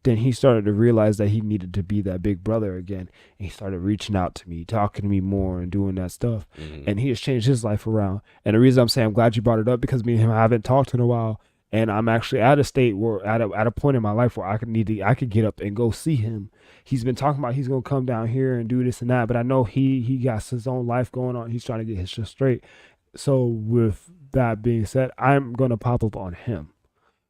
Speaker 6: then he started to realize that he needed to be that big brother again. And he started reaching out to me, talking to me more and doing that stuff. And he has changed his life around. And the reason I'm saying I'm glad you brought it up because me and him haven't talked in a while. And I'm actually at a state where at a point in my life where I could get up and go see him. He's been talking about he's going to come down here and do this and that. But I know he got his own life going on. He's trying to get his shit straight. So with that being said, I'm going to pop up on him.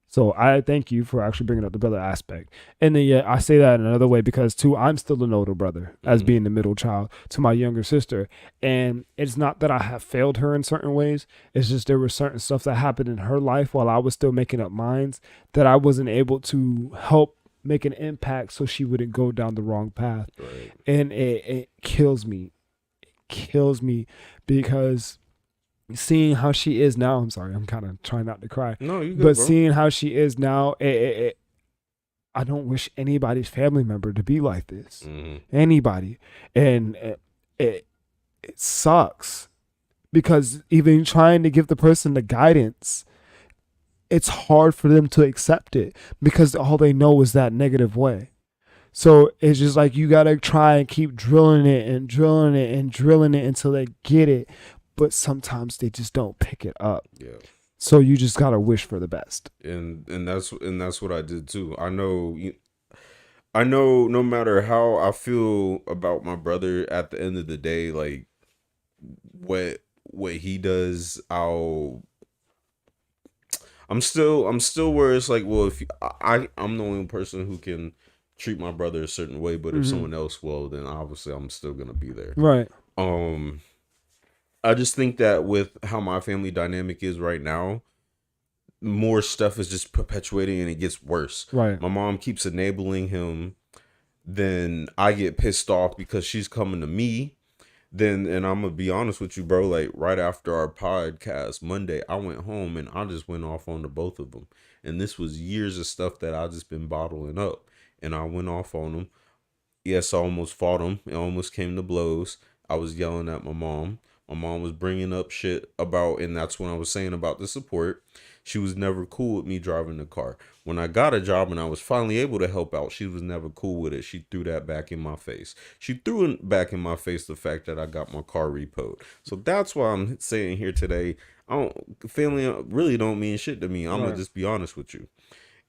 Speaker 6: So I thank you for actually bringing up the brother aspect. And then I say that in another way because too, I'm still an older brother as being the middle child to my younger sister. And it's not that I have failed her in certain ways. It's just there was certain stuff that happened in her life while I was still making up mines that I wasn't able to help make an impact so she wouldn't go down the wrong path.
Speaker 3: Right.
Speaker 6: And it kills me. It kills me because seeing how she is now, I'm sorry, I'm kind of trying not to cry.
Speaker 3: No, you good,
Speaker 6: but
Speaker 3: bro.
Speaker 6: seeing how she is now, I don't wish anybody's family member to be like this.
Speaker 3: Mm-hmm.
Speaker 6: Anybody. And it sucks because even trying to give the person the guidance, it's hard for them to accept it because all they know is that negative way. So it's just like you got to try and keep drilling it and drilling it and drilling it until they get it. But sometimes they just don't pick it up.
Speaker 3: Yeah.
Speaker 6: So you just got to wish for the best.
Speaker 3: And that's what I did too. I know no matter how I feel about my brother, at the end of the day, like what he does, I'm still where it's like, well, if I'm the only person who can treat my brother a certain way, but if someone else will, then obviously I'm still gonna be there.
Speaker 6: Right.
Speaker 3: I just think that with how my family dynamic is right now, more stuff is just perpetuating and it gets worse.
Speaker 6: Right.
Speaker 3: My mom keeps enabling him. Then I get pissed off because she's coming to me. And I'm gonna be honest with you, bro. Like right after our podcast Monday, I went home and I just went off on the both of them. And this was years of stuff that I just been bottling up. And I went off on them. Yes, I almost fought him. It almost came to blows. I was yelling at my mom. My mom was bringing up shit about, and that's when I was saying about the support. She was never cool with me driving the car. When I got a job and I was finally able to help out, she was never cool with it. She threw that back in my face. She threw back in my face the fact that I got my car repoed. So that's why I'm saying here today, family really don't mean shit to me. I'm gonna just be honest with you.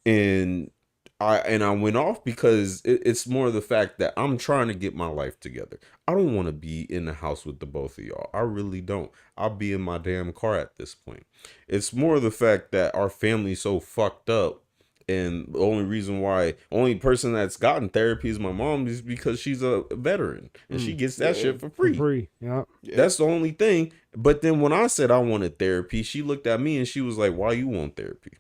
Speaker 3: And I went off because it's more the fact that I'm trying to get my life together. I don't want to be in the house with the both of y'all. I really don't. I'll be in my damn car at this point. It's more the fact that our family's so fucked up. And the only person that's gotten therapy is my mom, is because she's a veteran and she gets that shit for free.
Speaker 6: Yeah.
Speaker 3: That's the only thing. But then when I said I wanted therapy, she looked at me and she was like, "Why you want therapy?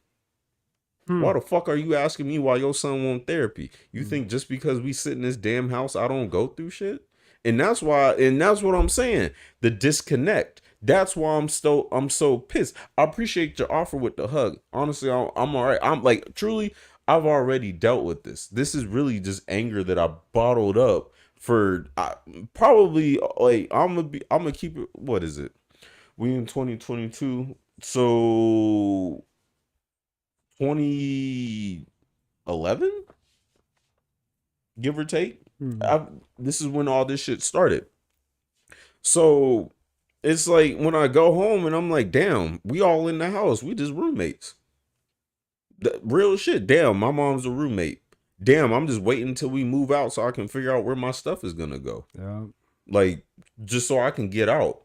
Speaker 3: Why the fuck are you asking me why your son want therapy? You think just because we sit in this damn house, I don't go through shit?" And that's what I'm saying. The disconnect. That's why I'm so pissed. I appreciate your offer with the hug. Honestly, I'm all right. I'm like, truly, I've already dealt with this. This is really just anger that I bottled up for probably like I'm gonna keep it. What is it? We in 2022, so 2011, give or take. This is when all this shit started. So it's like when I go home and I'm like, damn, we all in the house. We just roommates. The real shit. Damn, my mom's a roommate. Damn, I'm just waiting until we move out so I can figure out where my stuff is gonna go.
Speaker 6: Yeah.
Speaker 3: Like, just so I can get out.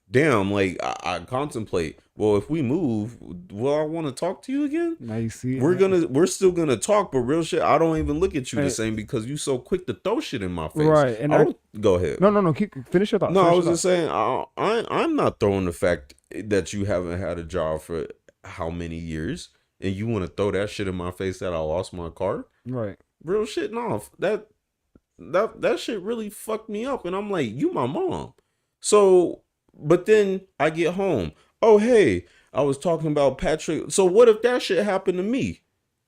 Speaker 3: Damn, like I contemplate, well, if we move, will I want to talk to you again?
Speaker 6: Now you see,
Speaker 3: we're still gonna talk, but real shit, I don't even look at you the same because you so quick to throw shit in my face.
Speaker 6: Right. And
Speaker 3: go ahead.
Speaker 6: No. Finish your thought.
Speaker 3: No, I was just saying, I'm not throwing the fact that you haven't had a job for how many years, and you want to throw that shit in my face that I lost my car.
Speaker 6: Right.
Speaker 3: Real shit. No, that shit really fucked me up, and I'm like, you my mom. So. But then I get home. Oh, hey, I was talking about Patrick. So what if that shit happened to me?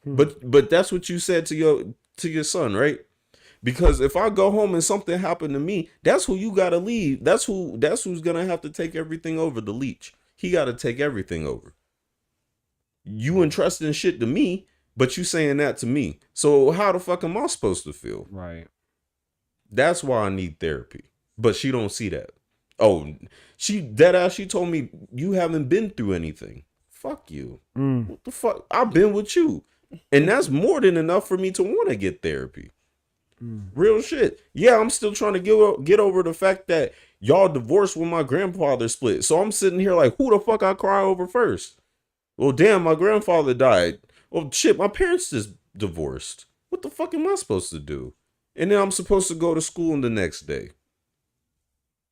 Speaker 3: But that's what you said to your son, right? Because if I go home and something happened to me, that's who you gotta leave. That's who's gonna have to take everything over. The leech. He gotta take everything over. You entrusting shit to me, but you saying that to me. So how the fuck am I supposed to feel?
Speaker 6: Right.
Speaker 3: That's why I need therapy. But she don't see that. Oh, she told me you haven't been through anything. Fuck you. What the fuck? I've been with you. And that's more than enough for me to want to get therapy. Real shit. Yeah, I'm still trying to get over the fact that y'all divorced when my grandfather split. So I'm sitting here like, who the fuck I cry over first? Well, damn, my grandfather died. Well, shit, my parents just divorced. What the fuck am I supposed to do? And then I'm supposed to go to school the next day.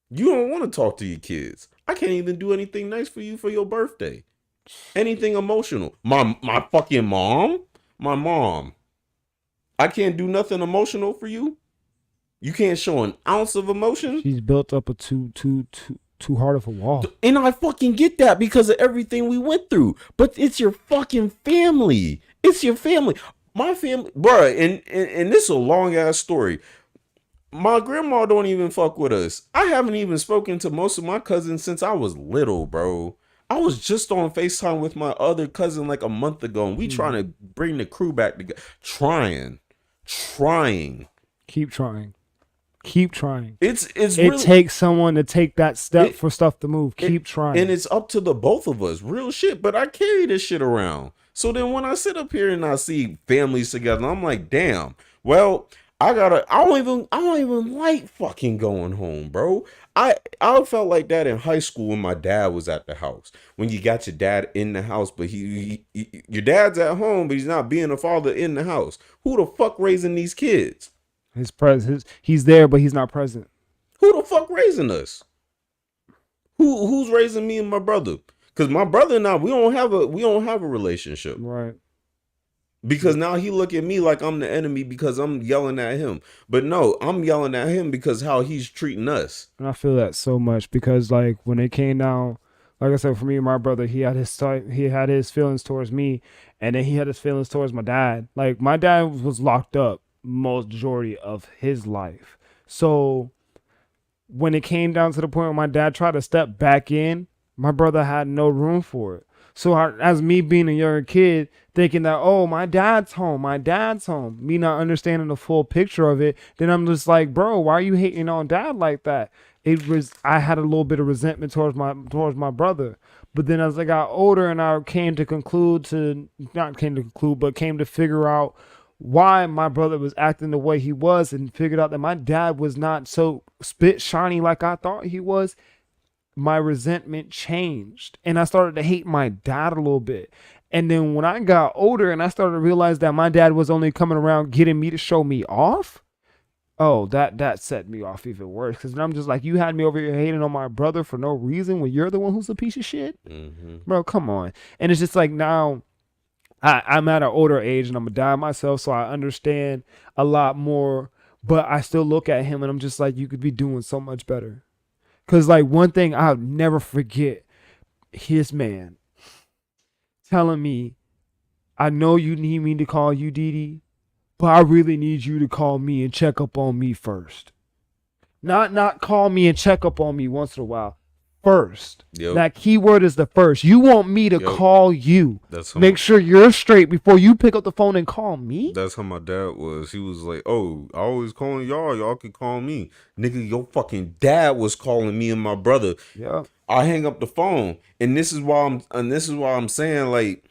Speaker 3: You don't want to talk to your kids. I can't even do anything nice for you for your birthday. Anything emotional. My fucking mom? My mom. I can't do nothing emotional for you? You can't show an ounce of emotion?
Speaker 6: She's built up a too too hard of a wall.
Speaker 3: And I fucking get that because of everything we went through. But it's your fucking family. It's your family. My family, bruh, and this is a long ass story. My grandma don't even fuck with us. I haven't even spoken to most of my cousins since I was little, bro. I was just on FaceTime with my other cousin like a month ago, and we trying to bring the crew back together. Trying.
Speaker 6: Keep trying. Keep trying.
Speaker 3: It
Speaker 6: really, takes someone to take that step for stuff to move. Keep trying.
Speaker 3: And it's up to the both of us. Real shit. But I carry this shit around. So then when I sit up here and I see families together, I'm like, damn. Well, I don't even like fucking going home, bro. I felt like that in high school when my dad was at the house. When you got your dad in the house, but your dad's at home, but he's not being a father in the house. Who the fuck raising these kids?
Speaker 6: He's there, but he's not present.
Speaker 3: Who the fuck raising us? Who's raising me and my brother? Because my brother and I, we don't have a relationship.
Speaker 6: Right.
Speaker 3: Because now he look at me like I'm the enemy because I'm yelling at him. But no, I'm yelling at him because how he's treating us.
Speaker 6: And I feel that so much because like when it came down, like I said, for me and my brother, he had his feelings towards me, and then he had his feelings towards my dad. Like my dad was locked up majority of his life. So when it came down to the point where my dad tried to step back in, my brother had no room for it. So as me being a younger kid, thinking that, oh, my dad's home, me not understanding the full picture of it, then I'm just like, bro, why are you hating on dad like that? I had a little bit of resentment towards my brother. But then as I got older and I came to figure out why my brother was acting the way he was, and figured out that my dad was not so spit shiny like I thought he was, my resentment changed and I started to hate my dad a little bit. And then when I got older and I started to realize that my dad was only coming around getting me to show me off, oh, that set me off even worse. Because I'm just like, you had me over here hating on my brother for no reason when you're the one who's a piece of shit? Mm-hmm. Bro, come on. And it's just like now I'm at an older age and I'm a dad myself, so I understand a lot more. But I still look at him and I'm just like, you could be doing so much better. Because, like, one thing I'll never forget, his man telling me, I know you need me to call you Didi, but I really need you to call me and check up on me first. Not call me and check up on me once in a while. First. Yep. That keyword is the first. You want me to call you. Make sure you're straight before you pick up the phone and call me.
Speaker 3: That's how my dad was. He was like, oh, I always calling y'all. Y'all can call me. Nigga, your fucking dad was calling me and my brother.
Speaker 6: Yeah.
Speaker 3: I hang up the phone. And this is why I'm saying, like,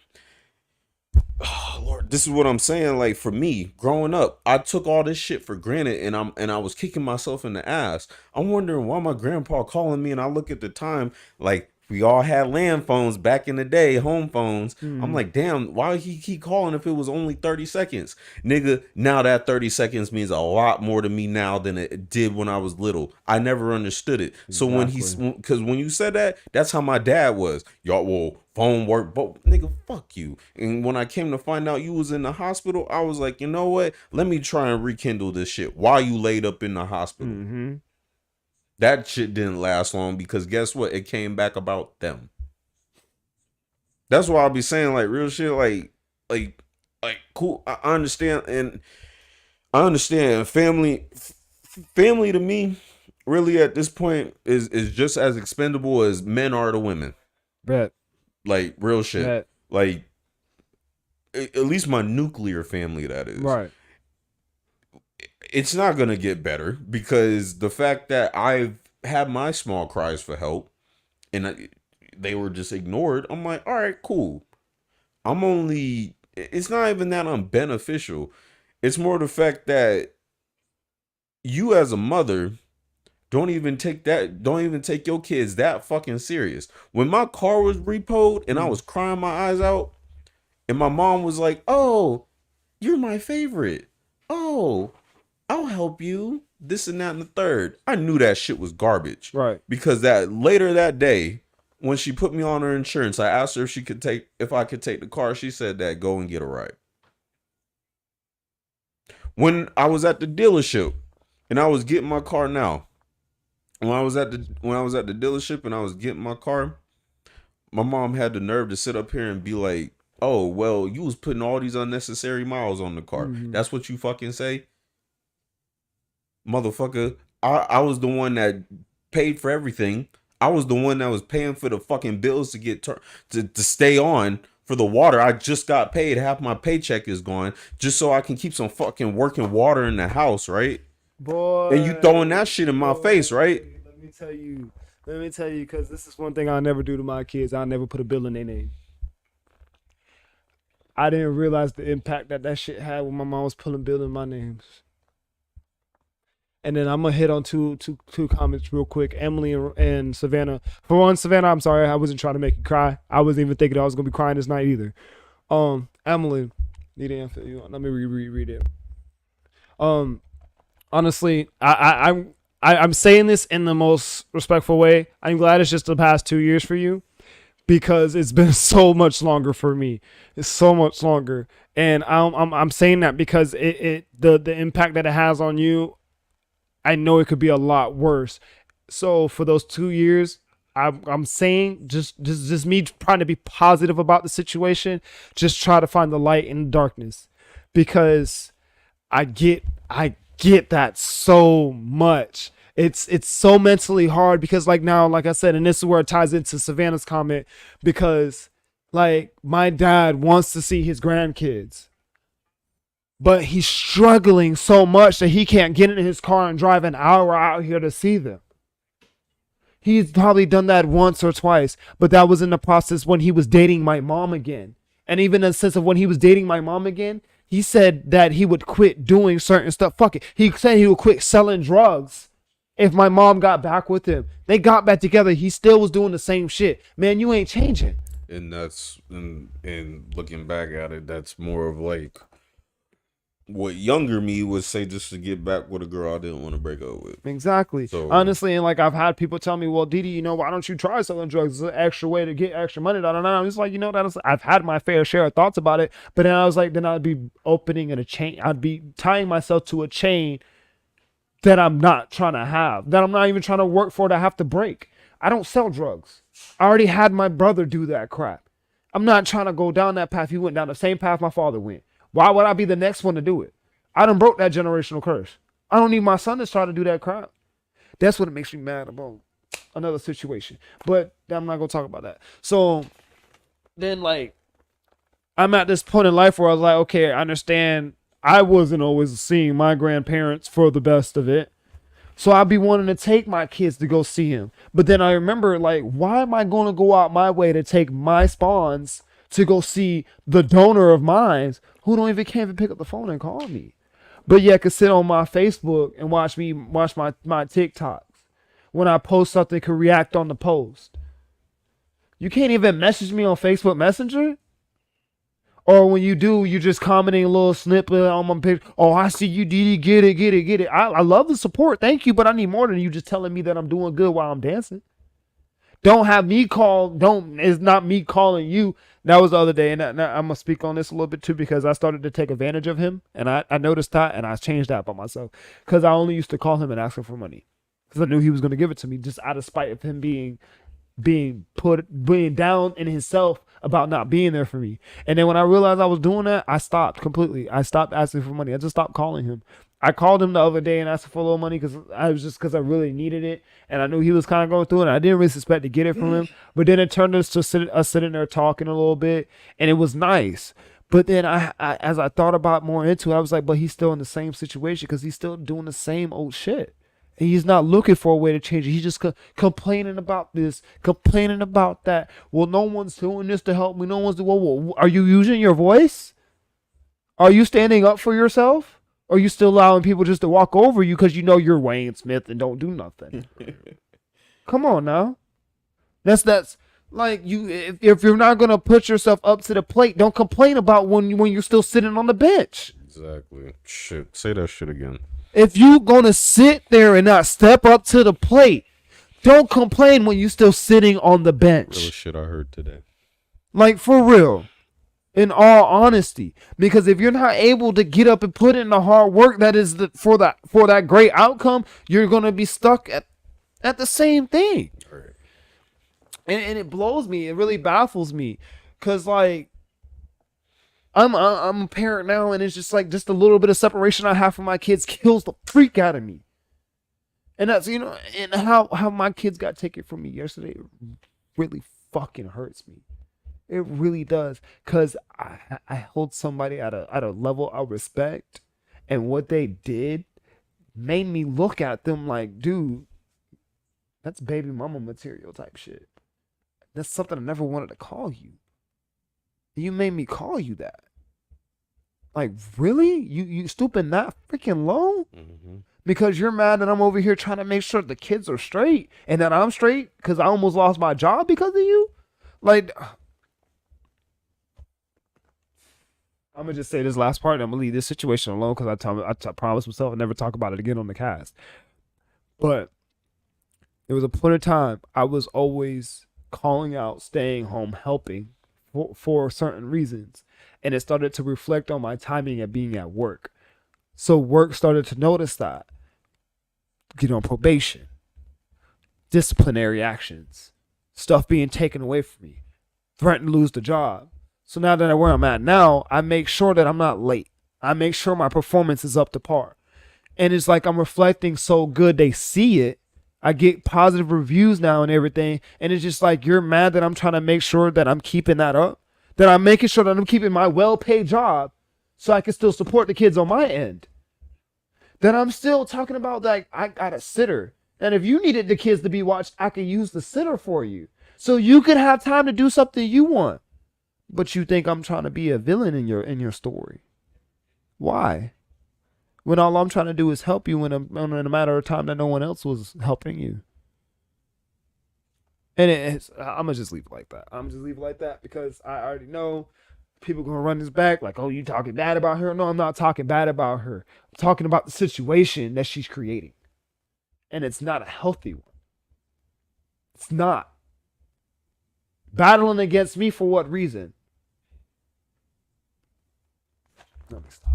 Speaker 3: oh, Lord, this is what I'm saying. Like, for me, growing up, I took all this shit for granted, and I was kicking myself in the ass. I'm wondering why my grandpa calling me, and I look at the time, like, we all had land phones back in the day, home phones. I'm like, damn, why would he keep calling if it was only 30 seconds? Nigga, now that 30 seconds means a lot more to me now than it did when I was little. I never understood it. Exactly. So because when you said that, that's how my dad was. Y'all, well, phone work, but nigga, fuck you. And when I came to find out you was in the hospital, I was like, you know what? Let me try and rekindle this shit while you laid up in the hospital. Mm-hmm. That shit didn't last long because guess what? It came back about them. That's why I'll be saying, like, real shit, like cool. I understand, and I understand family to me really at this point is just as expendable as men are to women.
Speaker 6: Bet.
Speaker 3: Like, real shit.
Speaker 6: Bet.
Speaker 3: Like, at least my nuclear family, that is.
Speaker 6: Right.
Speaker 3: It's not going to get better because the fact that I've had my small cries for help and they were just ignored, I'm like, all right, cool. It's not even that I'm beneficial. It's more the fact that you as a mother don't even take your kids that fucking serious. When my car was repoed and I was crying my eyes out and my mom was like, oh, you're my favorite. Oh, I'll help you. This and that and the third. I knew that shit was garbage.
Speaker 6: Right.
Speaker 3: Because that later that day, when she put me on her insurance, I asked her if I could take the car. She said that go and get a ride. When I was at the dealership and I was getting my car now, when I was at the dealership and I was getting my car, my mom had the nerve to sit up here and be like, "Oh, well, you was putting all these unnecessary miles on the car. That's what you fucking say, motherfucker." I was the one that paid for everything. I was the one that was paying for the fucking bills to get to stay on for the water. I just got paid. Half my paycheck is gone just so I can keep some fucking working water in the house, right?
Speaker 6: Boy,
Speaker 3: And you throwing that shit in my face, right?
Speaker 6: Let me tell you, because this is one thing I'll never do to my kids. I'll never put a bill in their name. I didn't realize the impact that shit had when my mom was pulling bill in my names. And then I'm gonna hit on two comments real quick. Emily and Savannah. For one, Savannah, I'm sorry, I wasn't trying to make you cry. I wasn't even thinking I was gonna be crying this night either. Emily, need to answer you. Let me reread it. Honestly, I'm saying this in the most respectful way. I'm glad it's just the past 2 years for you, because it's been so much longer for me. It's so much longer, and I'm saying that because the impact that it has on you, I know it could be a lot worse. So for those 2 years, I'm saying just me trying to be positive about the situation. Just try to find the light in the darkness, because I get that so much. It's so mentally hard, because like now, like I said, and this is where it ties into Savannah's comment, because like my dad wants to see his grandkids, but he's struggling so much that he can't get in his car and drive an hour out here to see them. He's probably done that once or twice, but that was in the process when he was dating my mom again. And even in the sense of when he was dating my mom again, he said that he would quit doing certain stuff. Fuck it. He said he would quit selling drugs if my mom got back with him. They got back together. He still was doing the same shit. Man, you ain't changing.
Speaker 3: And that's and looking back at it, that's more of like what younger me would say, just to get back with a girl I didn't want to break up with.
Speaker 6: Exactly. So, honestly, and like I've had people tell me, well, Didi, why don't you try selling drugs? It's an extra way to get extra money. I'm just like, I've had my fair share of thoughts about it, but then I was like, then I'd be opening a chain. I'd be tying myself to a chain that I'm not trying to have, that I'm not even trying to work for, to have to break. I don't sell drugs. I already had my brother do that crap. I'm not trying to go down that path. He went down the same path my father went. Why would I be the next one to do it? I done broke that generational curse. I don't need my son to try to do that crap. That's what it makes me mad about another situation. But I'm not going to talk about that. So then, like, I'm at this point in life where I was like, okay, I understand I wasn't always seeing my grandparents for the best of it. So I'd be wanting to take my kids to go see him. But then I remember, like, why am I going to go out my way to take my spawns to go see the donor of mine who can't even pick up the phone and call me? But yeah, could sit on my Facebook and watch my TikToks. When I post something, could react on the post. You can't even message me on Facebook Messenger? Or when you do, you just commenting a little snippet on my picture. Oh, I see you, Didi. Get it. I love the support. Thank you. But I need more than you just telling me that I'm doing good while I'm dancing. Don't have me call. It's not me calling you. That was the other day. And I'm going to speak on this a little bit too, because I started to take advantage of him. And I noticed that, and I changed that by myself. Because I only used to call him and ask him for money. Because I knew he was going to give it to me, just out of spite of him being down in himself about not being there for me. And then when I realized I was doing that, I stopped completely. I stopped asking for money. I just stopped calling him. I called him the other day and asked for a little money because I really needed it, and I knew he was kind of going through it, and I didn't really expect to get it from him. But then it turned us to us sitting there talking a little bit, and it was nice. But then as I thought about more into it, I was like, but he's still in the same situation because he's still doing the same old shit. And he's not looking for a way to change it. He's just complaining about this, complaining about that. Well, no one's doing this to help me. No one's doing. Well, are you using your voice? Are you standing up for yourself? Or are you still allowing people just to walk over you because you know you're Wayne Smith and don't do nothing? Come on now. That's like you. If you're not gonna put yourself up to the plate, don't complain about when you're still sitting on the bench.
Speaker 3: Exactly. Shit. Say that shit again.
Speaker 6: If you gonna sit there and not step up to the plate, don't complain when you still sitting on the bench.
Speaker 3: Real shit I heard today.
Speaker 6: Like, for real. In all honesty. Because if you're not able to get up and put in the hard work that is for that great outcome, you're gonna be stuck at the same thing.
Speaker 3: Right.
Speaker 6: And it blows me. It really baffles me. Cause like I'm a parent now, and it's just like just a little bit of separation I have from my kids kills the freak out of me. And that's, you know, and how my kids got taken from me yesterday really fucking hurts me. It really does. Cause I hold somebody at a level of respect, and what they did made me look at them like, dude, that's baby mama material type shit. That's something I never wanted to call you. You made me call you that. Like, really? You stooping that freaking low?
Speaker 3: Mm-hmm.
Speaker 6: Because you're mad that I'm over here trying to make sure the kids are straight and that I'm straight because I almost lost my job because of you? Like, I'm going to just say this last part and I'm going to leave this situation alone because I promised myself I'd never talk about it again on the cast. But there was a point in time I was always calling out, staying home, helping for certain reasons. And it started to reflect on my timing of being at work. So work started to notice that. Get on probation, disciplinary actions, stuff being taken away from me, threatened to lose the job. So now that I'm where I'm at now, I make sure that I'm not late. I make sure my performance is up to par. And it's like I'm reflecting so good they see it. I get positive reviews now and everything. And it's just like, you're mad that I'm trying to make sure that I'm keeping that up. That I'm making sure that I'm keeping my well-paid job so I can still support the kids on my end. That I'm still talking about, like, I got a sitter. And if you needed the kids to be watched, I could use the sitter for you. So you could have time to do something you want. But you think I'm trying to be a villain in your story. Why? When all I'm trying to do is help you in a matter of time that no one else was helping you. And I'm going to just leave it like that. I'm going to just leave it like that because I already know people going to run this back like, oh, you talking bad about her? No, I'm not talking bad about her. I'm talking about the situation that she's creating. And it's not a healthy one. It's not. Battling against me for what reason? Let me stop.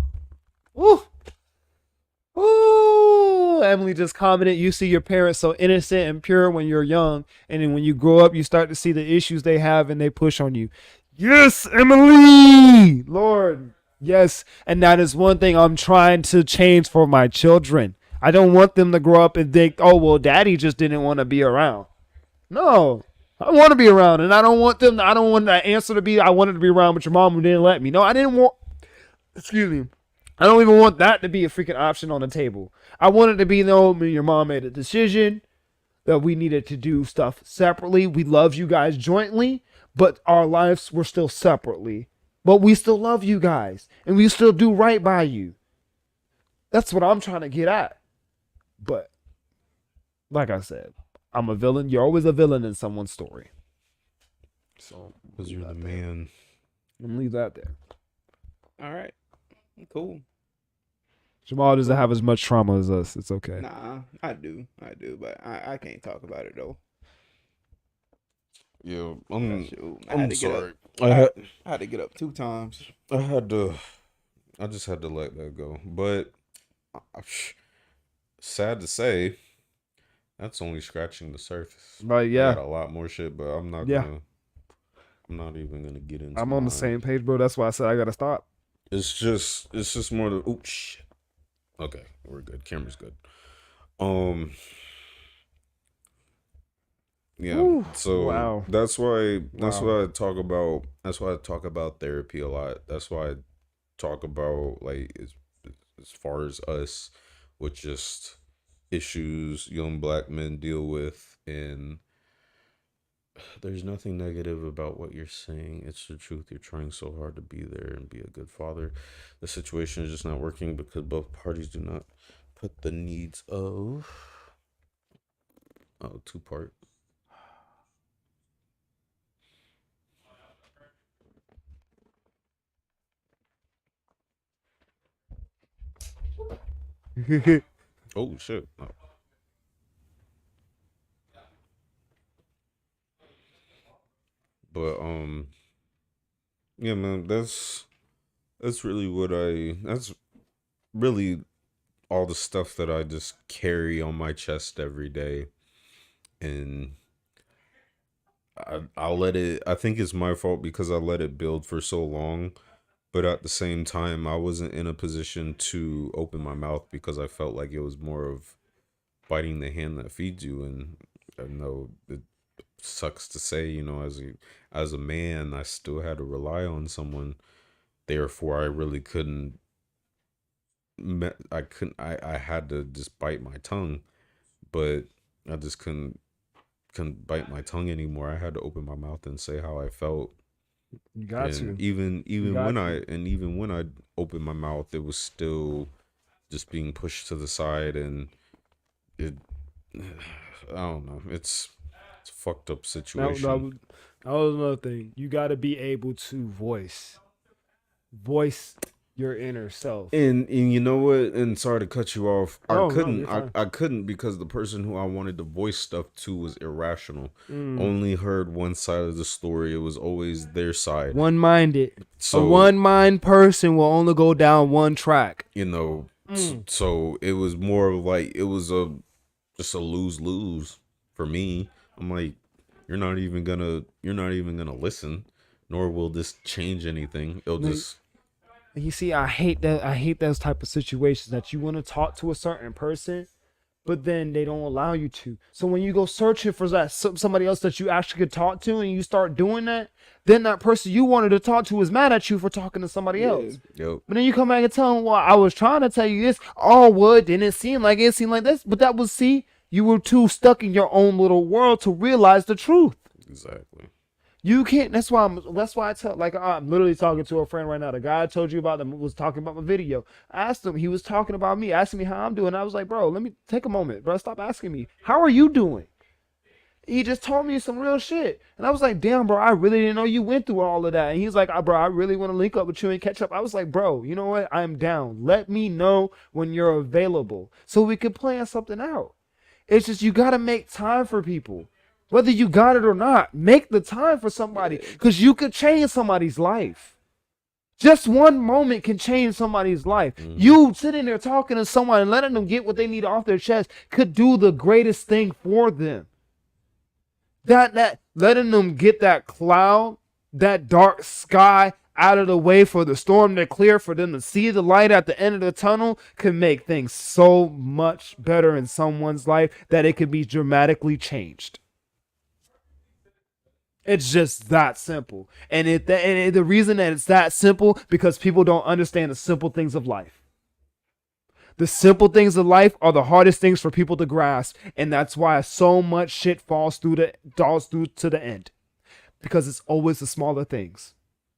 Speaker 6: Woo! Ooh, Emily just commented, you see your parents so innocent and pure when you're young, and then when you grow up, you start to see the issues they have and they push on you. Yes, Emily! Lord, yes. And that is one thing I'm trying to change for my children. I don't want them to grow up and think, oh, well, daddy just didn't want to be around. No, I want to be around, and I don't want the answer to be, I wanted to be around, but your mom didn't let me. No, I didn't want, excuse me. I don't even want that to be a freaking option on the table. I want it to be, no, your mom made a decision that we needed to do stuff separately. We love you guys jointly, but our lives were still separately. But we still love you guys, and we still do right by you. That's what I'm trying to get at. But, like I said, I'm a villain. You're always a villain in someone's story. So,
Speaker 3: because you're the man.
Speaker 6: I'm going to leave that there.
Speaker 4: All right. Cool.
Speaker 6: Jamal doesn't have as much trauma as us. It's okay.
Speaker 4: Nah, I do, but I can't talk about it though.
Speaker 3: Yeah,
Speaker 4: I'm
Speaker 3: sorry.
Speaker 4: I had to get up 2 times.
Speaker 3: I just had to let that go. But sad to say, that's only scratching the surface.
Speaker 6: Right? Yeah.
Speaker 3: I got a lot more shit, but I'm not even gonna get into.
Speaker 6: I'm on the same page, bro. That's why I said I gotta stop.
Speaker 3: It's just more the shit. Okay, we're good. Camera's good. Yeah.
Speaker 6: Ooh,
Speaker 3: so
Speaker 6: wow.
Speaker 3: That's why I talk about therapy a lot. That's why I talk about, like, as far as us with just issues young black men deal with, and there's nothing negative about what you're saying. It's the truth. You're trying so hard to be there and be a good father. The situation is just not working because both parties do not put the needs of 2-part. Oh shit. Oh. But yeah, man, that's really all the stuff that I just carry on my chest every day. and I'll let it. I think it's my fault because I let it build for so long. But at the same time, I wasn't in a position to open my mouth because I felt like it was more of biting the hand that feeds you. And I know it sucks to say, as a man, I still had to rely on someone. Therefore, I really couldn't. I couldn't. I had to just bite my tongue, but I just couldn't bite my tongue anymore. I had to open my mouth and say how I felt.
Speaker 6: You got
Speaker 3: And
Speaker 6: to.
Speaker 3: even when I opened my mouth, it was still just being pushed to the side, and it I don't know. It's a fucked up situation.
Speaker 6: That was another thing. You got to be able to voice your inner self.
Speaker 3: And you know what? And sorry to cut you off.
Speaker 6: Oh, no, you're fine.
Speaker 3: I couldn't because the person who I wanted to voice stuff to was irrational. Only heard one side of the story. It was always their side.
Speaker 6: One-minded.
Speaker 3: So
Speaker 6: a one-mind person will only go down one track.
Speaker 3: So it was more of like it was just a lose-lose for me. I'm like, you're not even gonna listen, nor will this change anything. It'll just.
Speaker 6: You see, I hate those type of situations that you want to talk to a certain person, but then they don't allow you to. So when you go searching for somebody else that you actually could talk to, and you start doing that, then that person you wanted to talk to is mad at you for talking to somebody else.
Speaker 3: Yep.
Speaker 6: But then you come back and tell them, well, I was trying to tell you this. Oh, well, it didn't seem like it seemed like this. But that was, you were too stuck in your own little world to realize the truth.
Speaker 3: Exactly.
Speaker 6: You can't. That's why I tell. Like, I'm literally talking to a friend right now. The guy I told you about was talking about my video. I asked him. He was talking about me, asking me how I'm doing. I was like, bro, let me take a moment, bro. Stop asking me. How are you doing? He just told me some real shit, and I was like, damn, bro, I really didn't know you went through all of that. And he's like, bro, I really want to link up with you and catch up. I was like, bro, you know what? I'm down. Let me know when you're available so we can plan something out. It's just you gotta make time for people. Whether you got it or not, make the time for somebody, because you could change somebody's life. Just one moment can change somebody's life. You sitting there talking to someone and letting them get what they need off their chest could do the greatest thing for them. That letting them get that cloud, that dark sky out of the way for the storm to clear, for them to see the light at the end of the tunnel, can make things so much better in someone's life that it could be dramatically changed. It's just that simple. And the reason that it's that simple, because people don't understand the simple things of life. The simple things of life are the hardest things for people to grasp. And that's why so much shit falls through to the end. Because it's always the smaller things.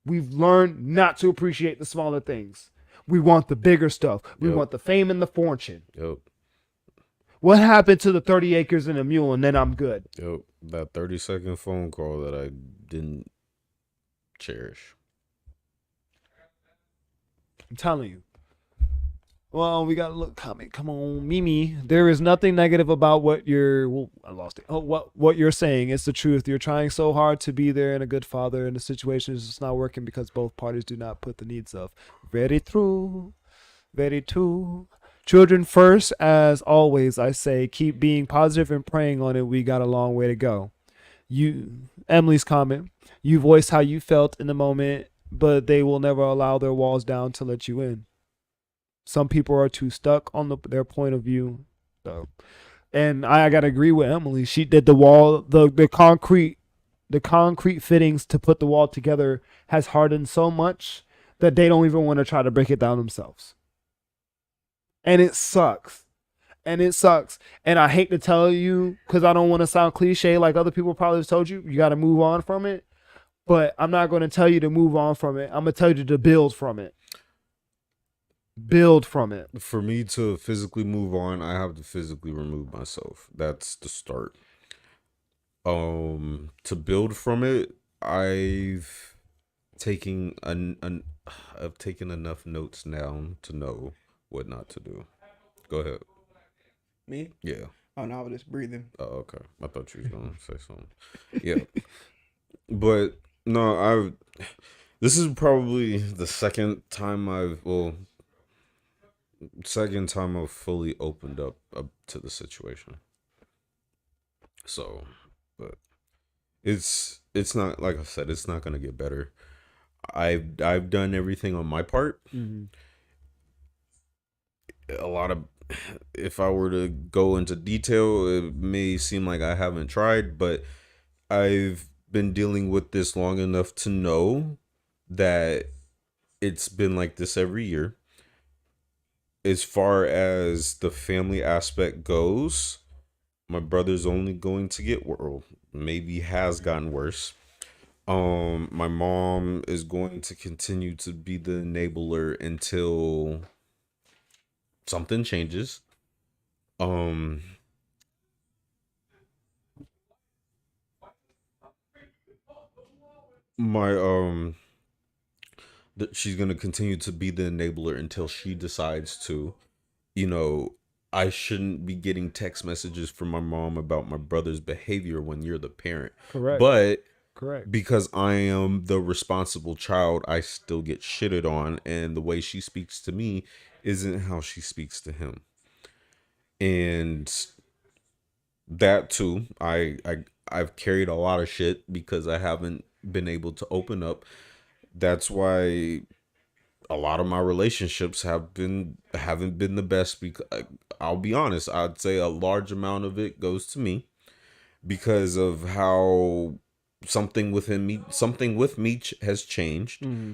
Speaker 6: We've learned not to appreciate the smaller things. We want the bigger stuff. We want the fame and the fortune.
Speaker 3: Yep.
Speaker 6: What happened to the 30 acres and a mule and then I'm good?
Speaker 3: Yep. That 30-second phone call that I didn't cherish.
Speaker 6: I'm telling you. Well, we gotta look. Come on, Mimi. There is nothing negative about what you're. Well, I lost it. Oh, what you're saying? It's the truth. You're trying so hard to be there and a good father, and the situation is just not working because both parties do not put the needs of. Very true. Very true. Children first, as always, I say, keep being positive and praying on it. We got a long way to go. Emily's comment, you voiced how you felt in the moment, but they will never allow their walls down to let you in. Some people are too stuck on their point of view. So, and I got to agree with Emily. She did the wall, the concrete fittings to put the wall together has hardened so much that they don't even want to try to break it down themselves. And it sucks. And I hate to tell you, because I don't want to sound cliche like other people probably have told you. You got to move on from it. But I'm not going to tell you to move on from it. I'm going to tell you to build from it. Build from it.
Speaker 3: For me to physically move on, I have to physically remove myself. That's the start. To build from it, I've taken enough notes down to know what not to do. Go ahead.
Speaker 4: Me?
Speaker 3: Yeah.
Speaker 4: Oh, no, I was just breathing.
Speaker 3: Oh, okay. I thought you was going to say something. Yeah. But, no, this is probably the second time I've fully opened up to the situation. So, but it's not, like I said, it's not gonna get better. I've done everything on my part.
Speaker 6: Mm-hmm.
Speaker 3: A lot of, if I were to go into detail, it may seem like I haven't tried, but I've been dealing with this long enough to know that it's been like this every year. As far as the family aspect goes, my brother's only going to get worse. Maybe has gotten worse. My mom is going to continue to be the enabler until something changes. Um, my she's gonna continue to be the enabler until she decides to. You know, I shouldn't be getting text messages from my mom about my brother's behavior when you're the parent.
Speaker 6: Correct.
Speaker 3: But
Speaker 6: Correct.
Speaker 3: because I am the responsible child, I still get shitted on, and the way she speaks to me isn't how she speaks to him. And that too, I've carried a lot of shit because I haven't been able to open up. That's why a lot of my relationships haven't been the best, because I'll be honest, I'd say a large amount of it goes to me because of how something with me has changed.
Speaker 6: Mm-hmm.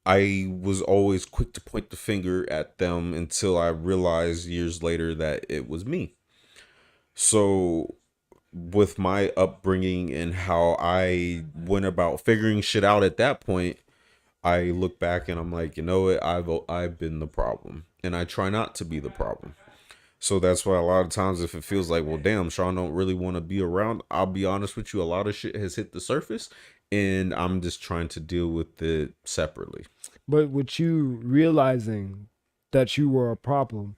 Speaker 3: I was always quick to point the finger at them until I realized years later that it was me. So with my upbringing and how I went about figuring shit out at that point, I look back and I'm like, you know what, I've been the problem, and I try not to be the problem. So that's why a lot of times, if it feels like, well, damn, Sean don't really want to be around, I'll be honest with you, a lot of shit has hit the surface, and I'm just trying to deal with it separately.
Speaker 6: But with you realizing that you were a problem,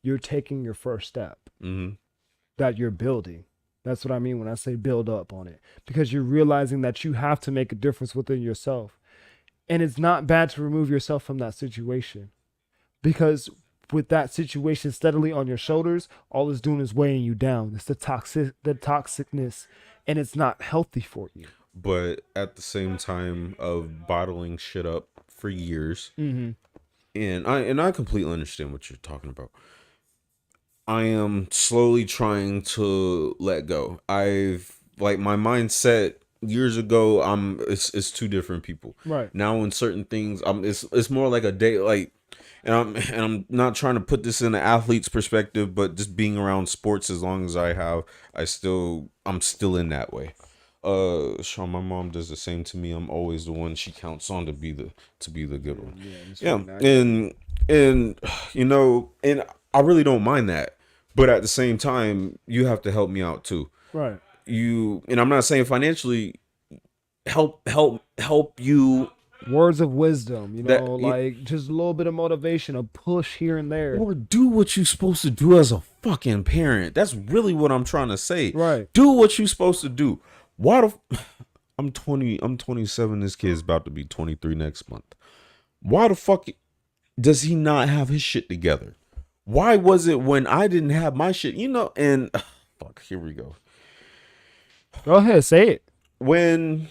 Speaker 6: you're taking your first step.
Speaker 3: Mm-hmm.
Speaker 6: That you're building. That's what I mean when I say build up on it, because you're realizing that you have to make a difference within yourself. And it's not bad to remove yourself from that situation, because with that situation steadily on your shoulders, all it's doing is weighing you down. It's the toxicness, and it's not healthy for you.
Speaker 3: But at the same time of bottling shit up for years,
Speaker 6: mm-hmm.
Speaker 3: and I completely understand what you're talking about. I am slowly trying to let go. I've, like, my mindset years ago, it's two different people.
Speaker 6: Right.
Speaker 3: Now in certain things, it's more like a day, like, and I'm not trying to put this in an athlete's perspective, but just being around sports as long as I have, I'm still in that way. Sean, my mom does the same to me. I'm always the one she counts on to be the good one. Yeah. And you know, and I really don't mind that. But at the same time, you have to help me out too.
Speaker 6: Right.
Speaker 3: And I'm not saying financially, help you.
Speaker 6: Words of wisdom, like just a little bit of motivation, a push here and there.
Speaker 3: Or do what you're supposed to do as a fucking parent. That's really what I'm trying to say.
Speaker 6: Right.
Speaker 3: Do what you're supposed to do. I'm 20, I'm 27. This kid's about to be 23 next month. Why the fuck does he not have his shit together? Why was it when I didn't have my shit? And fuck, here we go.
Speaker 6: Go ahead, say it.
Speaker 3: And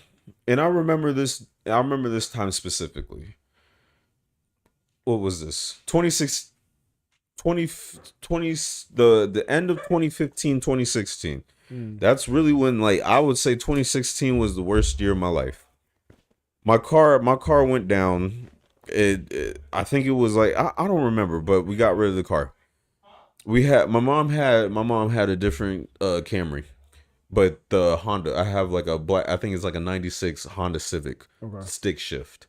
Speaker 3: I remember this time specifically. What was this? 20, the end of 2015, 2016. That's really when, like, I would say 2016 was the worst year of my life. My car went down. I think it was like, I don't remember, but we got rid of the car. My mom had a different Camry, but the Honda, I have like a black, I think it's like a 96 Honda Civic.
Speaker 6: Okay.
Speaker 3: Stick shift.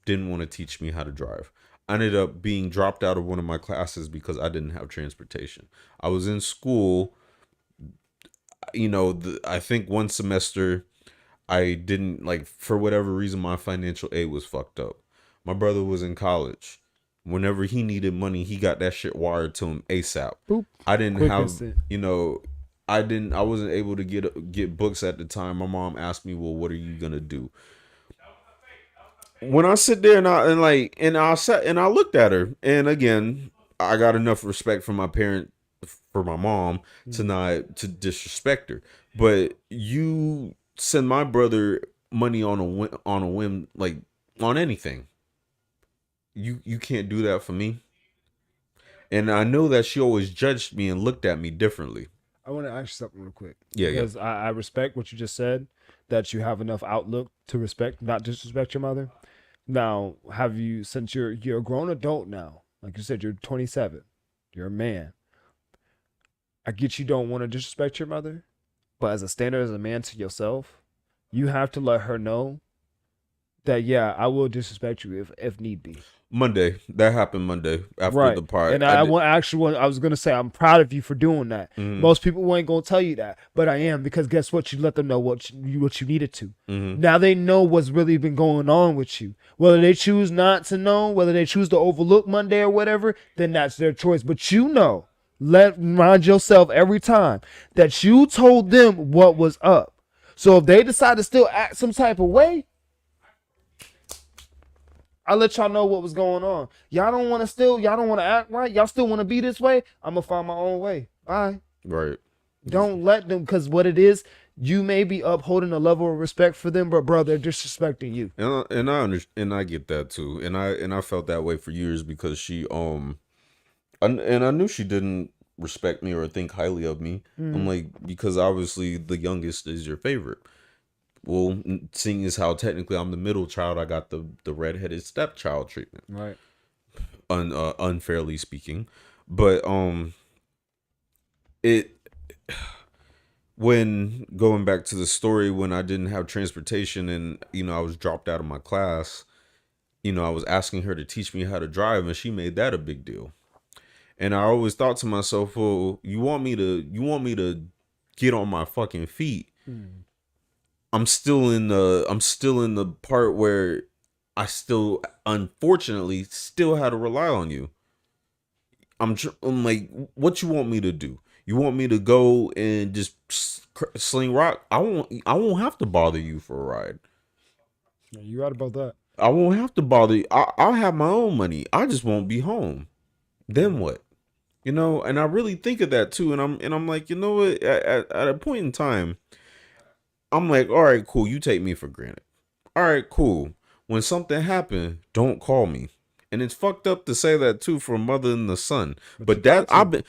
Speaker 3: Didn't want to teach me how to drive. I ended up being dropped out of one of my classes because I didn't have transportation. I was in school, I think one semester I didn't, like, for whatever reason, my financial aid was fucked up. My brother was in college. Whenever he needed money, he got that shit wired to him ASAP.
Speaker 6: Boop.
Speaker 3: I didn't
Speaker 6: Quick
Speaker 3: have,
Speaker 6: instant.
Speaker 3: I wasn't able to get books at the time. My mom asked me, well, what are you going to do? When I sit there and I looked at her, and again, I got enough respect for my parent for my mom to not to disrespect her. But you send my brother money on a whim, like on anything. You can't do that for me. And I know that she always judged me and looked at me differently.
Speaker 6: I want to ask you something real quick.
Speaker 3: Yeah,
Speaker 6: because I respect what you just said, that you have enough outlook to respect, not disrespect your mother. Now, have you, since you're a grown adult now, like you said, you're 27, you're a man. I get you don't want to disrespect your mother, but as a standard, as a man to yourself, you have to let her know that, yeah, I will disrespect you if need be.
Speaker 3: Monday, that happened Monday after the part.
Speaker 6: And I was gonna say I'm proud of you for doing that.
Speaker 3: Mm-hmm.
Speaker 6: Most people ain't gonna tell you that, but I am, because guess what? You let them know what you needed to.
Speaker 3: Mm-hmm.
Speaker 6: Now they know what's really been going on with you. Whether they choose not to know, whether they choose to overlook Monday or whatever, then that's their choice. But you know, remind yourself every time that you told them what was up. So if they decide to still act some type of way, I let y'all know what was going on. Y'all don't want to act right. Y'all still want to be this way. I'm going to find my own way. Bye.
Speaker 3: Right.
Speaker 6: Don't let them, because what it is, you may be upholding a level of respect for them, but bro, they're disrespecting you.
Speaker 3: And I understand, and I get that too. And I felt that way for years because she and I knew she didn't respect me or think highly of me. I'm like, because obviously the youngest is your favorite. Well, seeing as how technically I'm the middle child, I got the redheaded stepchild treatment,
Speaker 6: right?
Speaker 3: Unfairly speaking, but when going back to the story, when I didn't have transportation and I was dropped out of my class, I was asking her to teach me how to drive, and she made that a big deal. And I always thought to myself, well, you want me to get on my fucking feet. I'm still in the part where I still, unfortunately, still had to rely on you. I'm like, what you want me to do? You want me to go and just sling rock? I won't have to bother you for a ride.
Speaker 6: Yeah, you right about that.
Speaker 3: I won't have to bother you. I'll have my own money. I just won't be home. Then what? And I really think of that too. And I'm like, you know what? At a point in time, I'm like, all right, cool. You take me for granted. All right, cool. When something happened, don't call me. And it's fucked up to say that too for a mother and the son. But I've been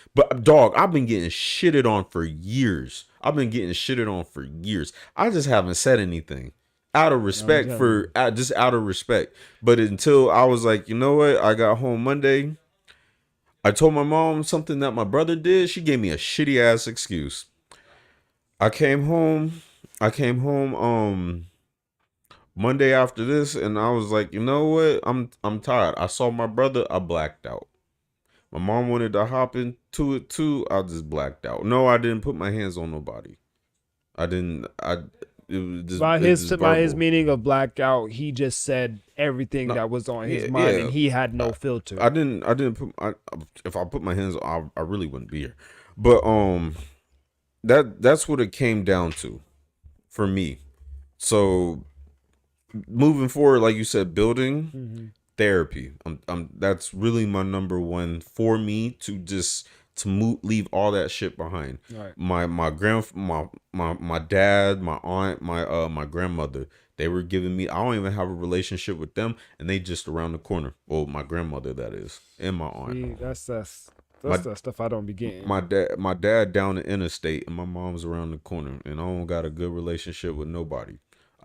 Speaker 3: getting shitted on for years. I just haven't said anything out of respect out of respect. But until I was like, you know what? I got home Monday. I told my mom something that my brother did. She gave me a shitty ass excuse. I came home Monday after this, and I was like, you know what? I'm tired. I saw my brother. I blacked out. My mom wanted to hop into it too. I just blacked out. No, I didn't put my hands on nobody. I didn't. It was just,
Speaker 6: by his meaning of blackout, he just said everything that was on his mind, and he had no filter.
Speaker 3: I didn't put. If I put my hands on, I really wouldn't be here. But that's what it came down to for me. So moving forward, like you said, building therapy. That's really my number one for me to just leave all that shit behind.
Speaker 6: Right.
Speaker 3: My dad, my aunt, my grandmother, they were giving me, I don't even have a relationship with them, and they just around the corner. Well, my grandmother, that is, and my aunt.
Speaker 6: See, that's the stuff I don't be getting.
Speaker 3: My dad down the interstate, and my mom's around the corner, and I don't got a good relationship with nobody.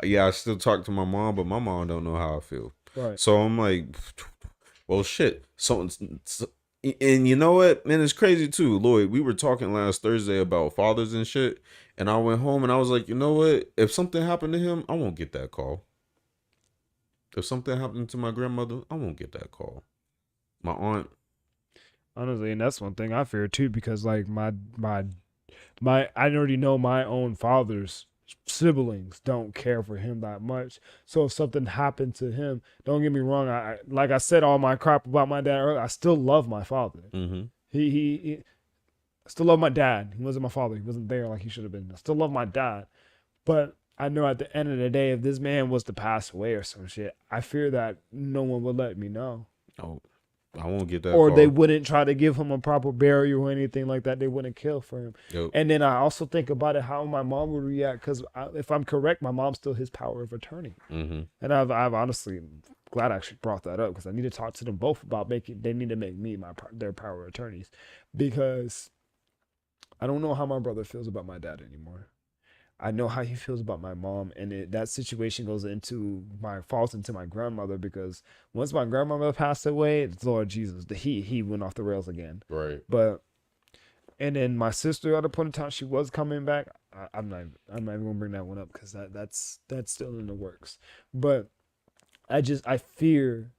Speaker 3: Yeah, I still talk to my mom, but my mom don't know how I feel.
Speaker 6: Right.
Speaker 3: So I'm like, well, shit. And you know what, man, it's crazy too, Loyd. We were talking last Thursday about fathers and shit, and I went home and I was like, you know what? If something happened to him, I won't get that call. If something happened to my grandmother, I won't get that call. My aunt.
Speaker 6: Honestly, and that's one thing I fear too, because like my I already know my own father's siblings don't care for him that much. So if something happened to him, don't get me wrong, I like I said all my crap about my dad earlier, I still love my father. He I still love my dad. He wasn't my father. He wasn't there like he should have been. I still love my dad. But I know at the end of the day, if this man was to pass away or some shit, I fear that no one would let me know.
Speaker 3: Oh. I won't get that.
Speaker 6: Or
Speaker 3: call.
Speaker 6: they wouldn't try to give him a proper burial or anything like that. They wouldn't kill for him.
Speaker 3: Yep.
Speaker 6: And then I also think about it, how my mom would react, because if I'm correct, my mom's still his power of attorney.
Speaker 3: Mm-hmm.
Speaker 6: And I've honestly glad I actually brought that up, because I need to talk to them both about they need to make me their power of attorneys, because I don't know how my brother feels about my dad anymore. I know how he feels about my mom, and that situation falls into my grandmother, because once my grandmother passed away, Lord Jesus, he went off the rails again.
Speaker 3: Right.
Speaker 6: And then my sister at a point in time, she was coming back. I'm not even gonna bring that one up, because that's still in the works. But I fear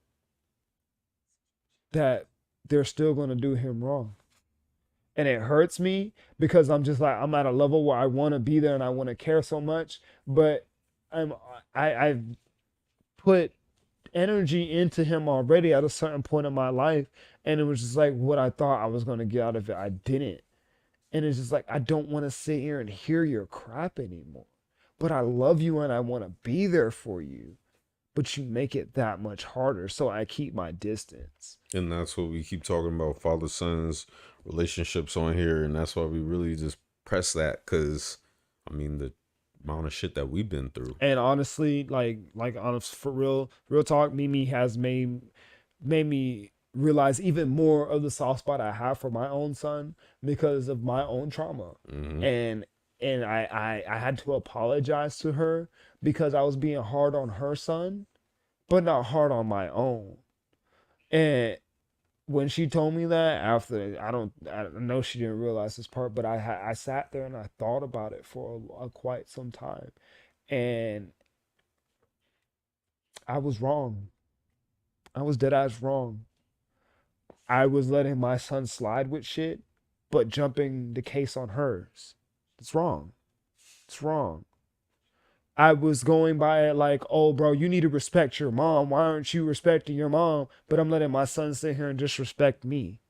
Speaker 6: that they're still gonna do him wrong. And it hurts me, because I'm just like, I'm at a level where I want to be there and I want to care so much, but I've put energy into him already at a certain point in my life, and it was just like what I thought I was going to get out of it, I didn't. And it's just like, I don't want to sit here and hear your crap anymore, but I love you and I want to be there for you, but you make it that much harder, so I keep my distance.
Speaker 3: And that's what we keep talking about, father-sons relationships on here, and that's why we really just press that, because I mean the amount of shit that we've been through.
Speaker 6: And honestly, like honest, for real talk, Mimi has made me realize even more of the soft spot I have for my own son, because of my own trauma.
Speaker 3: Mm-hmm.
Speaker 6: And I had to apologize to her, because I was being hard on her son, but not hard on my own. And when she told me that, after, I know she didn't realize this part, but I sat there and I thought about it for quite some time, and I was wrong. I was dead ass wrong. I was letting my son slide with shit, but jumping the case on hers. It's wrong. It's wrong. I was going by it like, oh, bro, you need to respect your mom. Why aren't you respecting your mom? But I'm letting my son sit here and disrespect me.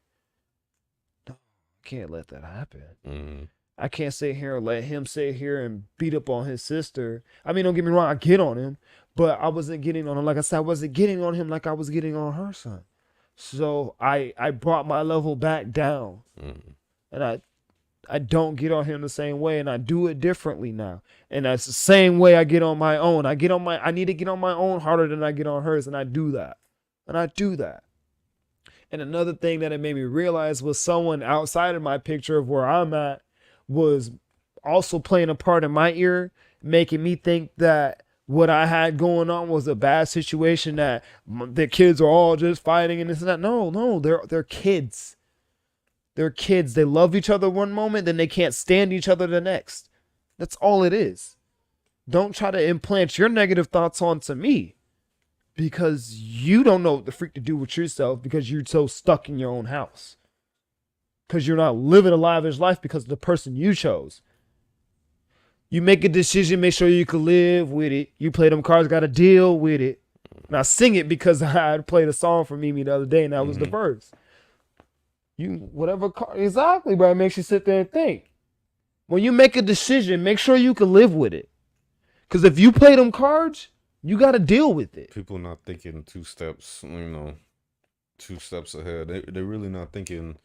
Speaker 6: No, I can't let that happen.
Speaker 3: Mm-hmm.
Speaker 6: I can't sit here and let him sit here and beat up on his sister. I mean, don't get me wrong, I get on him, but I wasn't getting on him. Like I said, I wasn't getting on him like I was getting on her son. So I brought my level back down.
Speaker 3: Mm-hmm.
Speaker 6: And I don't get on him the same way, and I do it differently now. And that's the same way I get on my own. I need to get on my own harder than I get on hers, and I do that. And another thing that it made me realize was someone outside of my picture of where I'm at was also playing a part in my ear, making me think that what I had going on was a bad situation, that the kids are all just fighting and this and that. No, they're kids. They're kids. They love each other one moment, then they can't stand each other the next. That's all it is. Don't try to implant your negative thoughts onto me, because you don't know what the freak to do with yourself, because you're so stuck in your own house. Because you're not living a lavish life because of the person you chose. You make a decision, make sure you can live with it. You play them cards, got to deal with it. And I sing it because I played a song for Mimi the other day, and that was the verse. Exactly, bro. It makes you sit there and think. When you make a decision, make sure you can live with it. Because if you play them cards, you got to deal with it.
Speaker 3: People not thinking two steps ahead. They're really not thinking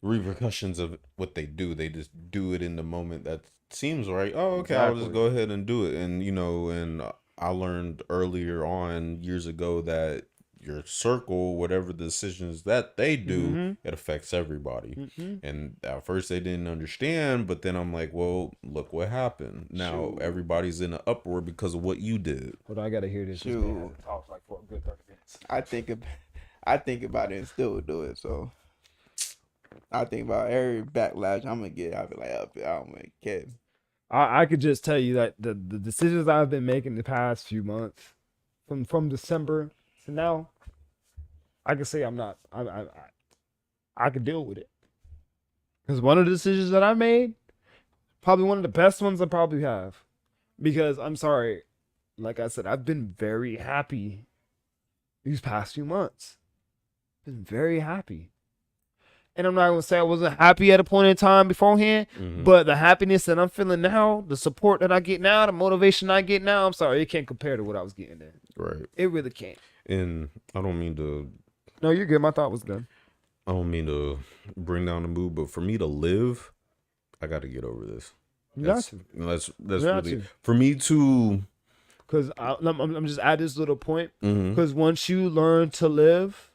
Speaker 3: repercussions of what they do. They just do it in the moment that seems right. Oh, okay, I'll just go ahead and do it. And, and I learned earlier on years ago that your circle, whatever the decisions that they do, it affects everybody. And at first they didn't understand, but then I'm like, well, look what happened. Now everybody's in an uproar because of what you did.
Speaker 6: But I gotta hear this.
Speaker 4: Talk like for a good 30 minutes. I think about it and still do it. So I think about every backlash I'm gonna get. I'll be like, I don't really care.
Speaker 6: I could just tell you that the decisions I've been making the past few months, from December to now, I can say I could deal with it. Because one of the decisions that I made, probably one of the best ones I probably have. Because I'm sorry, like I said, I've been very happy these past few months. Been very happy. And I'm not going to say I wasn't happy at a point in time beforehand, but the happiness that I'm feeling now, the support that I get now, the motivation I get now, I'm sorry, it can't compare to what I was getting then.
Speaker 3: Right.
Speaker 6: It really can't.
Speaker 3: And I don't mean to
Speaker 6: No, you're good. My thought was done.
Speaker 3: I don't mean to bring down the mood, but for me to live, I got to get over this.
Speaker 6: You got to.
Speaker 3: That's
Speaker 6: got
Speaker 3: really
Speaker 6: to.
Speaker 3: for me to.
Speaker 6: Because I'm just at this little point.
Speaker 3: Mhm.
Speaker 6: Because once you learn to live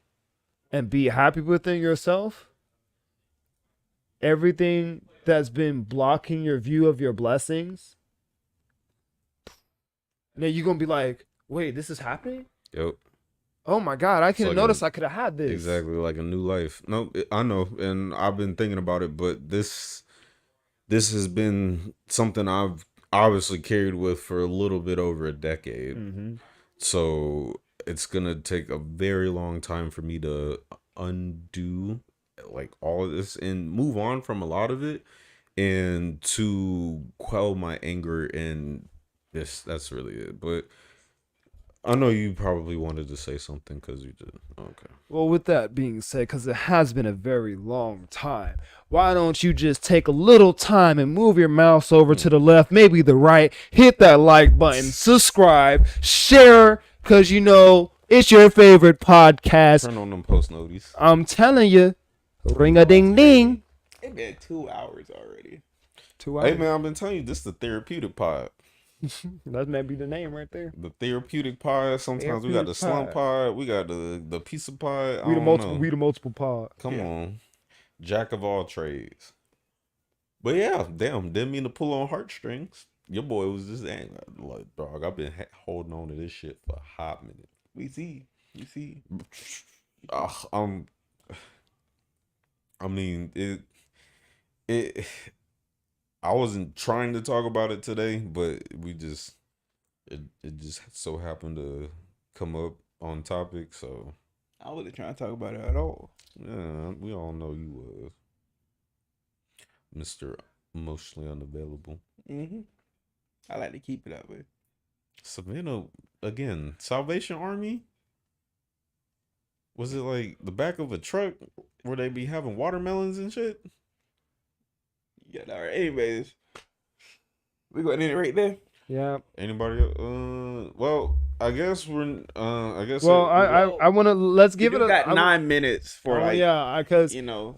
Speaker 6: and be happy within yourself, everything that's been blocking your view of your blessings, now you're gonna be like, wait, this is happening?
Speaker 3: Yep.
Speaker 6: Oh my God, I couldn't
Speaker 3: like
Speaker 6: notice I could have had this.
Speaker 3: Exactly, like a new life. No, I know, and I've been thinking about it, but this has been something I've obviously carried with for a little bit over a decade.
Speaker 6: Mm-hmm.
Speaker 3: So it's gonna take a very long time for me to undo like all of this and move on from a lot of it, and to quell my anger and this. That's really it. But I know you probably wanted to say something because you did. Okay.
Speaker 6: Well, with that being said, because it has been a very long time, why don't you just take a little time and move your mouse over to the left, maybe the right, hit that like button, subscribe, share, because you know it's your favorite podcast.
Speaker 3: Turn on them post notice.
Speaker 6: I'm telling you, ring a ding ding.
Speaker 4: It's been 2 hours already.
Speaker 6: 2 hours.
Speaker 3: Hey man, I've been telling you this is the therapeutic pod.
Speaker 6: That may be the name right there.
Speaker 3: The therapeutic pod. Sometimes we got the slump pod. We got the pizza pod.
Speaker 6: We the multiple pod.
Speaker 3: Come on, jack of all trades. But yeah, damn, didn't mean to pull on heartstrings. Your boy was just angry. Like, dog, I've been holding on to this shit for a hot minute.
Speaker 4: We see.
Speaker 3: I mean, it. I wasn't trying to talk about it today, but it just so happened to come up on topic. So
Speaker 4: I wasn't trying to talk about it at all.
Speaker 3: yeah, we all know you was Mr. Emotionally Unavailable.
Speaker 4: Mm-hmm. I like to keep it that way.
Speaker 3: Savannah again. Salvation Army. Was it like the back of a truck where they be having watermelons and shit?
Speaker 4: Yeah, all right. Anyways, we going in it right there.
Speaker 6: Yeah.
Speaker 3: Anybody? Well, I guess we're. I guess.
Speaker 6: Well, I want to let's give it a.
Speaker 4: Got 9 minutes for
Speaker 6: because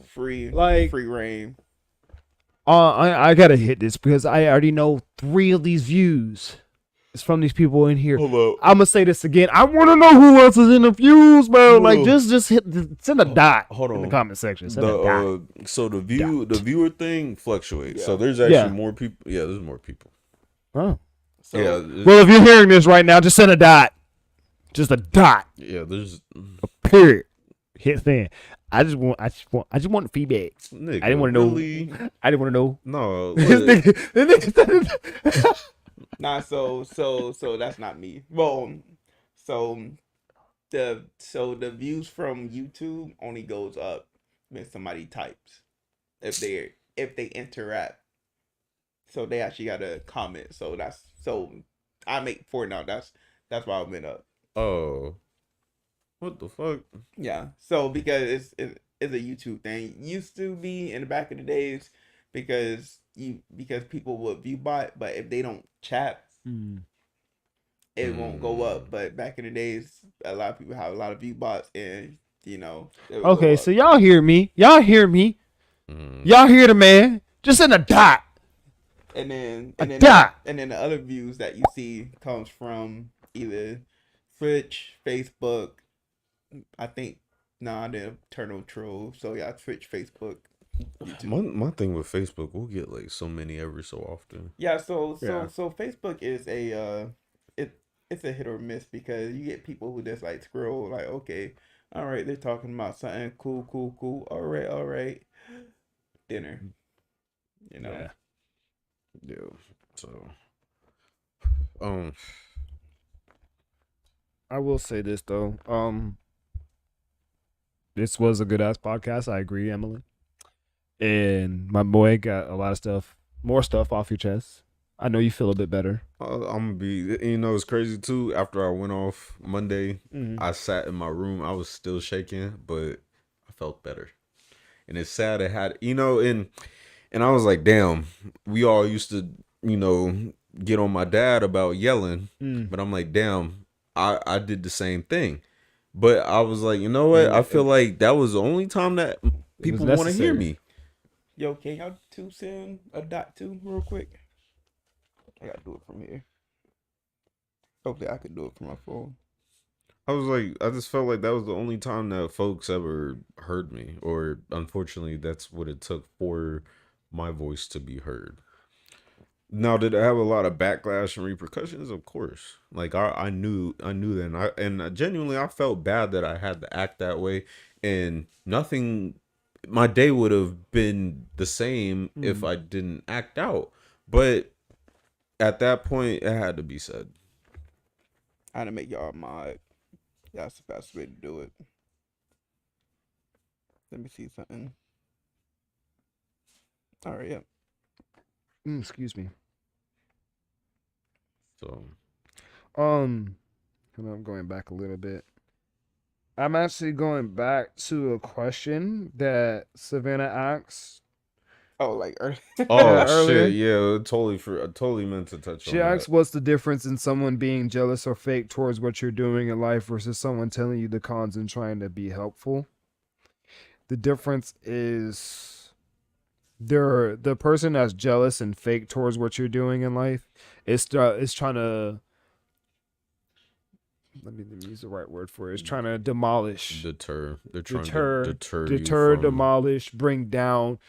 Speaker 4: free free reign.
Speaker 6: I gotta hit this because I already know 3 of these views. It's from these people in here.
Speaker 3: Hold up.
Speaker 6: I'm gonna say this again. I want to know who else is in the views, bro. Like just send a dot in the comment section. Send a dot.
Speaker 3: So the viewer thing fluctuates. Yeah. So there's actually more people. Yeah, there's more people.
Speaker 6: Oh.
Speaker 4: So,
Speaker 3: yeah.
Speaker 6: Well, if you're hearing this right now, just send a dot. Just a dot.
Speaker 3: Yeah, there's
Speaker 6: a period. Hit send. I just want feedback.
Speaker 3: Nigga,
Speaker 6: I didn't want to know.
Speaker 3: really?
Speaker 6: I didn't want to know.
Speaker 3: No.
Speaker 4: Nah, so that's not me. Well, so the views from YouTube only goes up when somebody types. If they interact. So they actually got a comment. So I make 4 now. That's why I went up.
Speaker 3: Oh. What the fuck?
Speaker 4: Yeah. So because it's a YouTube thing. Used to be in the back of the days because people would view bot, but if they don't chat, it won't go up. But back in the days, a lot of people have a lot of view bots, and
Speaker 6: okay, so y'all hear me? Y'all hear the man? Just in a dot.
Speaker 4: And then
Speaker 6: dot.
Speaker 4: And then the other views that you see comes from either Twitch, Facebook. I think the internal troll. So yeah, Twitch, Facebook.
Speaker 3: My thing with Facebook, we'll get like so many every so often.
Speaker 4: Yeah, so Facebook is it's a hit or miss because you get people who just like scroll like, okay, all right, they're talking about something cool, all right, dinner,
Speaker 3: Yeah. So,
Speaker 6: I will say this though, this was a good ass podcast. I agree, Emily. And my boy got a lot of more stuff off your chest. I know you feel a bit better.
Speaker 3: I'm gonna be, it's crazy too. After I went off Monday, I sat in my room. I was still shaking, but I felt better. And it's sad it had, and I was like, damn, we all used to, get on my dad about yelling, but I'm like, damn, I did the same thing. But I was like, you know what? I feel like that was the only time that people want to hear
Speaker 6: necessary.
Speaker 3: me.
Speaker 4: Yo, can y'all two send a dot two real quick? I gotta do it from here. Hopefully I can do it from my phone.
Speaker 3: I was like, I just felt like that was the only time that folks ever heard me, or unfortunately, that's what it took for my voice to be heard. Now, did I have a lot of backlash and repercussions? Of course. Like I knew that, and genuinely, I felt bad that I had to act that way, and nothing. My day would have been the same if I didn't act out, but at that point, it had to be said.
Speaker 4: I had to make y'all mod. That's the best way to do it. Let me see something. All right, yeah.
Speaker 6: Excuse me.
Speaker 3: So,
Speaker 6: I'm going back a little bit. I'm actually going back to a question that Savannah asked.
Speaker 4: Oh, like
Speaker 6: earlier.
Speaker 3: Shit, yeah, I totally meant to touch on
Speaker 6: She
Speaker 3: that.
Speaker 6: asked, what's the difference in someone being jealous or fake towards what you're doing in life versus someone telling you the cons and trying to be helpful? The difference is the person that's jealous and fake towards what you're doing in life is trying to, let me use the right word for it. It's trying to demolish,
Speaker 3: Deter. They're trying to deter you from,
Speaker 6: demolish, bring down,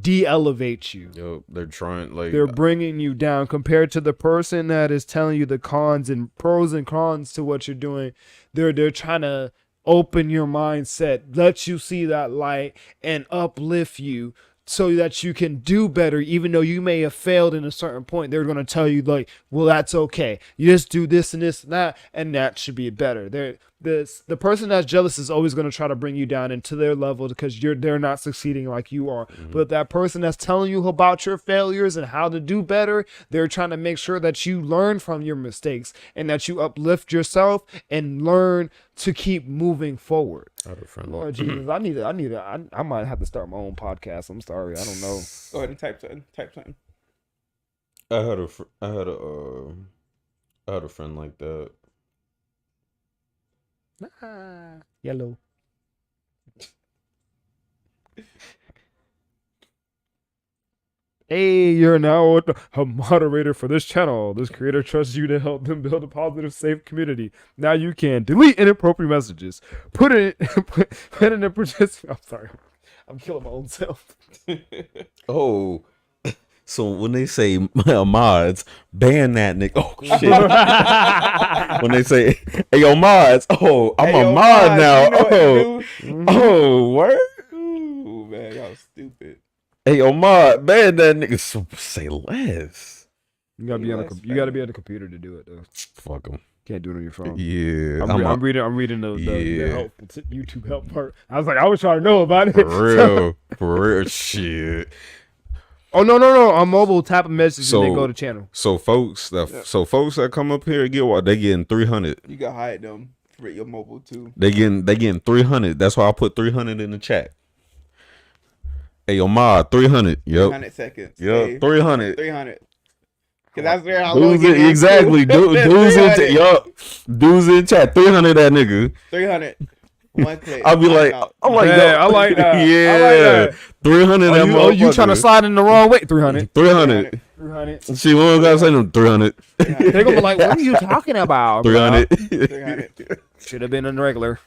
Speaker 6: de-elevate you.
Speaker 3: Yo, they're trying, like,
Speaker 6: They're bringing you down compared to the person that is telling you the cons and pros and cons to what you're doing. They're trying to open your mindset, let you see that light, and uplift you so that you can do better. Even though you may have failed in a certain point, they're going to tell you, like, well, that's okay. You just do this and this and that should be better. The person that's jealous is always going to try to bring you down into their level because they're not succeeding like you are. But that person that's telling you about your failures and how to do better, they're trying to make sure that you learn from your mistakes and that you uplift yourself and learn to keep moving forward. Lord Jesus, I might have to start my own podcast. I'm sorry, I don't know.
Speaker 4: Go ahead and type something.
Speaker 3: I had a friend like that.
Speaker 6: Yellow. Hey, you're now a moderator for this channel. This creator trusts you to help them build a positive, safe community. Now you can delete inappropriate messages. Put it in a participant. I'm sorry. I'm killing my own self.
Speaker 3: Oh, so when they say mods, ban that nigga. Oh shit. When they say, "Hey yo mods," oh, I'm a mod now. Oh, word.
Speaker 4: Ooh, man, y'all stupid.
Speaker 3: Hey yo mod, ban that nigga. So, say less.
Speaker 6: You gotta be on you gotta be on the computer to do it though.
Speaker 3: Fuck them.
Speaker 6: Can't do it on your phone.
Speaker 3: Yeah,
Speaker 6: I'm reading the helpful YouTube help part. I was trying to know about it.
Speaker 3: For real, shit.
Speaker 6: Oh no! On mobile, tap a message and they go to channel.
Speaker 3: So folks that come up here get what they getting 300.
Speaker 4: You can hide them for your mobile too.
Speaker 3: They getting 300. That's why I put 300 in the chat. Hey yo mod 300. Yep.
Speaker 4: 300 seconds.
Speaker 3: Yep.
Speaker 4: Hey,
Speaker 3: 300.
Speaker 4: 300. Cause that's where how long it
Speaker 3: exactly. Dudes in chat. 300 that nigga.
Speaker 4: 300. One click.
Speaker 3: I'll be like,
Speaker 6: I like that.
Speaker 3: Yeah.
Speaker 6: I like that.
Speaker 3: 300 that motherfucker.
Speaker 6: Oh, you trying to slide in the wrong way? 300.
Speaker 3: 300.
Speaker 6: 300.
Speaker 3: See, we don't gotta say no 300.
Speaker 6: They're gonna be like, what are you talking about?
Speaker 3: 300.
Speaker 4: 300.
Speaker 6: Should have been a regular.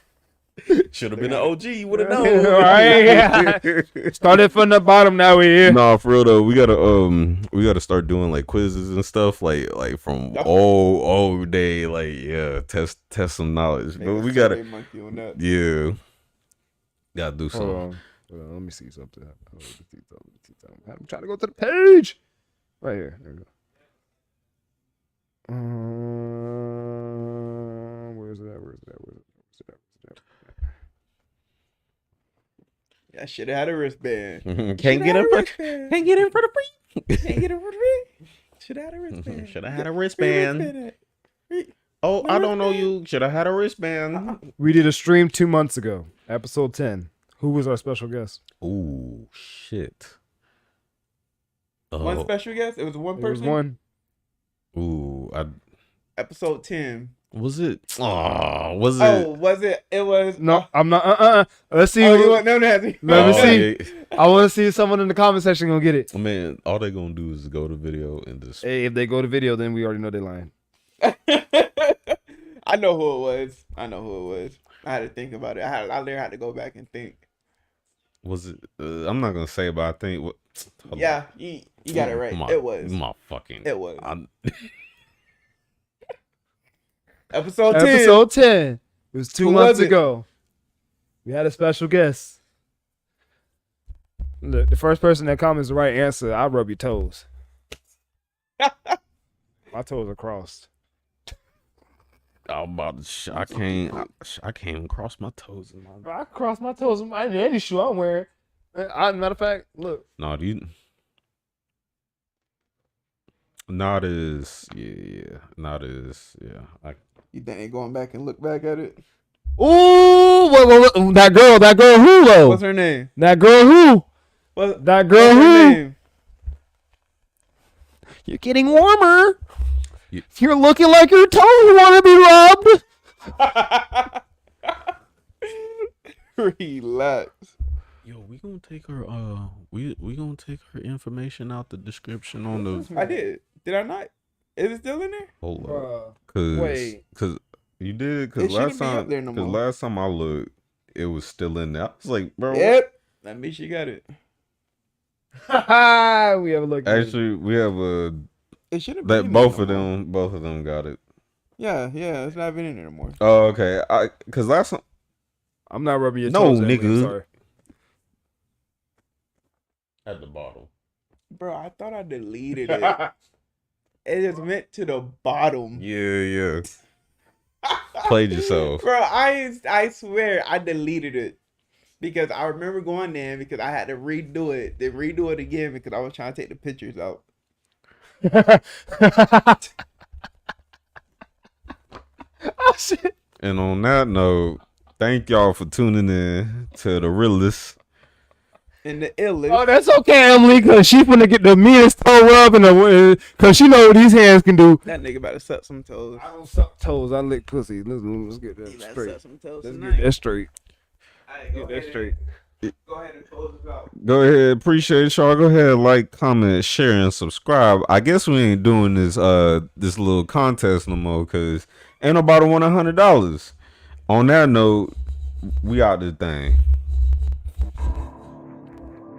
Speaker 3: Should have been an OG. You would have known.
Speaker 6: Right? Started from the bottom. Now we're here.
Speaker 3: Nah, for real though, we gotta start doing like quizzes and stuff like from old day, like yeah, test some knowledge. But we gotta, gotta do something.
Speaker 6: Hold on, let me see something. I'm trying to go to the page. Right here. There we go. Where's it at?
Speaker 4: I should have had a wristband.
Speaker 3: Can't get in for the free.
Speaker 4: Can't get it for free. Should have had a wristband.
Speaker 3: Should have had a wristband. Oh, I don't know you. Should have had a wristband.
Speaker 6: We did a stream 2 months ago, episode 10. Who was our special guest?
Speaker 3: Ooh, shit.
Speaker 4: One special guest? It was one person?
Speaker 6: It was one.
Speaker 3: Ooh,
Speaker 4: Episode 10.
Speaker 3: Was it? Oh, was it?
Speaker 4: Oh, was it? It was.
Speaker 6: No, I'm not. Let's see.
Speaker 4: Oh, you want no nasty?
Speaker 6: Let me see.
Speaker 3: Yeah.
Speaker 6: I want to see someone in the comment section gonna get it.
Speaker 3: Man, all they gonna do is go to video and just.
Speaker 6: Hey, if they go to video, then we already know they're lying.
Speaker 4: I know who it was. I had to think about it. I literally had to go back and think.
Speaker 3: Was it? I'm not gonna say, but I think.
Speaker 4: Yeah, you got it right. It was.
Speaker 3: My fucking.
Speaker 4: It was. Episode 10.
Speaker 6: Episode 10. It was 2
Speaker 4: Who
Speaker 6: months
Speaker 4: was it?
Speaker 6: ago. We had a special guest. Look, the first person that comments the right answer, I'll rub your toes. My toes are crossed.
Speaker 3: I'm about to. I can't even cross my toes in my.
Speaker 6: I cross my toes in any shoe I'm wearing. Matter of fact, look.
Speaker 3: No, you. Not as not as
Speaker 4: You think they going back and look back at it?
Speaker 6: Ooh, what, that girl who though?
Speaker 4: What's her name?
Speaker 6: That girl who? That girl
Speaker 4: what's her
Speaker 6: who?
Speaker 4: name?
Speaker 6: You're getting warmer. You're looking like your toes want to be rubbed.
Speaker 4: Relax.
Speaker 3: Yo, we gonna take her we gonna take her information out the description on the.
Speaker 4: I did. Did I not? Is it still in there?
Speaker 3: Hold
Speaker 6: Bruh.
Speaker 3: up. Cause
Speaker 6: Wait.
Speaker 3: you did.
Speaker 4: It
Speaker 3: Cause
Speaker 4: shouldn't be up there no more.
Speaker 3: last time I looked, it was still in there. I was like, bro.
Speaker 4: Yep. That means she got it.
Speaker 6: We have a look.
Speaker 3: Actually, we have a.
Speaker 4: It shouldn't be.
Speaker 3: That
Speaker 4: in there
Speaker 3: both
Speaker 4: no
Speaker 3: of
Speaker 4: more.
Speaker 3: them got it.
Speaker 4: Yeah, it's not been in there no more.
Speaker 3: Oh, okay. Cause last time.
Speaker 6: I'm not rubbing your
Speaker 3: No,
Speaker 6: toes. Emily, I'm
Speaker 3: nigga.
Speaker 6: sorry.
Speaker 3: At the bottom.
Speaker 4: Bro, I thought I deleted it. It just went to the bottom.
Speaker 3: Yeah. Played yourself.
Speaker 4: Bro, I swear I deleted it. Because I remember going there because I had to redo it. Then redo it again because I was trying to take the pictures out.
Speaker 6: Oh shit.
Speaker 3: And on that note, thank y'all for tuning in to the realest.
Speaker 4: And the illest.
Speaker 6: Oh, that's okay, Emily, because she finna get the meanest toe rub in the because she know what these hands can do.
Speaker 4: That nigga about to suck some toes.
Speaker 6: I don't suck toes. I lick pussy. Let's get that straight.
Speaker 4: Suck some toes
Speaker 6: Let's
Speaker 4: tonight.
Speaker 6: get that straight.
Speaker 4: Alright,
Speaker 6: Get that straight.
Speaker 4: Go ahead and close us out.
Speaker 3: Go ahead, appreciate y'all. Go ahead, like, comment, share, and subscribe. I guess we ain't doing this this little contest no more because ain't nobody won $100. On that note, we out this thing.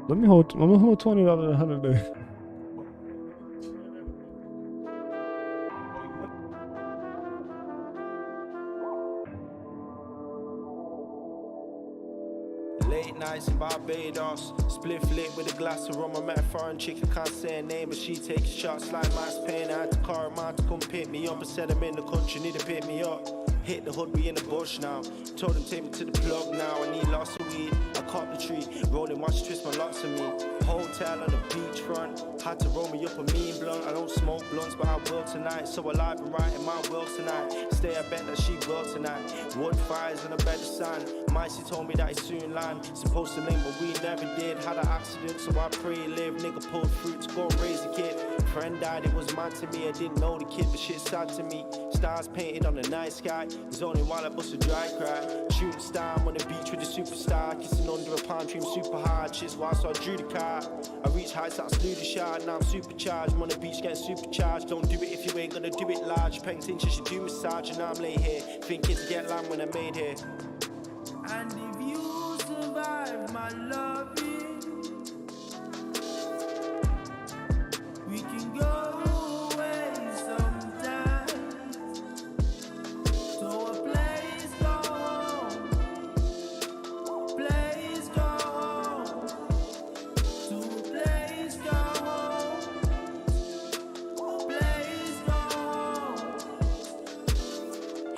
Speaker 6: Let me hold $20 $100 there.
Speaker 12: Late nights in Barbados, split lit with a glass of rum. I met a foreign chick, I can't say her name, but she taking shots like Max Payne. I had to Clairmont to come pick me up. I said I'm in the country, need to pick me up. Hit the hood, we in the bush now. Told him take me to the plug now. I need lots of weed, I caught the tree. Rolling, watch twist my locks of me. Hotel on the beachfront, had to roll me up a mean blunt. I don't smoke blunts, but I will tonight. So I been writing my will tonight. Stay, I bet that she will tonight. Wood fires on a bed of sand. Micey told me that he soon land. Supposed to link, but we never did. Had an accident, so I pray he lived. Nigga pulled fruit to go and raise a kid. Friend died, it was mad to me. I didn't know the kid, but shit sad to me. Stars painted on the night sky. It's only while I bust a dry cry. Shooting star, I'm on the beach with a superstar. Kissing under a palm tree, I'm super hard. Shit's whilst I drew the car. I reached heights, I slew the shard. Now I'm supercharged. I'm on the beach getting supercharged. Don't do it if you ain't gonna do it large. Pecked inches, you do massage, and now I'm laid here. Thinking to get land when I made here. And if you survive my loving, we can go away sometime. So a place go home, place go home, to a place go home, place go home.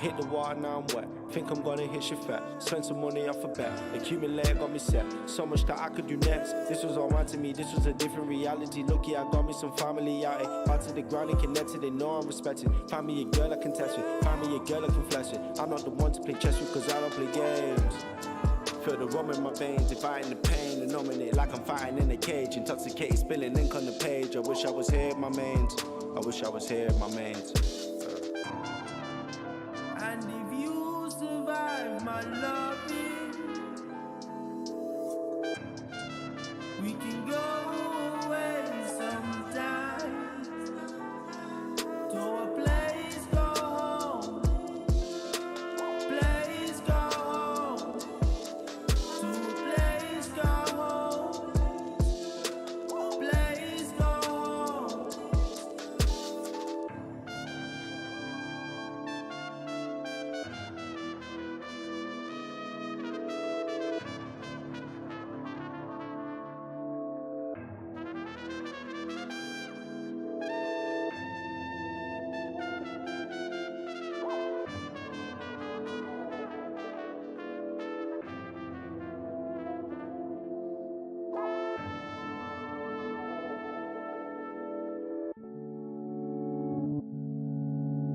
Speaker 12: Hit the water, now I'm wet. Think I'm gonna hit your fat. Spend some money off a bet. Accumulate, got me set. So much that I could do next. This was all mine to me, this was a different reality. Lucky I got me some family out here. Back to the ground and connected, they know I'm respected. Find me a girl I can test with. Find me a girl I can flesh with. I'm not the one to play chess with, cause I don't play games. Feel the rum in my veins, dividing the pain, and numbing it like I'm fighting in a cage. Intoxicated, spilling ink on the page. I wish I was here, my mains. I wish I was here, my mains. loving. We can